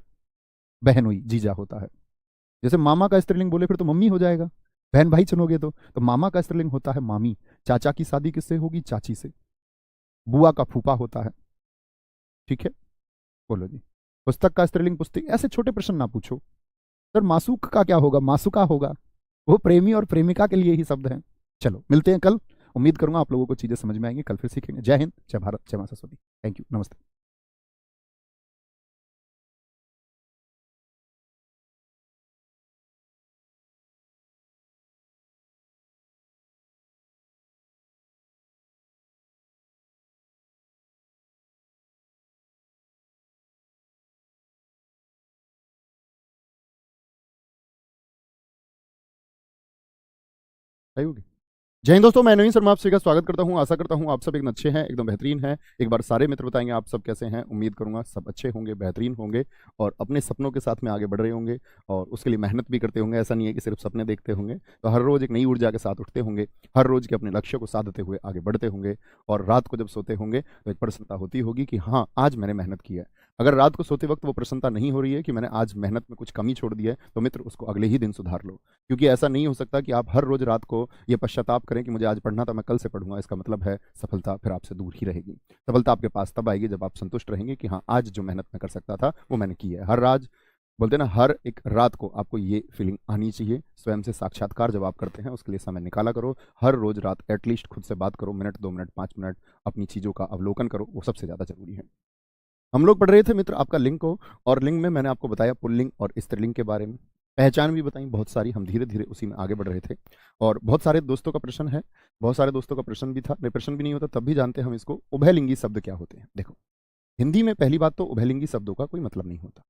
S1: बहन हुई, जीजा होता है। जैसे मामा का स्त्रीलिंग बोले फिर तो मम्मी हो जाएगा। बहन भाई चुनोगे तो मामा का स्त्रीलिंग होता है मामी। चाचा की शादी किससे होगी? चाची से। बुआ का फूफा होता है। ठीक है, बोलो जी। पुस्तक का स्त्रीलिंग पुस्तिक। ऐसे छोटे प्रश्न ना पूछो सर। मासूक का क्या होगा? मासुका होगा। वो प्रेमी और प्रेमिका के लिए ही शब्द है। चलो मिलते हैं कल। उम्मीद करूंगा आप लोगों को चीजें समझ में आएंगी। कल फिर सीखेंगे। जय हिंद, जय भारत, जय माता सरस्वती। थैंक यू, नमस्ते। सही होगी। जय हिंद दोस्तों, मैं नवीन शर्मा आप सभी का स्वागत करता हूं। आशा करता हूं आप सब एकदम अच्छे हैं, एकदम बेहतरीन हैं। एक बार सारे मित्र बताएंगे आप सब कैसे हैं। उम्मीद करूंगा सब अच्छे होंगे, बेहतरीन होंगे और अपने सपनों के साथ में आगे बढ़ रहे होंगे और उसके लिए मेहनत भी करते होंगे। ऐसा नहीं है कि सिर्फ सपने देखते होंगे, तो हर रोज एक नई ऊर्जा के साथ उठते होंगे, हर रोज के अपने लक्ष्य को साधते हुए आगे बढ़ते होंगे। और रात को जब सोते होंगे तो एक प्रसन्नता होती होगी कि हाँ, आज मैंने मेहनत की है। अगर रात को सोते वक्त वो प्रसन्नता नहीं हो रही है कि मैंने आज मेहनत में कुछ कमी छोड़ दी है, तो मित्र उसको अगले ही दिन सुधार लो। क्योंकि ऐसा नहीं हो सकता कि आप हर रोज रात को ये पश्चाताप करें कि मुझे आज पढ़ना था, मैं कल से पढ़ूंगा। इसका मतलब है सफलता फिर आपसे दूर ही रहेगी। सफलता आपके पास तब आएगी जब आप संतुष्ट रहेंगे कि हाँ, आज जो मेहनत मैं कर सकता था वो मैंने की है। हर राज बोलते हैं ना, हर एक रात को आपको ये फीलिंग आनी चाहिए। स्वयं से साक्षात्कार जब आप करते हैं उसके लिए समय निकाला करो। हर रोज रात एटलीस्ट खुद से बात करो, मिनट 2 मिनट 5 मिनट अपनी चीज़ों का अवलोकन करो, वो सबसे ज़्यादा जरूरी है। हम लोग पढ़ रहे थे मित्र आपका लिंग को, और लिंग में मैंने आपको बताया पुल्लिंग और स्त्रीलिंग के बारे में, पहचान भी बताई बहुत सारी। हम धीरे धीरे उसी में आगे बढ़ रहे थे। और बहुत सारे दोस्तों का प्रश्न है, बहुत सारे दोस्तों का प्रश्न भी था। नहीं, प्रश्न भी नहीं होता तब भी जानते हैं हम इसको। उभयलिंगी शब्द क्या होते हैं? देखो, हिंदी में पहली बात तो उभयलिंगी शब्दों का कोई मतलब नहीं होता।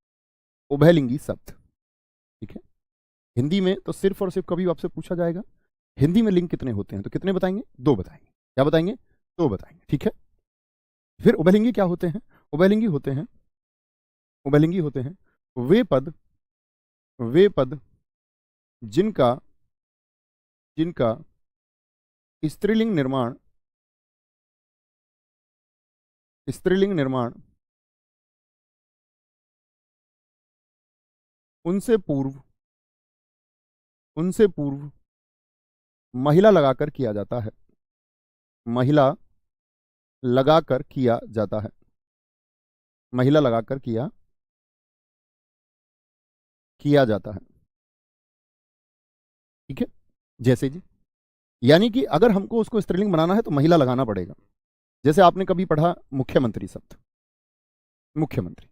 S1: उभयलिंगी शब्द, ठीक है, हिंदी में तो सिर्फ और सिर्फ कभी आपसे पूछा जाएगा हिंदी में लिंग कितने होते हैं, तो कितने बताएंगे? 2 बताएंगे। क्या बताएंगे? 2 बताएंगे, ठीक है। फिर उभयलिंगी क्या होते हैं? उभयलिंगी होते हैं, उभयलिंगी होते हैं वे पद जिनका जिनका स्त्रीलिंग निर्माण उनसे पूर्व महिला लगाकर किया जाता है। महिला लगाकर किया जाता है। महिला लगाकर किया जाता है, ठीक है। जैसे जी, यानी कि अगर हमको उसको स्त्रीलिंग बनाना है तो महिला लगाना पड़ेगा। जैसे आपने कभी पढ़ा मुख्यमंत्री शब्द, मुख्यमंत्री,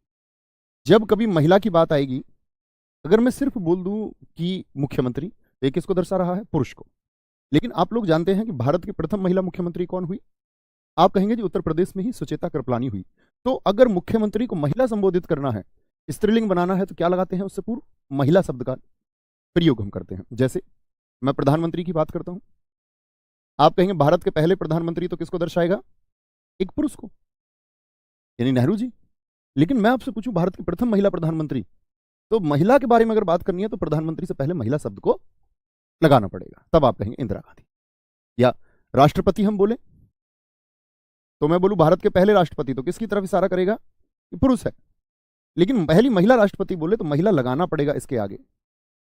S1: जब कभी महिला की बात आएगी, अगर मैं सिर्फ बोल दूं कि मुख्यमंत्री, तो ये किसको दर्शा रहा है? पुरुष को। लेकिन आप लोग जानते हैं कि भारत की प्रथम महिला मुख्यमंत्री कौन हुई? आप कहेंगे जी उत्तर प्रदेश में ही सुचेता कृपलानी हुई। तो अगर मुख्यमंत्री को महिला संबोधित करना है, स्त्रीलिंग बनाना है, तो क्या लगाते हैं उससे पूर्व? महिला शब्द का प्रयोग हम करते हैं। जैसे मैं प्रधानमंत्री की बात करता हूं, आप कहेंगे भारत के पहले प्रधानमंत्री, तो किसको दर्शाएगा? एक पुरुष को, यानी नेहरू जी। लेकिन मैं आपसे पूछूं भारत की प्रथम महिला प्रधानमंत्री, तो महिला के बारे में अगर बात करनी है तो प्रधानमंत्री से पहले महिला शब्द को लगाना पड़ेगा। तब आप कहेंगे इंदिरा गांधी। या राष्ट्रपति हम बोले, तो मैं बोलूं भारत के पहले राष्ट्रपति, तो किसकी तरफ इशारा करेगा? कि पुरुष है। लेकिन पहली महिला राष्ट्रपति बोले तो महिला लगाना पड़ेगा इसके आगे।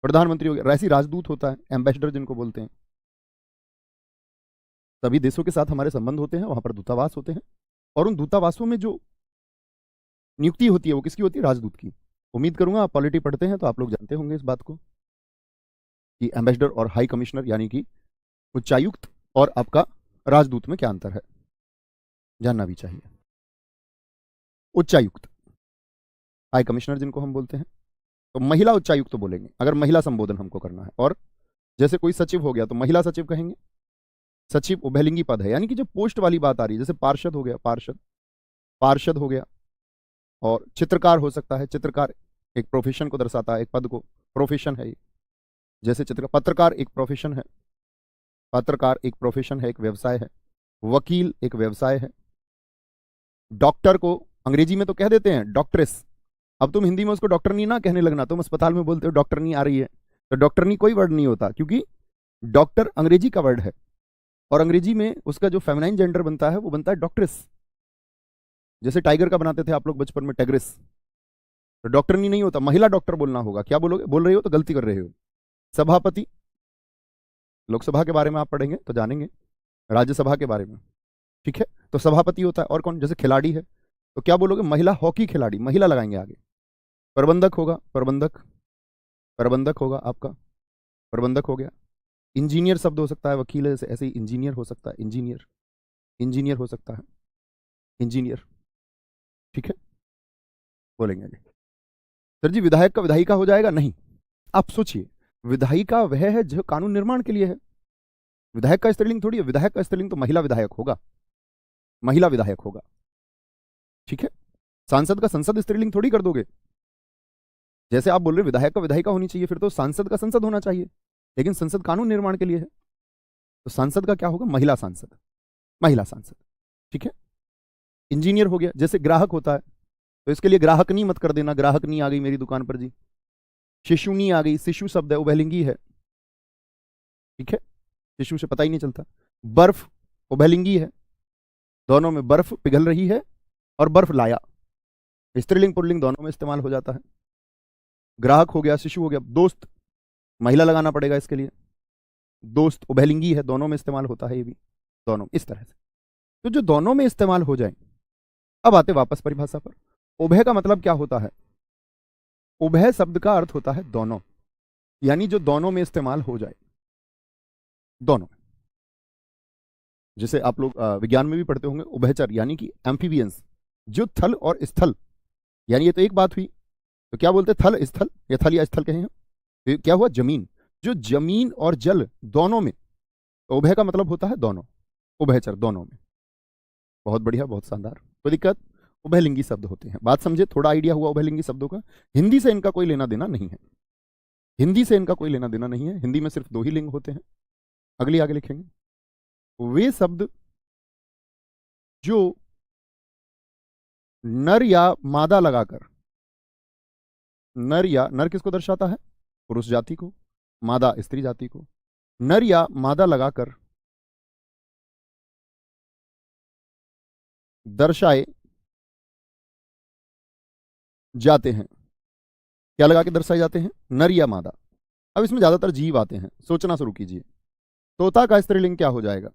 S1: प्रधानमंत्री हो गया, वैसे ही राजदूत होता है, एम्बेसडर जिनको बोलते हैं। सभी देशों के साथ हमारे संबंध होते हैं, वहां पर दूतावास होते हैं, और उन दूतावासों में जो नियुक्ति होती है वो किसकी होती है? राजदूत की। उम्मीद करूंगा आप पॉलिटी पढ़ते हैं तो आप लोग जानते होंगे इस बात को कि एम्बेसडर और हाई कमिश्नर, यानी कि उच्चायुक्त और आपका राजदूत में क्या अंतर है, जानना भी चाहिए। उच्चायुक्त, हाई कमिश्नर जिनको हम बोलते हैं, तो महिला उच्चायुक्त तो बोलेंगे अगर महिला संबोधन हमको करना है। और जैसे कोई सचिव हो गया तो महिला सचिव कहेंगे। सचिव उभयलिंगी पद है, यानी कि जब पोस्ट वाली बात आ रही है, जैसे पार्षद हो गया, पार्षद हो गया। और चित्रकार हो सकता है, चित्रकार एक प्रोफेशन को दर्शाता है, एक पद को, प्रोफेशन है ये। जैसे पत्रकार एक प्रोफेशन है, पत्रकार एक प्रोफेशन है, एक व्यवसाय है। वकील एक व्यवसाय है। डॉक्टर को अंग्रेजी में तो कह देते हैं डॉक्ट्रेस, अब तुम हिंदी में उसको डॉक्टरनी ना कहने लगना। तुम अस्पताल में बोलते हो डॉक्टरनी आ रही है, तो डॉक्टरनी कोई वर्ड नहीं होता, क्योंकि डॉक्टर अंग्रेजी का वर्ड है और अंग्रेजी में उसका जो फेमिनाइन जेंडर बनता है वो बनता है डॉक्ट्रेस। जैसे टाइगर का बनाते थे आप लोग बचपन में टेग्रिस, तो डॉक्टरनी नहीं होता, महिला डॉक्टर बोलना होगा। क्या बोलोगे? बोल रहे हो तो गलती कर रहे हो। सभापति, लोकसभा के बारे में आप पढ़ेंगे तो जानेंगे, राज्यसभा के बारे में, ठीक है। तो सभापति होता है, और कौन, जैसे खिलाड़ी है तो क्या बोलोगे, महिला हॉकी खिलाड़ी, महिला लगाएंगे आगे। प्रबंधक होगा, प्रबंधक, प्रबंधक होगा आपका, प्रबंधक हो गया। इंजीनियर शब्द हो सकता है, वकील है ऐसे ही इंजीनियर हो सकता है, इंजीनियर, इंजीनियर हो सकता है, इंजीनियर, ठीक है। बोलेंगे आगे। सर जी विधायक का विधायिका हो जाएगा? नहीं। आप सोचिए, विधायिका वह है जो कानून निर्माण के लिए है, विधायक का स्त्रीलिंग थोड़ी है, विधायक का स्त्रीलिंग तो महिला विधायक होगा, महिला विधायक होगा, ठीक है। सांसद का संसद स्त्रीलिंग थोड़ी कर दोगे, जैसे आप बोल रहे विधायक का विधायिका होनी चाहिए, फिर तो सांसद का संसद होना चाहिए, लेकिन संसद कानून निर्माण के लिए है, तो सांसद का क्या होगा, महिला सांसद, महिला सांसद, ठीक है। इंजीनियर हो गया, जैसे ग्राहक होता है तो इसके लिए ग्राहकनी मत कर देना, ग्राहकनी आ गई मेरी दुकान पर जी। शिशुनी आ गई, शिशु शब्द है, उभयलिंगी है, ठीक है, शिशु से पता ही नहीं चलता। बर्फ उभयलिंगी है, दोनों में बर्फ पिघल रही है और बर्फ लाया, स्त्रीलिंग पुल्लिंग दोनों में इस्तेमाल हो जाता है। ग्राहक हो गया, शिशु हो गया। दोस्त महिला लगाना पड़ेगा इसके लिए, दोस्त उभयलिंगी है, दोनों में इस्तेमाल होता है, ये भी दोनों इस तरह से। तो जो दोनों में इस्तेमाल हो जाए, अब आते वापस परिभाषा पर। उभय का मतलब क्या होता है, उभय शब्द का अर्थ होता है दोनों, यानी जो दोनों में इस्तेमाल हो जाए, दोनों। जैसे आप लोग विज्ञान में भी पढ़ते होंगे, उभयचर यानी कि एम्फीबियंस, जो थल और स्थल, यानी ये तो एक बात हुई, तो क्या बोलते थल स्थल, या थल या स्थल कहें हम, तो क्या हुआ, जमीन, जो जमीन और जल दोनों में, तो उभय का मतलब होता है दोनों, उभयचर दोनों में। बहुत बढ़िया, बहुत शानदार, कोई दिक्कत। उभयलिंगी शब्द होते हैं, बात समझे, थोड़ा आइडिया हुआ उभयलिंगी शब्दों का। हिंदी से इनका कोई लेना देना नहीं है, हिंदी से इनका कोई लेना देना नहीं है, हिंदी में सिर्फ दो ही लिंग होते हैं। अगली आगे लिखेंगे, वे शब्द जो नर या मादा लगाकर, नर या, नर किसको दर्शाता है, पुरुष जाति को, मादा स्त्री जाति को, नर या मादा लगाकर दर्शाए जाते हैं। क्या लगा के दर्शाए जाते हैं, नर या मादा। अब इसमें ज्यादातर जीव आते हैं, सोचना शुरू कीजिए। तोता का स्त्रीलिंग क्या हो जाएगा,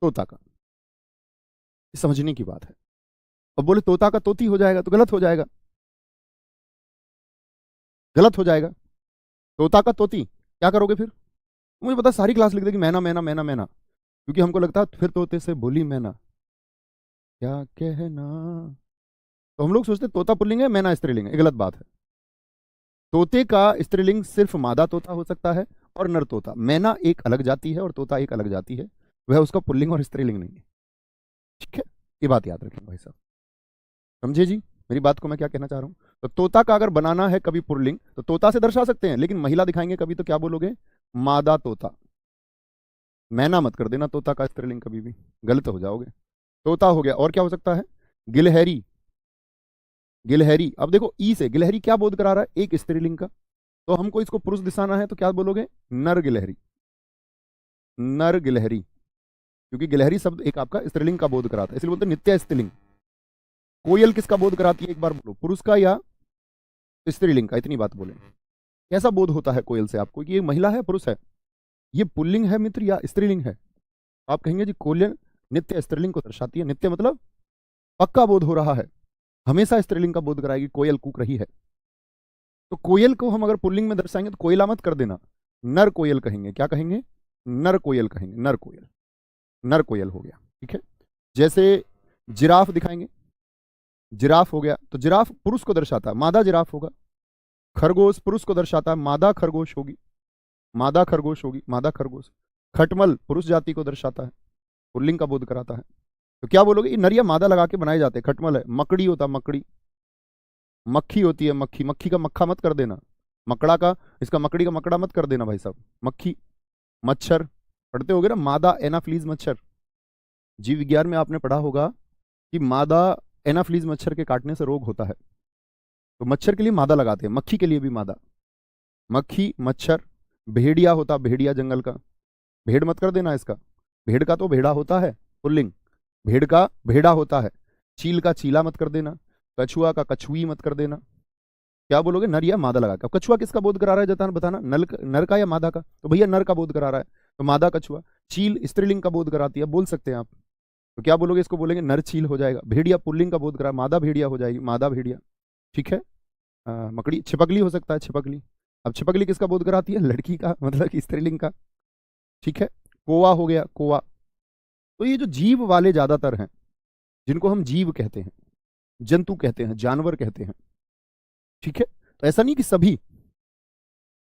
S1: तोता का, समझने की बात है। अब बोले तोता का तोती हो जाएगा, तो गलत हो जाएगा, गलत हो जाएगा। तोता का तोती क्या करोगे फिर, मुझे पता सारी क्लास लिख देगी मैना मैना मैना मैना, क्योंकि हमको लगता है फिर तोते से बोली मैना क्या कहना, तो हम लोग सोचते तोता पुल्लिंग है, मैना स्त्रीलिंग है, ये गलत बात है। तोते का स्त्रीलिंग सिर्फ मादा तोता हो सकता है और नर तोता, मैना एक अलग जाति है और तोता एक अलग जाति है, वह उसका पुल्लिंग और स्त्रीलिंग नहीं है, ठीक है। ये बात याद रखें भाई साहब, समझे जी मेरी बात को मैं क्या कहना चाह रहा हूं। तो तोता का अगर बनाना है कभी पुल्लिंग तो तोता से दर्शा सकते हैं, लेकिन महिला दिखाएंगे कभी तो क्या बोलोगे, मादा तोता, मैना मत कर देना तोता का स्त्रीलिंग कभी भी, गलत हो जाओगे। तोता हो गया, और क्या हो सकता है, गिलहरी, गिलहरी। अब देखो ई से गिलहरी क्या बोध करा रहा है, एक स्त्रीलिंग का, तो हमको इसको पुरुष दिखाना है तो क्या बोलोगे, नर गिलहरी, नर गिलहरी, क्योंकि गिलहरी शब्द एक आपका स्त्रीलिंग का बोध कराता है, इसलिए बोलते नित्य स्त्रीलिंग। कोयल किसका बोध कराती है, एक बार बोलो, पुरुष का या स्त्रीलिंग का, इतनी बात बोले। कैसा बोध होता है कोयल से आपको कि ये महिला है पुरुष है, ये पुल्लिंग है मित्र या स्त्रीलिंग है। आप कहेंगे जी कोयल नित्य स्त्रीलिंग को दर्शाती है, नित्य मतलब पक्का बोध हो रहा है, हमेशा स्त्रीलिंग का बोध कराएगी, कोयल कूक रही है। तो कोयल को हम अगर पुल्लिंग में दर्शाएंगे तो कोयला मत कर देना, नर कोयल कहेंगे, क्या कहेंगे, नर कोयल कहेंगे, नर कोयल, नर कोयल हो गया, ठीक है। जैसे जिराफ दिखाएंगे, जिराफ हो गया, तो जिराफ पुरुष को दर्शाता है, मादा जिराफ होगा। खरगोश पुरुष को दर्शाता है, मादा खरगोश होगी, मादा खरगोश होगी, मादा खरगोश। खटमल पुरुष जाति को दर्शाता है, पुल्लिंग का बोध कराता है, तो क्या बोलोगे, ये नरिया मादा लगा के बनाए जाते हैं। खटमल है, मकड़ी होता है, मकड़ी, मक्खी होती है, मक्खी, मक्खी का मक्खा मत कर देना, मकड़ा का, इसका मकड़ी का मकड़ा मत कर देना भाई साहब, मक्खी। मच्छर पढ़ते होगे ना, मादा एनाफ्लीज मच्छर, जीव विज्ञान में आपने पढ़ा होगा कि मादा एनाफ्लीज मच्छर के काटने से रोग होता है, तो मच्छर के लिए मादा लगाते हैं, मक्खी के लिए भी मादा, मक्खी, मच्छर। भेड़िया होता, भेड़िया जंगल का, भेड़ मत कर देना इसका, भेड़ का तो भेड़ा होता है पुल्लिंग, भेड़ का भेड़ा होता है। चील का चीला मत कर देना, कछुआ का कछुई मत कर देना, क्या बोलोगे, नर या मादा लगा के। कछुआ किसका बोध करा रहा है जताना बताना, नर का या मादा का, तो भैया नर का बोध करा रहा है, तो मादा कछुआ। चील स्त्रीलिंग का बोध कराती है, बोल सकते हैं आप, तो क्या बोलोगे? इसको बोलेंगे नर चील हो जाएगा। भेड़िया पुल्लिंग का बोध करा, मादा भेड़िया हो जाएगी, मादा भेड़िया। ठीक है। मकड़ी छिपकली हो सकता है, छिपकली। अब छिपकली किसका बोध कराती है? लड़की का, मतलब कि स्त्रीलिंग का। ठीक है। कोवा हो गया, कोवा। तो ये जो जीव वाले ज्यादातर हैं, जिनको हम जीव कहते हैं, जंतु कहते हैं, जानवर कहते हैं। ठीक है। तो ऐसा नहीं कि सभी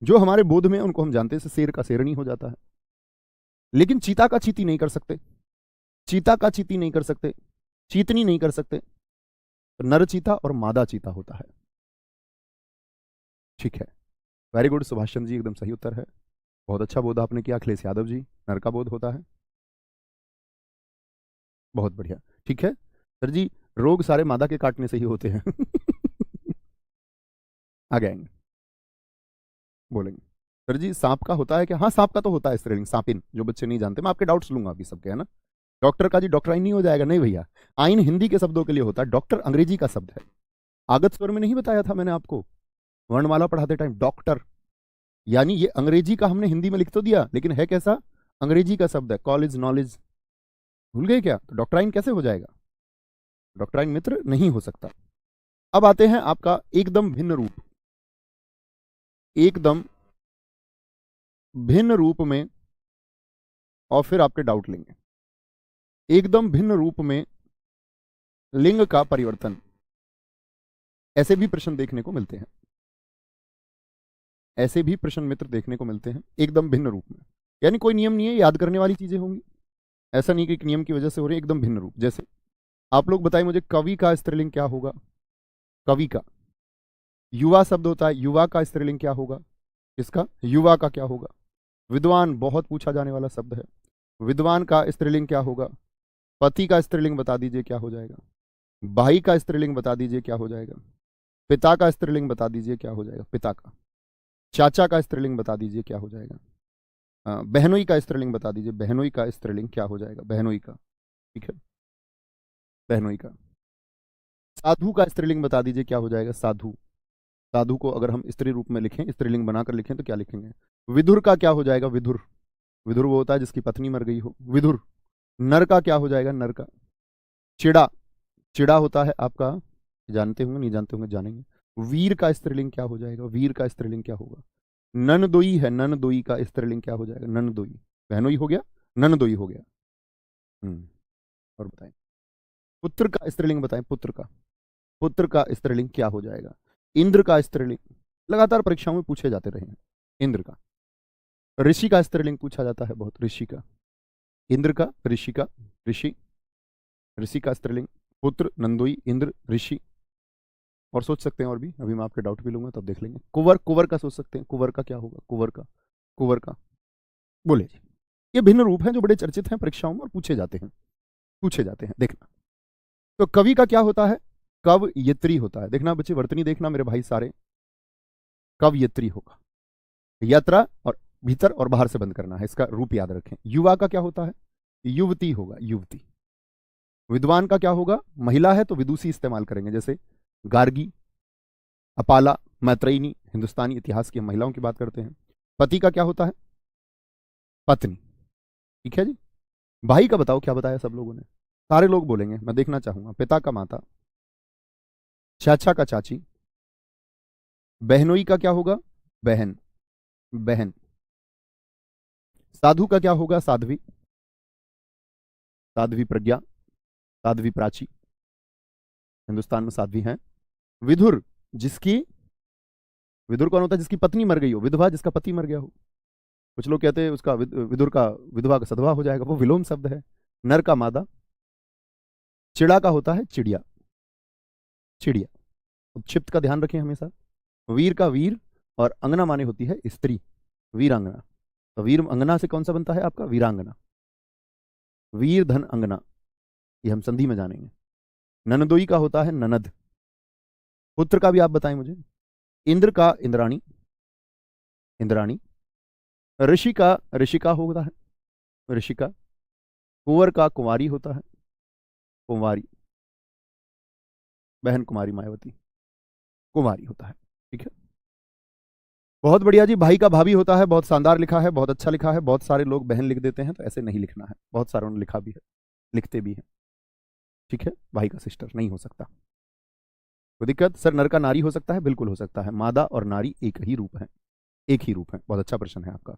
S1: जो हमारे बोध में उनको हम जानते हैं, शेर का शेरनी हो जाता है, लेकिन चीता का चीती नहीं कर सकते, चीता का चीती नहीं कर सकते, चीतनी नहीं कर सकते। तो नर चीता और मादा चीता होता है। ठीक है। वेरी गुड सुभाष चंद्र जी, एकदम सही उत्तर है। बहुत अच्छा बोध आपने किया। अखिलेश यादव जी, नर का बोध होता है। बहुत बढ़िया। ठीक है सर जी, रोग सारे मादा के काटने से ही होते हैं। आगे आएंगे, बोलेंगे। सर जी सांप का होता है क्या? हाँ, सांप का तो होता है स्त्रीलिंग, सांपिन। जो बच्चे नहीं जानते, मैं आपके डाउट्स लूंगा अभी सबके, है ना। डॉक्टर का जी डॉक्टर आइन नहीं हो जाएगा? नहीं भैया, आइन हिंदी के शब्दों के लिए होता है, डॉक्टर अंग्रेजी का शब्द है। आगत स्वर में नहीं बताया था मैंने आपको वर्णमाला पढ़ाते टाइम? डॉक्टर यानी ये अंग्रेजी का हमने हिंदी में लिख तो दिया, लेकिन है कैसा? अंग्रेजी का शब्द है। कॉलेज, नॉलेज, भूल गए क्या? तो डॉक्टराइन कैसे हो जाएगा? डॉक्टराइन मित्र नहीं हो सकता। अब आते हैं आपका एकदम भिन्न रूप, एकदम भिन्न रूप में, और फिर आपके डाउट लेंगे। एकदम भिन्न रूप में लिंग का परिवर्तन, ऐसे भी प्रश्न देखने को मिलते हैं, ऐसे भी प्रश्न मित्र देखने को मिलते हैं एकदम भिन्न रूप में। यानी कोई नियम नहीं है, याद करने वाली चीजें होंगी, ऐसा नहीं कि एक नियम की वजह से हो रही है। एकदम भिन्न रूप, जैसे आप लोग बताइए मुझे, कवि का स्त्रीलिंग क्या होगा? कवि का। युवा शब्द होता है, युवा का स्त्रीलिंग क्या होगा? इसका युवा का क्या होगा? विद्वान, बहुत पूछा जाने वाला शब्द है, विद्वान का स्त्रीलिंग क्या होगा? पति का स्त्रीलिंग बता दीजिए क्या हो जाएगा? भाई का स्त्रीलिंग बता दीजिए क्या हो जाएगा? पिता का स्त्रीलिंग बता दीजिए क्या हो जाएगा? पिता का। चाचा का स्त्रीलिंग बता दीजिए क्या हो जाएगा? बहनोई का स्त्रीलिंग बता दीजिए, बहनोई का स्त्रीलिंग क्या हो जाएगा? बहनोई का। ठीक है, बहनोई का। साधु का स्त्रीलिंग बता दीजिए क्या हो जाएगा? साधु। साधु को अगर हम स्त्री रूप में लिखें, स्त्रीलिंग बनाकर लिखें, तो क्या लिखेंगे? विदुर का क्या हो जाएगा? विदुर। विदुर वो होता है जिसकी पत्नी मर गई हो, विदुर। नर का क्या हो जाएगा? नर का। चिड़ा, चिड़ा होता है आपका, जानते होंगे, नहीं जानते होंगे, जानेंगे। वीर का स्त्रीलिंग क्या हो जाएगा? वीर का स्त्रीलिंग क्या होगा? ननदोई है, ननदोई का स्त्रीलिंग क्या हो जाएगा? ननदोई। बहनोई हो गया, ननदोई हो गया। और बताएं, पुत्र का स्त्रीलिंग बताएं, पुत्र का। पुत्र का स्त्रीलिंग क्या हो जाएगा? इंद्र का स्त्रीलिंग लगातार परीक्षाओं में पूछे जाते रहे हैं, इंद्र का। ऋषि का स्त्रीलिंग पूछा जाता है बहुत, ऋषि का। इंद्र का, ऋषि का, ऋषि। ऋषि का स्त्रीलिंग पुत्र, नंदोई, इंद्र, ऋषि। और सोच सकते हैं और भी, अभी मैं आपके डाउट भी लूंगा तब देख लेंगे। कुंवर, कुंवर का सोच सकते हैं, कुंवर का क्या होगा? कुंवर का, कुंवर का। बोले जी। ये भिन्न रूप हैं जो बड़े चर्चित हैं परीक्षाओं में और पूछे जाते हैं, पूछे जाते हैं, देखना। तो कवि का क्या होता है? कवयित्री होता है। देखना बच्चे, वर्तनी देखना मेरे भाई सारे, कवयित्री होगा। यात्रा और भीतर और बाहर से बंद करना है, इसका रूप याद रखें। युवा का क्या होता है? युवती होगा, युवती। विद्वान का क्या होगा? महिला है तो विदुषी इस्तेमाल करेंगे, जैसे गार्गी, अपाला, मैत्रेयनी। हिंदुस्तानी इतिहास की महिलाओं की बात करते हैं। पति का क्या होता है? पत्नी। ठीक है जी। भाई का बताओ क्या बताया सब लोगों ने? सारे लोग बोलेंगे, मैं देखना चाहूंगा। पिता का माता, चाचा का चाची, बहनोई का क्या होगा? बहन, बहन। साधु का क्या होगा? साध्वी, साध्वी प्रज्ञा, साध्वी प्राची। हिंदुस्तान में साध्वी हैं। विधुर, जिसकी, विधुर कौन होता है? जिसकी पत्नी मर गई हो, विधवा जिसका पति मर गया हो। कुछ लोग कहते हैं उसका विदुर का विधवा का सधवा हो जाएगा, वो विलोम शब्द है। नर का मादा। चिड़ा का होता है चिड़िया, चिड़िया। उपक्षिप्त का ध्यान रखें हमेशा। वीर का वीर, और अंगना माने होती है स्त्री, वीरांगना। तो वीर अंगना से कौन सा बनता है आपका? वीरांगना। वीर धन अंगना, ये हम संधि में जानेंगे। ननदोई का होता है ननद। पुत्र का भी आप बताएं मुझे। इंद्र का इंद्राणी, इंद्राणी। ऋषि का ऋषिका होता है, ऋषिका। कुंवर का कुंवारी होता है, कुंवारी। बहन कुमारी, मायावती, कुमारी होता है। ठीक है। बहुत बढ़िया जी। भाई का भाभी होता है, बहुत शानदार लिखा है, बहुत अच्छा लिखा है। बहुत सारे लोग बहन लिख देते हैं, तो ऐसे नहीं लिखना है। बहुत सारों ने लिखा भी है, लिखते भी हैं। ठीक है, भाई का सिस्टर नहीं हो सकता। कोई दिक्कत? सर नर का नारी हो सकता है, बिल्कुल हो सकता है। मादा और नारी एक ही रूप है, एक ही रूप है। बहुत अच्छा प्रश्न है आपका।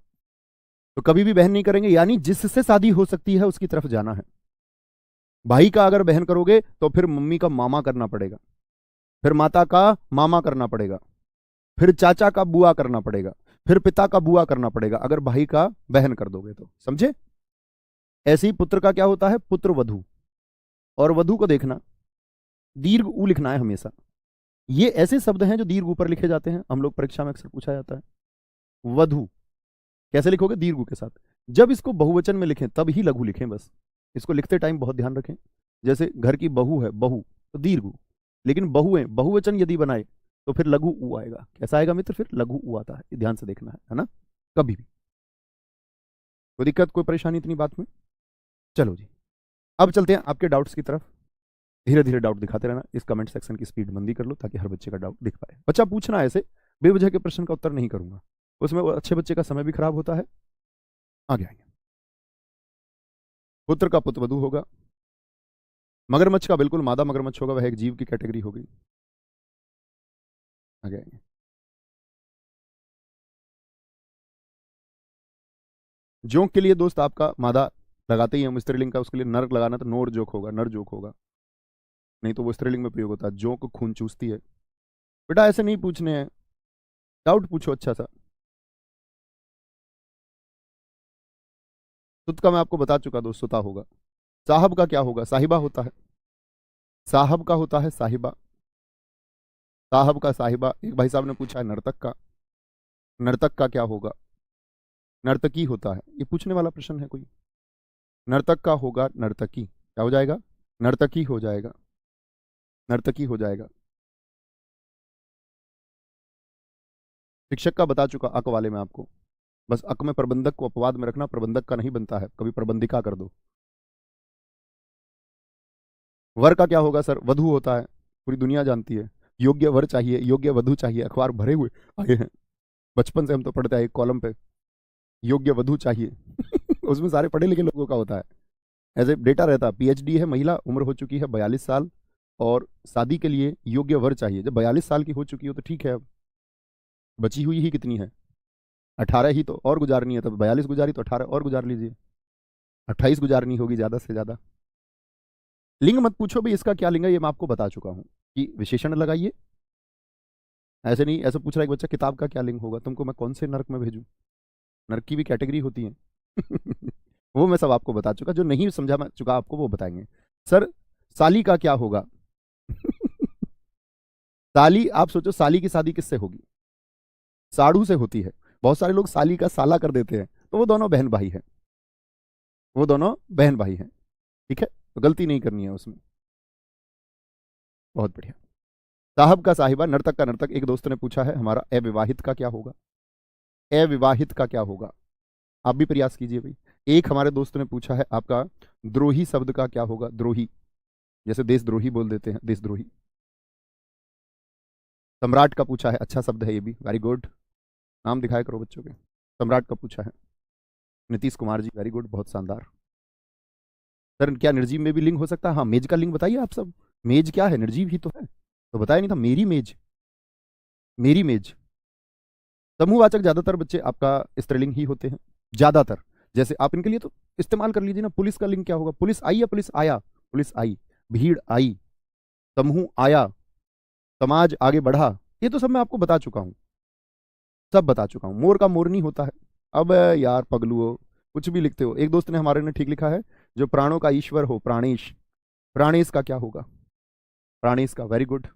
S1: तो कभी भी बहन नहीं करेंगे, यानी जिससे शादी हो सकती है उसकी तरफ जाना है। भाई का अगर बहन करोगे तो फिर मम्मी का मामा करना पड़ेगा, फिर माता का मामा करना पड़ेगा, फिर चाचा का बुआ करना पड़ेगा, फिर पिता का बुआ करना पड़ेगा अगर भाई का बहन कर दोगे तो। समझे? ऐसे ही पुत्र का क्या होता है? पुत्र वधु। और वधु को देखना, दीर्घ ऊ लिखना है हमेशा। ये ऐसे शब्द हैं जो दीर्घ ऊपर लिखे जाते हैं, हम लोग परीक्षा में अक्सर पूछा जाता है। वधु कैसे लिखोगे? दीर्घ ऊ के साथ। जब इसको बहुवचन में लिखें तब ही लघु लिखें, बस इसको लिखते टाइम बहुत ध्यान रखें। जैसे घर की बहू है, बहू तो दीर्घ ऊ। लेकिन बहुएं बहुवचन यदि बनाए तो फिर लघु ऊ आएगा। कैसा आएगा मित्र? फिर लघु ऊ आता है। ये ध्यान से देखना है ना, कभी भी। कोई दिक्कत, कोई परेशानी इतनी बात में? चलो जी, अब चलते हैं आपके डाउट्स की तरफ। धीरे धीरे डाउट दिखाते रहना। इस कमेंट सेक्शन की स्पीड मंदी कर लो ताकि हर बच्चे का डाउट दिख पाए। बच्चा पूछना ऐसे बेवजह के प्रश्न का उत्तर नहीं करूंगा, उसमें वो अच्छे बच्चे का समय भी खराब होता है। आगे आएंगे। पुत्र का पुत्र वधु होगा। मगरमच्छ का बिल्कुल मादा मगरमच्छ होगा, वह एक जीव की कैटेगरी होगी। आगे आएंगे। जोक के लिए दोस्त आपका मादा लगाते ही हम स्त्रीलिंग का, उसके लिए नर लगाना तो नोर जोक होगा, नर जोक होगा, नहीं तो वो स्त्रीलिंग में प्रयोग होता है। जोक खून चूसती है। बेटा ऐसे नहीं पूछने हैं, डाउट पूछो अच्छा सा। सुत का मैं आपको बता चुका दोस्त, सुता होगा। साहब का क्या होगा? साहिबा होता है। साहब का होता है साहिबा। साहब का साहिबा। एक भाई साहब ने पूछा है नर्तक का, नर्तक का क्या होगा? नर्तकी होता है। ये पूछने वाला प्रश्न है कोई? नर्तक का होगा नर्तकी। क्या हो जाएगा? नर्तकी हो जाएगा, नर्तकी हो जाएगा। शिक्षक का बता चुका, अक वाले में आपको। बस अक में प्रबंधक को अपवाद में रखना, प्रबंधक का नहीं बनता है, कभी प्रबंधिका कर दो। वर का क्या होगा सर? वधु होता है, पूरी दुनिया जानती है। योग्य वर चाहिए, योग्य वधु चाहिए, अखबार भरे हुए आए हैं। बचपन से हम तो पढ़ते हैं एक कॉलम पे, योग्य वधु चाहिए। उसमें सारे पढ़े लिखे लोगों का होता है। ऐसे डेटा रहता है। पीएचडी है महिला, उम्र हो चुकी है 42 साल, और शादी के लिए योग्य वर चाहिए। जब 42 साल की हो चुकी हो तो ठीक है, अब बची हुई ही कितनी है? 18 ही तो और गुजारनी है। तब 42 गुजारी तो 18 और गुजार लीजिए, 28 गुजारनी होगी ज़्यादा से ज़्यादा। लिंग मत पूछो भी, इसका क्या लिंग है ये मैं आपको बता चुका हूँ कि विशेषण लगाइए। ऐसे नहीं, ऐसे पूछ रहा है एक बच्चा किताब का क्या लिंग होगा, तुमको मैं कौन से नरक में भेजूं? नरक की भी कैटेगरी होती है। वो मैं सब आपको बता चुका, जो नहीं समझा मैं चुका आपको वो बताएंगे। सर साली का क्या होगा? साली, आप सोचो साली की शादी किससे होगी? साड़ू से होती है। बहुत सारे लोग साली का साला कर देते हैं, तो वो दोनों बहन भाई हैं, वो दोनों बहन भाई हैं। ठीक है, तो गलती नहीं करनी है उसमें। बहुत बढ़िया। साहब का साहिबा, नर्तक का नर्तक। एक दोस्त ने पूछा है हमारा अविवाहित का क्या होगा? अविवाहित का क्या होगा? आप भी प्रयास कीजिए भाई। एक हमारे दोस्त ने पूछा है आपका द्रोही शब्द का क्या होगा? द्रोही, जैसे देशद्रोही बोल देते हैं, देशद्रोही। सम्राट का पूछा है, अच्छा शब्द है ये भी, वेरी गुड। नाम दिखाया करो बच्चों के। सम्राट का पूछा है नीतीश कुमार जी, वेरी गुड, बहुत शानदार। सर क्या निर्जीव में भी लिंग हो सकता है? हाँ, मेज का लिंग बताइए आप सब। मेज क्या है? निर्जीव ही तो है, तो बताया नहीं था? मेरी मेज, मेरी मेज। समूहवाचक ज्यादातर बच्चे आपका स्त्रीलिंग ही होते हैं, ज्यादातर। जैसे आप इनके लिए तो इस्तेमाल कर लीजिए ना, पुलिस का लिंग क्या होगा? पुलिस आई या पुलिस आया? पुलिस आई। भीड़ आई, समूह आया, समाज आगे बढ़ा। ये तो सब मैं आपको बता चुका हूं, सब बता चुका हूं। मोर का मोरनी होता है। अब यार पगलुओ, कुछ भी लिखते हो। एक दोस्त ने हमारे ने ठीक लिखा है, जो प्राणों का ईश्वर हो, प्राणेश। प्राणेश का क्या होगा? प्राणेश का, वेरी गुड।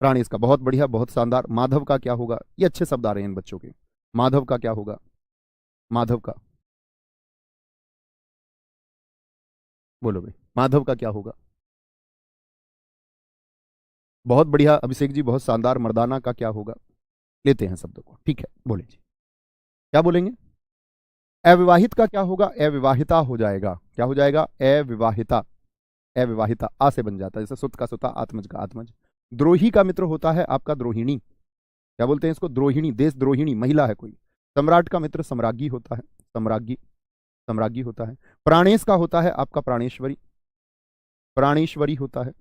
S1: प्राणेश का बहुत बढ़िया, बहुत शानदार। माधव का क्या होगा? ये अच्छे शब्द आ रहे हैं इन बच्चों के। माधव का क्या होगा? माधव का बोलो भाई, माधव का क्या होगा? बहुत बढ़िया अभिषेक जी, बहुत शानदार। मर्दाना का क्या होगा? लेते हैं शब्दों को, ठीक है, बोले जी। क्या बोलेंगे? अविवाहित का क्या होगा? अविवाहिता हो जाएगा। क्या हो जाएगा? अविवाहिता। अविवाहिता आ से बन जाता है, जैसे सुत का सुता, आत्मज का आत्मज। द्रोही का मित्र होता है आपका द्रोहिणी। क्या बोलते हैं इसको, द्रोहिणी, देशद्रोहिणी महिला है कोई। सम्राट का मित्र सम्राज्ञी होता है, सम्राज्ञी, सम्राज्ञी होता है। प्राणेश का होता है आपका प्राणेश्वरी, प्राणेश्वरी होता है।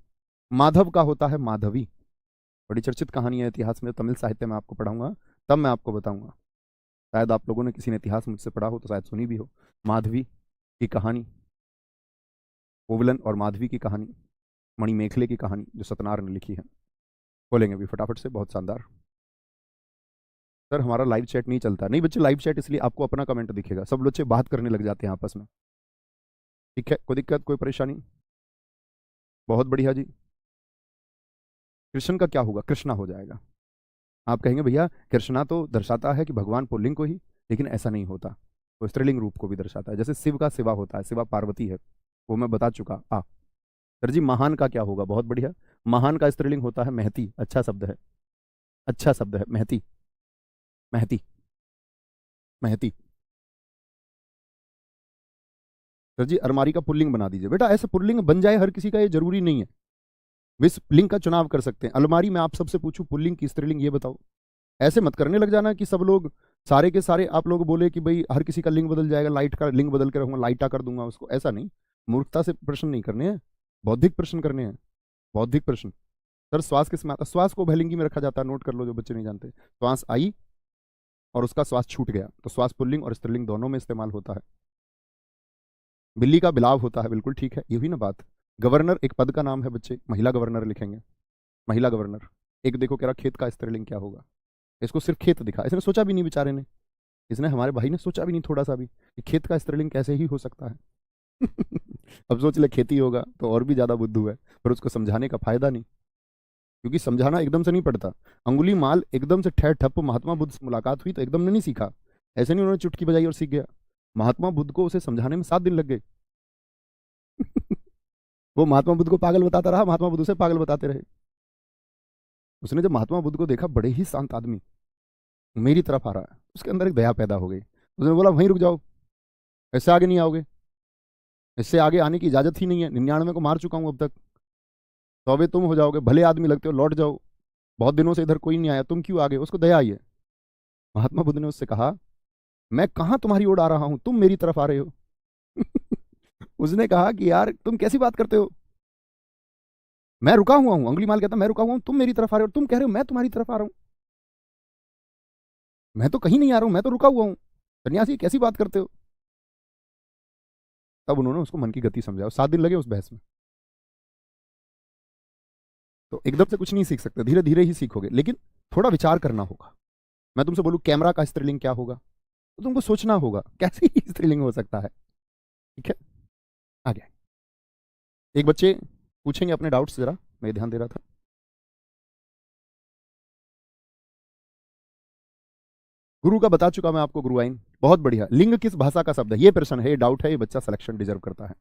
S1: माधव का होता है माधवी। बड़ी चर्चित कहानी है इतिहास में, तमिल साहित्य में आपको पढ़ाऊंगा तब मैं आपको बताऊंगा। शायद आप लोगों ने किसी ने इतिहास मुझसे पढ़ा हो तो शायद सुनी भी हो। माधवी की कहानी, कोवलन और माधवी की कहानी, मणिमेखले की कहानी जो सतनार ने लिखी है। खोलेंगे अभी फटाफट से, बहुत शानदार। सर हमारा लाइव चैट नहीं चलता। नहीं बच्चे, लाइव चैट इसलिए आपको अपना कमेंट दिखेगा, सब बच्चे बात करने लग जाते हैं आपस में। ठीक है, कोई दिक्कत कोई परेशानी? बहुत बढ़िया जी। कृष्ण का क्या होगा? कृष्णा हो जाएगा। आप कहेंगे भैया कृष्णा तो दर्शाता है कि भगवान पुल्लिंग को ही, लेकिन ऐसा नहीं होता, वो स्त्रीलिंग रूप को भी दर्शाता है। जैसे शिव का शिवा होता है, शिवा पार्वती है, वो मैं बता चुका। सर जी महान का क्या होगा? बहुत बढ़िया, महान का स्त्रीलिंग होता है महती। अच्छा शब्द है, अच्छा शब्द है, महती, महती, महती। सर जी अलमारी का पुल्लिंग बना दीजिए। बेटा ऐसे पुल्लिंग बन जाए हर किसी का, ये जरूरी नहीं है, विस लिंग का चुनाव कर सकते हैं। अलमारी में आप सबसे पूछूं पुल्लिंग की स्त्रीलिंग ये बताओ। ऐसे मत करने लग जाना कि सब लोग सारे के सारे आप लोग बोले कि भाई हर किसी का लिंग बदल जाएगा, लाइट का लिंग बदल के रहूंगा, लाइटा कर दूंगा उसको। ऐसा नहीं, मूर्खता से प्रश्न नहीं करने हैं, बौद्धिक प्रश्न करने हैं, बौद्धिक प्रश्न। सर श्वास किस में आता? श्वास को भलिंगी में रखा जाता है, नोट कर लो जो बच्चे नहीं जानते। श्वास आई और उसका श्वास छूट गया, तो श्वास पुल्लिंग और स्त्रीलिंग दोनों में इस्तेमाल होता है। बिल्ली का बिलाव होता है, बिल्कुल ठीक है, ये हुई ना बात। गवर्नर एक पद का नाम है बच्चे, महिला गवर्नर लिखेंगे, महिला गवर्नर। एक देखो कह रहा खेत का स्त्रीलिंग क्या होगा, इसको सिर्फ खेत दिखा, इसने सोचा भी नहीं बेचारे ने, इसने हमारे भाई ने सोचा भी नहीं थोड़ा सा भी कि खेत का स्त्रीलिंग कैसे ही हो सकता है। अब सोच ले खेती होगा तो और भी ज्यादा बुद्धू है, पर उसको समझाने का फायदा नहीं, क्योंकि समझाना एकदम से नहीं पड़ता। अंगुली माल एकदम से ठहर ठप महात्मा बुद्ध से मुलाकात हुई तो एकदम ने नहीं सीखा, ऐसे नहीं उन्होंने चुटकी बजाई और सीख गया। महात्मा बुद्ध को उसे समझाने में 7 दिन लग गए। वो महात्मा बुद्ध को पागल बताता रहा, महात्मा बुद्ध उसे पागल बताते रहे। उसने जब महात्मा बुद्ध को देखा, बड़े ही शांत आदमी मेरी तरफ आ रहा है, उसके अंदर एक दया पैदा हो गई। उसने बोला वहीं रुक जाओ, इससे आगे नहीं आओगे, इससे आगे आने की इजाजत ही नहीं है, 99 को मार चुका हूं अब तक, 100वें तुम हो जाओगे, भले आदमी लगते हो, लौट जाओ, बहुत दिनों से इधर कोई नहीं आया, तुम क्यों आ गए? उसको दया आई है। महात्मा बुद्ध ने उससे कहा मैं कहां तुम्हारी ओर आ रहा हूं, तुम मेरी तरफ आ रहे हो। उसने कहा कि यार तुम कैसी बात करते हो, मैं रुका हुआ हूं, अंगुली माल कहता मैं रुका हुआ हूं, तुम मेरी तरफ आ रहे हो, तुम कह रहे हो मैं तुम्हारी तरफ आ रहा हूं, मैं तो कहीं नहीं आ रहा हूं, मैं तो रुका हुआ हूं, सन्यासी कैसी बात करते हो। तब उन्होंने उसको मन की गति समझाया, 7 दिन लगे उस बहस में। तो एकदम से कुछ नहीं सीख सकते, धीरे धीरे ही सीखोगे, लेकिन थोड़ा विचार करना होगा। मैं तुमसे बोलूं कैमरा का स्त्रीलिंग क्या होगा, तो तुमको सोचना होगा कैसे ही स्त्रीलिंग हो सकता है। ठीक है, आगे एक बच्चे पूछेंगे अपने डाउट्स, जरा मैं ध्यान दे रहा था। गुरु का बता चुका मैं आपको, गुरुआइन, बहुत बढ़िया। लिंग किस भाषा का शब्द है, ये प्रश्न है, ये डाउट है, ये बच्चा सिलेक्शन डिजर्व करता है।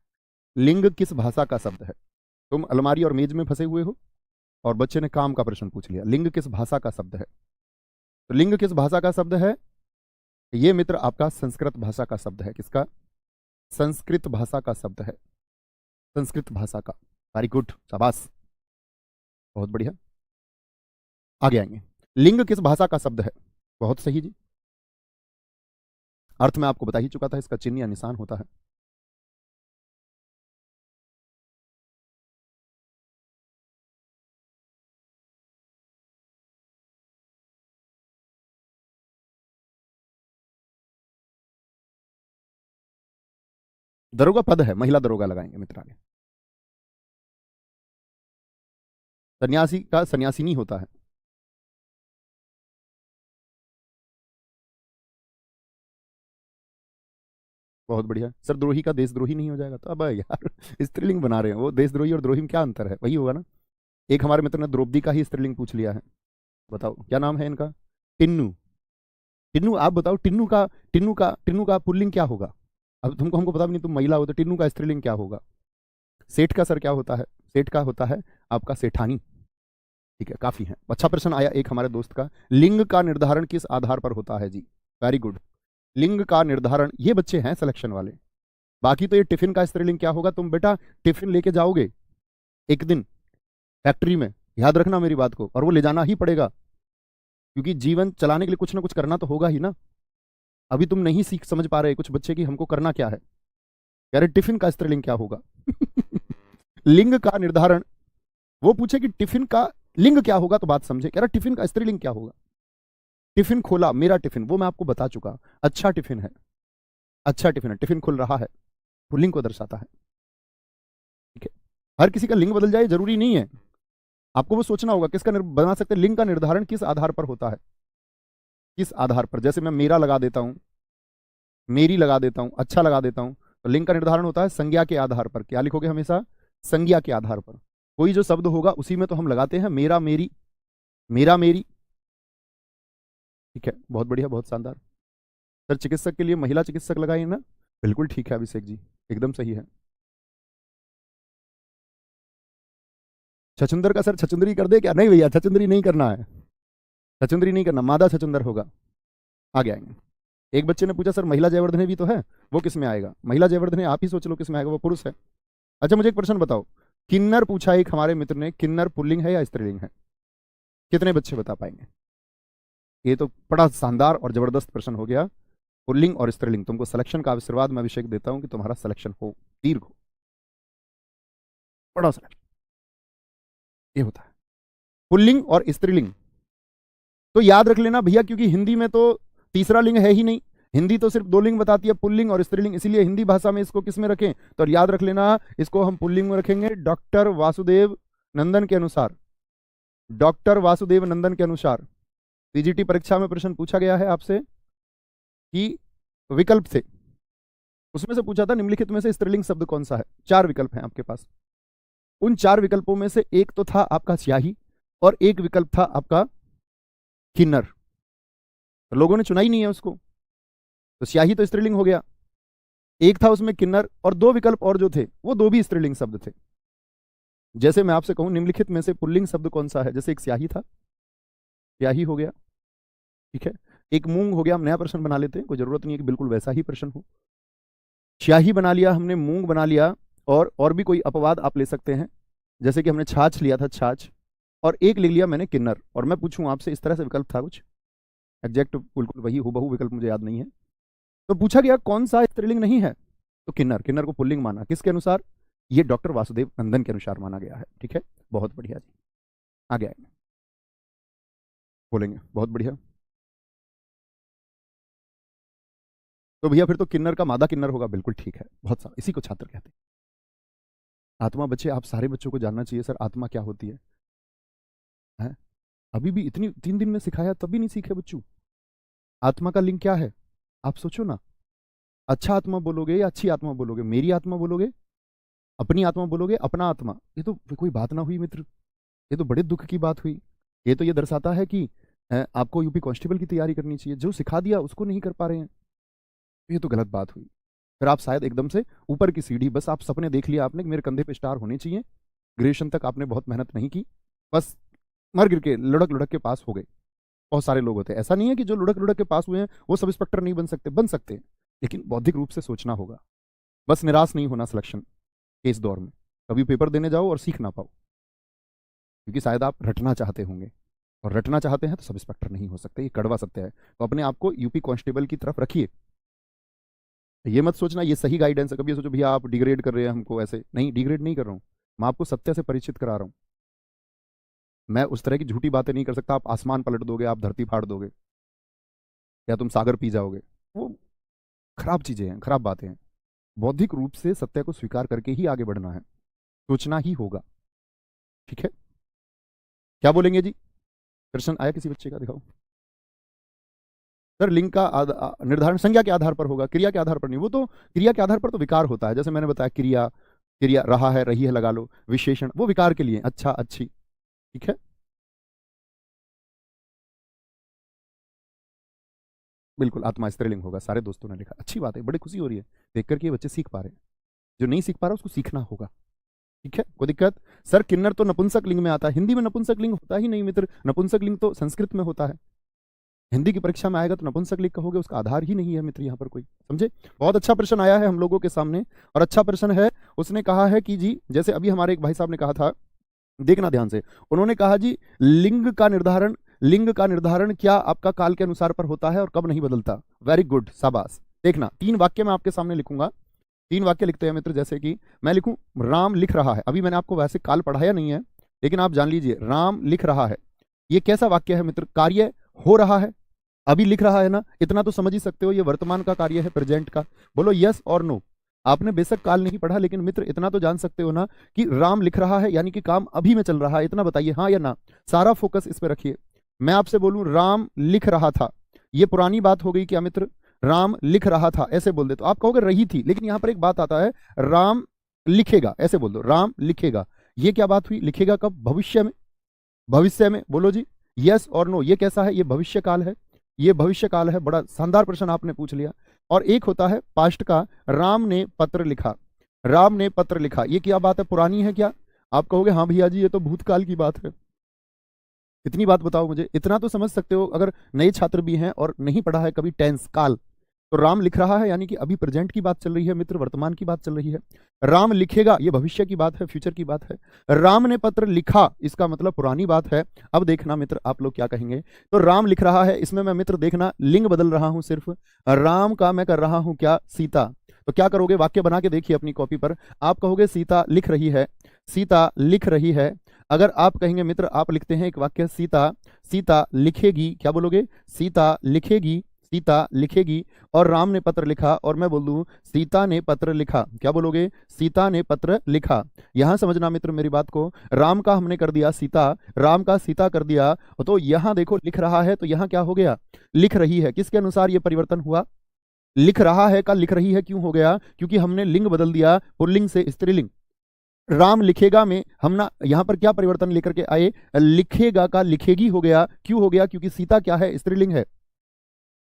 S1: लिंग किस भाषा का शब्द है? तुम अलमारी और मेज में फंसे हुए हो और बच्चे ने काम का प्रश्न पूछ लिया, लिंग किस भाषा का शब्द है? तो लिंग किस भाषा का शब्द है? ये मित्र आपका संस्कृत भाषा का शब्द है। किसका? संस्कृत भाषा का शब्द है, संस्कृत भाषा का। वेरी गुड, शाबाश, बहुत बढ़िया। आगे आएंगे, लिंग किस भाषा का शब्द है? बहुत सही जी, अर्थ में आपको बता ही चुका था, इसका चिन्ह या निशान होता है। दरोगा पद है, महिला दरोगा लगाएंगे मित्र आगे। सन्यासी का सन्यासिनी होता है। बहुत बढ़िया सर, द्रोही का देशद्रोही नहीं हो जाएगा? तो अब यार स्त्रीलिंग बना रहे हैं, वो देशद्रोही और द्रोही में क्या अंतर है? वही होगा ना। एक हमारे मित्र ने द्रौपदी का ही स्त्रीलिंग पूछ लिया है, बताओ क्या नाम है इनका? टिन्नू, टिन्नू। आप बताओ टिन्नू का पुल्लिंग क्या होगा? अब तुमको हमको पता भी नहीं, तुम महिला हो, तो टिन्नू का स्त्रीलिंग क्या होगा? सेठ का सर क्या होता है? सेठ का होता है आपका सेठानी। ठीक है, काफी है। अच्छा प्रश्न आया एक हमारे दोस्त का, लिंग का निर्धारण किस आधार पर होता है? जी वेरी गुड, लिंग का निर्धारण, ये बच्चे हैं सिलेक्शन वाले। बाकी तो ये टिफिन का स्त्रीलिंग क्या होगा, तुम बेटा टिफिन लेके जाओगे एक दिन फैक्ट्री में, याद रखना मेरी बात को, और वो ले जाना ही पड़ेगा। क्योंकि जीवन चलाने के लिए कुछ ना कुछ करना तो होगा ही ना। अभी तुम नहीं सीख समझ पा रहे कुछ बच्चे कि हमको करना क्या है। कह रहे टिफिन का स्त्रीलिंग क्या होगा। लिंग का निर्धारण, वो पूछे कि टिफिन का लिंग क्या होगा तो बात समझे। कह रहा टिफिन का स्त्रीलिंग क्या होगा। टिफिन खोला, मेरा टिफिन, वो मैं आपको बता चुका, अच्छा टिफिन है, अच्छा टिफिन है, टिफिन खुल रहा है, पुल्लिंग को दर्शाता है। ठीक है, हर किसी का लिंग बदल जाए जरूरी नहीं है, आपको वो सोचना होगा किसका बना सकते। लिंग का निर्धारण किस आधार पर होता है, किस आधार पर। जैसे मैं मेरा लगा देता हूं, मेरी लगा देता हूं, अच्छा लगा देता हूं, तो लिंग का निर्धारण होता है संज्ञा के आधार पर। क्या लिखोगे हमेशा, संज्ञा के आधार पर। कोई जो शब्द होगा उसी में तो हम लगाते हैं मेरा, मेरी, मेरा, मेरी। ठीक है, बहुत बढ़िया, बहुत शानदार। सर चिकित्सक के लिए महिला चिकित्सक लगाइए ना, बिल्कुल ठीक है अभिषेक जी, एकदम सही है। छछुंदर का सर छछुंदरी कर दे क्या, नहीं भैया छछुंदरी नहीं करना है, छछुंदरी नहीं करना, मादा छछुंदर होगा। आगे आएंगे। एक बच्चे ने पूछा सर महिला जयवर्धने भी तो है, वो किस में आएगा। महिला जयवर्धने आप ही सोच लो किस में आएगा, वो पुरुष है। अच्छा मुझे एक प्रश्न बताओ, किन्नर पूछा एक हमारे मित्र ने, किन्नर पुल्लिंग है या स्त्रीलिंग है, कितने बच्चे बता पाएंगे। ये तो बड़ा शानदार और जबरदस्त प्रश्न हो गया। पुल्लिंग और स्त्रीलिंग, तुमको सिलेक्शन का आशीर्वाद मैं अभिषेक देता हूं कि तुम्हारा सिलेक्शन हो, दीर्घ हो, बड़ा सिलेक्शन ये होता है। पुल्लिंग और स्त्रीलिंग तो याद रख लेना भैया, क्योंकि हिंदी में तो तीसरा लिंग है ही नहीं, हिंदी तो सिर्फ दो लिंग बताती है, पुल्लिंग और स्त्रीलिंग, इसीलिए हिंदी भाषा में इसको किस में रखें, तो याद रख लेना इसको हम पुल्लिंग में रखेंगे। डॉक्टर वासुदेव नंदन के अनुसार, डॉक्टर वासुदेव नंदन के अनुसार पीजीटी परीक्षा में प्रश्न पूछा गया है आपसे कि विकल्प से, उसमें से पूछा था निम्नलिखित में से स्त्रीलिंग शब्द कौन सा है। चार विकल्प हैं आपके पास, उन चार विकल्पों में से एक तो था आपका स्याही और एक विकल्प था आपका किन्नर, तो लोगों ने चुना ही नहीं है उसको, तो स्याही तो स्त्रीलिंग हो गया। एक था उसमें किन्नर और दो विकल्प और जो थे वो दो भी स्त्रीलिंग शब्द थे। जैसे मैं आपसे कहूं निम्नलिखित में से पुल्लिंग शब्द कौन सा है, जैसे एक स्याही था, स्याही हो गया, ठीक है। एक मूंग हो गया, हम नया प्रश्न बना लेते हैं, कोई जरूरत नहीं है कि बिल्कुल वैसा ही प्रश्न हो। स्याही बना लिया हमने, मूंग बना लिया, और भी कोई अपवाद आप ले सकते हैं, जैसे कि हमने छाछ लिया था, छाछ, और एक ले लिया मैंने किन्नर। और मैं पूछूं आपसे इस तरह से विकल्प था कुछ एग्जैक्ट बिल्कुल वही हूबहू विकल्प मुझे याद नहीं है, तो पूछा गया कौन सा स्त्रीलिंग नहीं है, तो किन्नर, किन्नर को पुल्लिंग माना, किसके अनुसार, ये डॉक्टर वासुदेव नंदन के अनुसार माना गया है। ठीक है, बहुत बढ़िया जी, आगे आएंगे बोलेंगे, बहुत बढ़िया। तो भैया फिर तो किन्नर का मादा किन्नर होगा, बिल्कुल ठीक है, बहुत सारा, इसी को छात्र कहते हैं। आत्मा बच्चे, आप सारे बच्चों को जानना चाहिए सर आत्मा क्या होती है? अभी भी इतनी 3 दिन में सिखाया तब भी नहीं सीखे बच्चों। आत्मा का लिंग क्या है, आप सोचो ना, अच्छा आत्मा बोलोगे या अच्छी आत्मा बोलोगे, मेरी आत्मा बोलोगे, अपनी आत्मा बोलोगे, अपना आत्मा, ये तो कोई बात ना हुई मित्र, ये तो बड़े दुख की बात हुई। ये तो ये दर्शाता है कि आपको यूपी कांस्टेबल की तैयारी करनी चाहिए, जो सिखा दिया उसको नहीं कर पा रहे हैं, ये तो गलत बात हुई। फिर आप शायद एकदम से ऊपर की सीढ़ी, बस आप सपने देख लिया आपने कि मेरे कंधे पे स्टार होने चाहिए, ग्रेजुएशन तक आपने बहुत मेहनत नहीं की, बस मर गिर के लुढ़क लुढ़क के पास हो गए। बहुत सारे लोग होते हैं, ऐसा नहीं है कि जो लुढ़क लुढ़क के पास हुए हैं वो सब इंस्पेक्टर नहीं बन सकते, बन सकते हैं, लेकिन बौद्धिक रूप से सोचना होगा। बस निराश नहीं होना सिलेक्शन के इस दौर में, कभी पेपर देने जाओ और सीख ना पाओ, क्योंकि शायद आप रटना चाहते होंगे, और रटना चाहते हैं तो सब इंस्पेक्टर नहीं हो सकते, ये कड़वा सत्य है। तो अपने आप को यूपी कांस्टेबल की तरफ रखिए, ये मत सोचना ये सही गाइडेंस है, कभी ये सोचो भैया आप डिग्रेड कर रहे हैं हमको, ऐसे नहीं, डिग्रेड नहीं कर रहा हूँ, मैं आपको सत्य से परिचित करा रहा हूँ। मैं उस तरह की झूठी बातें नहीं कर सकता, आप आसमान पलट दोगे, आप धरती फाड़ दोगे, या तुम सागर पी जाओगे, वो खराब चीजें हैं, खराब बातें हैं। बौद्धिक रूप से सत्य को स्वीकार करके ही आगे बढ़ना है, सोचना ही होगा। ठीक है, क्या बोलेंगे जी, प्रश्न आया किसी बच्चे का, दिखाओ। सर लिंग का निर्धारण संज्ञा के आधार पर होगा, क्रिया के आधार पर नहीं, वो तो क्रिया के आधार पर तो विकार होता है, जैसे मैंने बताया क्रिया, क्रिया रहा है, रही है लगा लो, विशेषण वो विकार के लिए, अच्छा, अच्छी। ठीक है, बिल्कुल आत्मा स्त्रीलिंग होगा, सारे दोस्तों ने लिखा, अच्छी बात है, बड़ी खुशी हो रही है देख करके ये बच्चे सीख पा रहे हैं, जो नहीं सीख पा रहा उसको सीखना होगा। ठीक है, कोई दिक्कत। सर किन्नर तो नपुंसक लिंग में आता है, हिंदी में नपुंसक लिंग होता ही नहीं मित्र, नपुंसक लिंग तो संस्कृत में होता है, हिंदी की परीक्षा में आएगा तो नपुंसक लिंग कहोगे, उसका आधार ही नहीं है मित्र यहाँ पर कोई, समझे। बहुत अच्छा प्रश्न आया है हम लोगों के सामने, और अच्छा प्रश्न है। उसने कहा है कि जी जैसे अभी हमारे एक भाई साहब ने कहा था, देखना ध्यान से, उन्होंने कहा जी लिंग का निर्धारण, लिंग का निर्धारण क्या आपका काल के अनुसार पर होता है और कब नहीं बदलता? वेरी गुड, शाबाश। देखना 3 वाक्य मैं आपके सामने लिखूंगा, 3 वाक्य लिखते हैं मित्र। जैसे कि मैं लिखूं राम लिख रहा है, अभी मैंने आपको वैसे काल पढ़ाया नहीं है, लेकिन आप जान लीजिए राम लिख रहा है, ये कैसा वाक्य है मित्र? कार्य हो रहा है, अभी लिख रहा है ना, इतना तो समझ ही सकते हो ये वर्तमान का कार्य है, प्रेजेंट का। बोलो यस और नो। आपने बेशक काल नहीं पढ़ा, लेकिन मित्र इतना तो जान सकते हो ना कि राम लिख रहा है यानी कि काम अभी में चल रहा है, इतना बताइए हाँ या ना। सारा फोकस इस पे रखिए। मैं आपसे बोलूं राम लिख रहा था, ये पुरानी बात हो गई क्या मित्र? राम लिख रहा था ऐसे बोल दे तो आप कहोगे रही थी, लेकिन यहां पर एक बात आता है, राम लिखेगा ऐसे बोल दो, राम लिखेगा। ये क्या बात हुई? लिखेगा कब? भविष्य में, भविष्य में। बोलो जी यस और नो। ये कैसा है? ये भविष्य काल है, ये भविष्य काल है। बड़ा शानदार प्रश्न आपने पूछ लिया। और एक होता है पास्ट का, राम ने पत्र लिखा, राम ने पत्र लिखा, ये क्या बात है? पुरानी है क्या? आप कहोगे हाँ भैया जी ये तो भूतकाल की बात है। इतनी बात बताओ मुझे, इतना तो समझ सकते हो अगर नए छात्र भी हैं और नहीं पढ़ा है कभी टेंस काल, तो राम लिख रहा है यानी कि अभी प्रेजेंट की बात चल रही है मित्र, वर्तमान की बात चल रही है। राम लिखेगा ये भविष्य की बात है, फ्यूचर की बात है। राम ने पत्र लिखा इसका मतलब पुरानी बात है। अब देखना मित्र आप लोग क्या कहेंगे। तो राम लिख रहा है, इसमें मैं मित्र देखना लिंग बदल रहा हूं, सिर्फ राम का मैं कर रहा हूं क्या? सीता। तो क्या करोगे? वाक्य बना के देखिए अपनी कॉपी पर। आप कहोगे सीता लिख रही है, सीता लिख रही है। अगर आप कहेंगे मित्र, आप लिखते हैं एक वाक्य सीता, सीता लिखेगी, क्या बोलोगे? सीता लिखेगी, सीता लिखेगी। और राम ने पत्र लिखा, और मैं बोल दूं सीता ने पत्र लिखा, क्या बोलोगे? सीता ने पत्र लिखा। यहां समझना मित्र मेरी बात को, राम का हमने कर दिया सीता, राम का सीता कर दिया, तो यहां देखो लिख रहा है, तो यहां क्या हो गया? लिख रही है। किसके अनुसार ये परिवर्तन हुआ? लिख रहा है का लिख रही है क्यों हो गया? क्योंकि हमने लिंग बदल दिया, पुल्लिंग से स्त्रीलिंग। राम लिखेगा में हम ना यहां पर क्या परिवर्तन लेकर के आए? लिखेगा का लिखेगी हो गया। क्यों हो गया? क्योंकि सीता क्या है? स्त्रीलिंग है।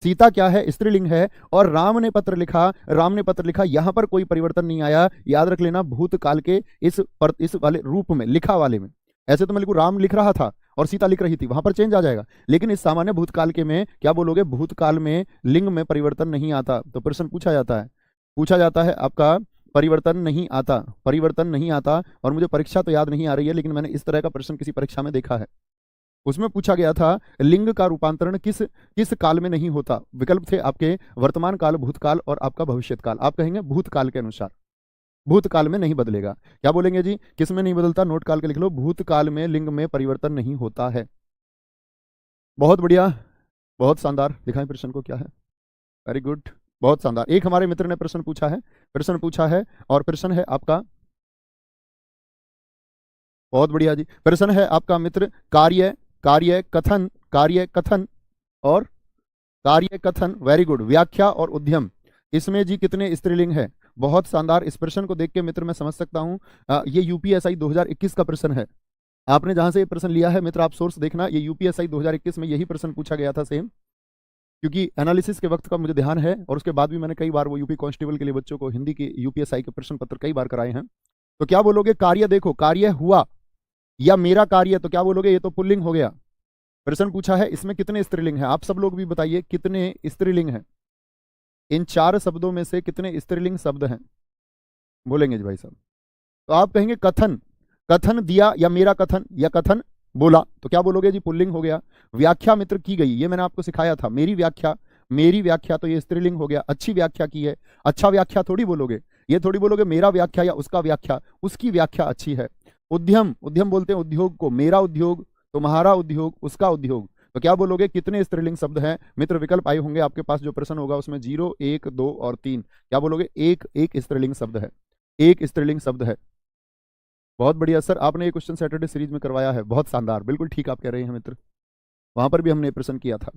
S1: सीता क्या है? स्त्रीलिंग है। और राम ने पत्र लिखा, राम ने पत्र लिखा, यहां पर कोई परिवर्तन नहीं आया। याद रख लेना भूतकाल के इस वाले रूप में, लिखा वाले में। ऐसे तो मैं लिखूं राम लिख रहा था और सीता लिख रही थी, वहां पर चेंज आ जाएगा। लेकिन इस सामान्य भूतकाल के में क्या बोलोगे? भूतकाल में लिंग में परिवर्तन नहीं आता। तो प्रश्न पूछा जाता है आपका परिवर्तन नहीं आता, परिवर्तन नहीं आता। और मुझे परीक्षा तो याद नहीं आ रही है, लेकिन मैंने इस तरह का प्रश्न किसी परीक्षा में देखा है। उसमें पूछा गया था लिंग का रूपांतरण किस किस काल में नहीं होता? विकल्प थे आपके वर्तमान काल, भूतकाल और आपका भविष्यत काल। आप कहेंगे भूतकाल के अनुसार, भूतकाल में नहीं बदलेगा। क्या बोलेंगे जी? किस में नहीं बदलता? नोट काल के लिख लो, भूतकाल में लिंग में परिवर्तन नहीं होता है। बहुत बढ़िया, बहुत शानदार। दिखाएं प्रश्न को क्या है। वेरी गुड, बहुत शानदार। एक हमारे मित्र ने प्रश्न पूछा है और प्रश्न है आपका, बहुत बढ़िया जी। प्रश्न है आपका मित्र कार्य कार्य कथन, कार्य कथन और कार्य कथन। Very good. व्याख्या और उद्यम, इसमें जी कितने स्त्रीलिंग है? बहुत शानदार। इस प्रश्न को देख के मित्र मैं समझ सकता हूं ये यूपीएसआई 2021 का प्रश्न है। आपने जहां से ये प्रश्न लिया है मित्र, आप सोर्स देखना, ये यूपीएसआई 2021 में यही प्रश्न पूछा गया था सेम। क्योंकि एनालिसिस के वक्त का मुझे ध्यान है, और उसके बाद भी मैंने कई बार वो यूपी कांस्टेबल के लिए बच्चों को हिंदी के यूपीएसआई के प्रश्न पत्र कई बार कराए हैं। तो क्या बोलोगे? कार्य देखो, कार्य हुआ या मेरा कार्य, तो क्या बोलोगे? ये तो पुल्लिंग हो गया। प्रश्न पूछा है इसमें कितने स्त्रीलिंग हैं? आप सब लोग भी बताइए कितने स्त्रीलिंग हैं? इन 4 शब्दों में से कितने स्त्रीलिंग शब्द हैं? बोलेंगे जी भाई साहब। तो आप कहेंगे कथन, कथन दिया या मेरा कथन या कथन बोला, तो क्या बोलोगे जी? पुल्लिंग हो गया। व्याख्या मित्र की गई, ये मैंने आपको सिखाया था, मेरी व्याख्या, मेरी व्याख्या, तो ये स्त्रीलिंग हो गया। अच्छी व्याख्या की है, अच्छा व्याख्या थोड़ी बोलोगे, ये थोड़ी बोलोगे मेरा व्याख्या या उसका व्याख्या, उसकी व्याख्या अच्छी है। उद्यम, उद्यम बोलते हैं उद्योग को, मेरा उद्योग, तुम्हारा उद्योग, उसका उद्योग, तो क्या बोलोगे? कितने स्त्रीलिंग शब्द हैं मित्र? विकल्प आए होंगे आपके पास, जो प्रश्न होगा उसमें 0, 1, 2 और 3। क्या बोलोगे? एक स्त्रीलिंग शब्द है, एक स्त्रीलिंग शब्द है। बहुत बढ़िया सर, आपने ये क्वेश्चन सैटरडे सीरीज में करवाया है, बहुत शानदार, बिल्कुल ठीक आप कह रहे हैं मित्र, वहां पर भी हमने ये प्रश्न किया था।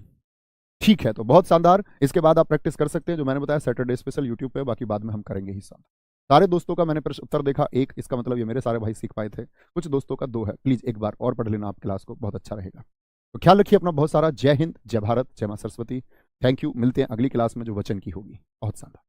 S1: ठीक है, तो बहुत शानदार। इसके बाद आप प्रैक्टिस कर सकते हैं जो मैंने बताया सैटरडे स्पेशल यूट्यूब पे, बाकी बाद में हम करेंगे ही साथ। सारे दोस्तों का मैंने प्रश्न उत्तर देखा एक, इसका मतलब ये मेरे सारे भाई सीख पाए थे। कुछ दोस्तों का 2 है, प्लीज एक बार और पढ़ लेना आप क्लास को, बहुत अच्छा रहेगा। तो ख्याल रखिए अपना बहुत सारा। जय हिंद, जय भारत, जय मां सरस्वती। Thank you. मिलते हैं अगली क्लास में जो वचन की होगी। बहुत शानदार।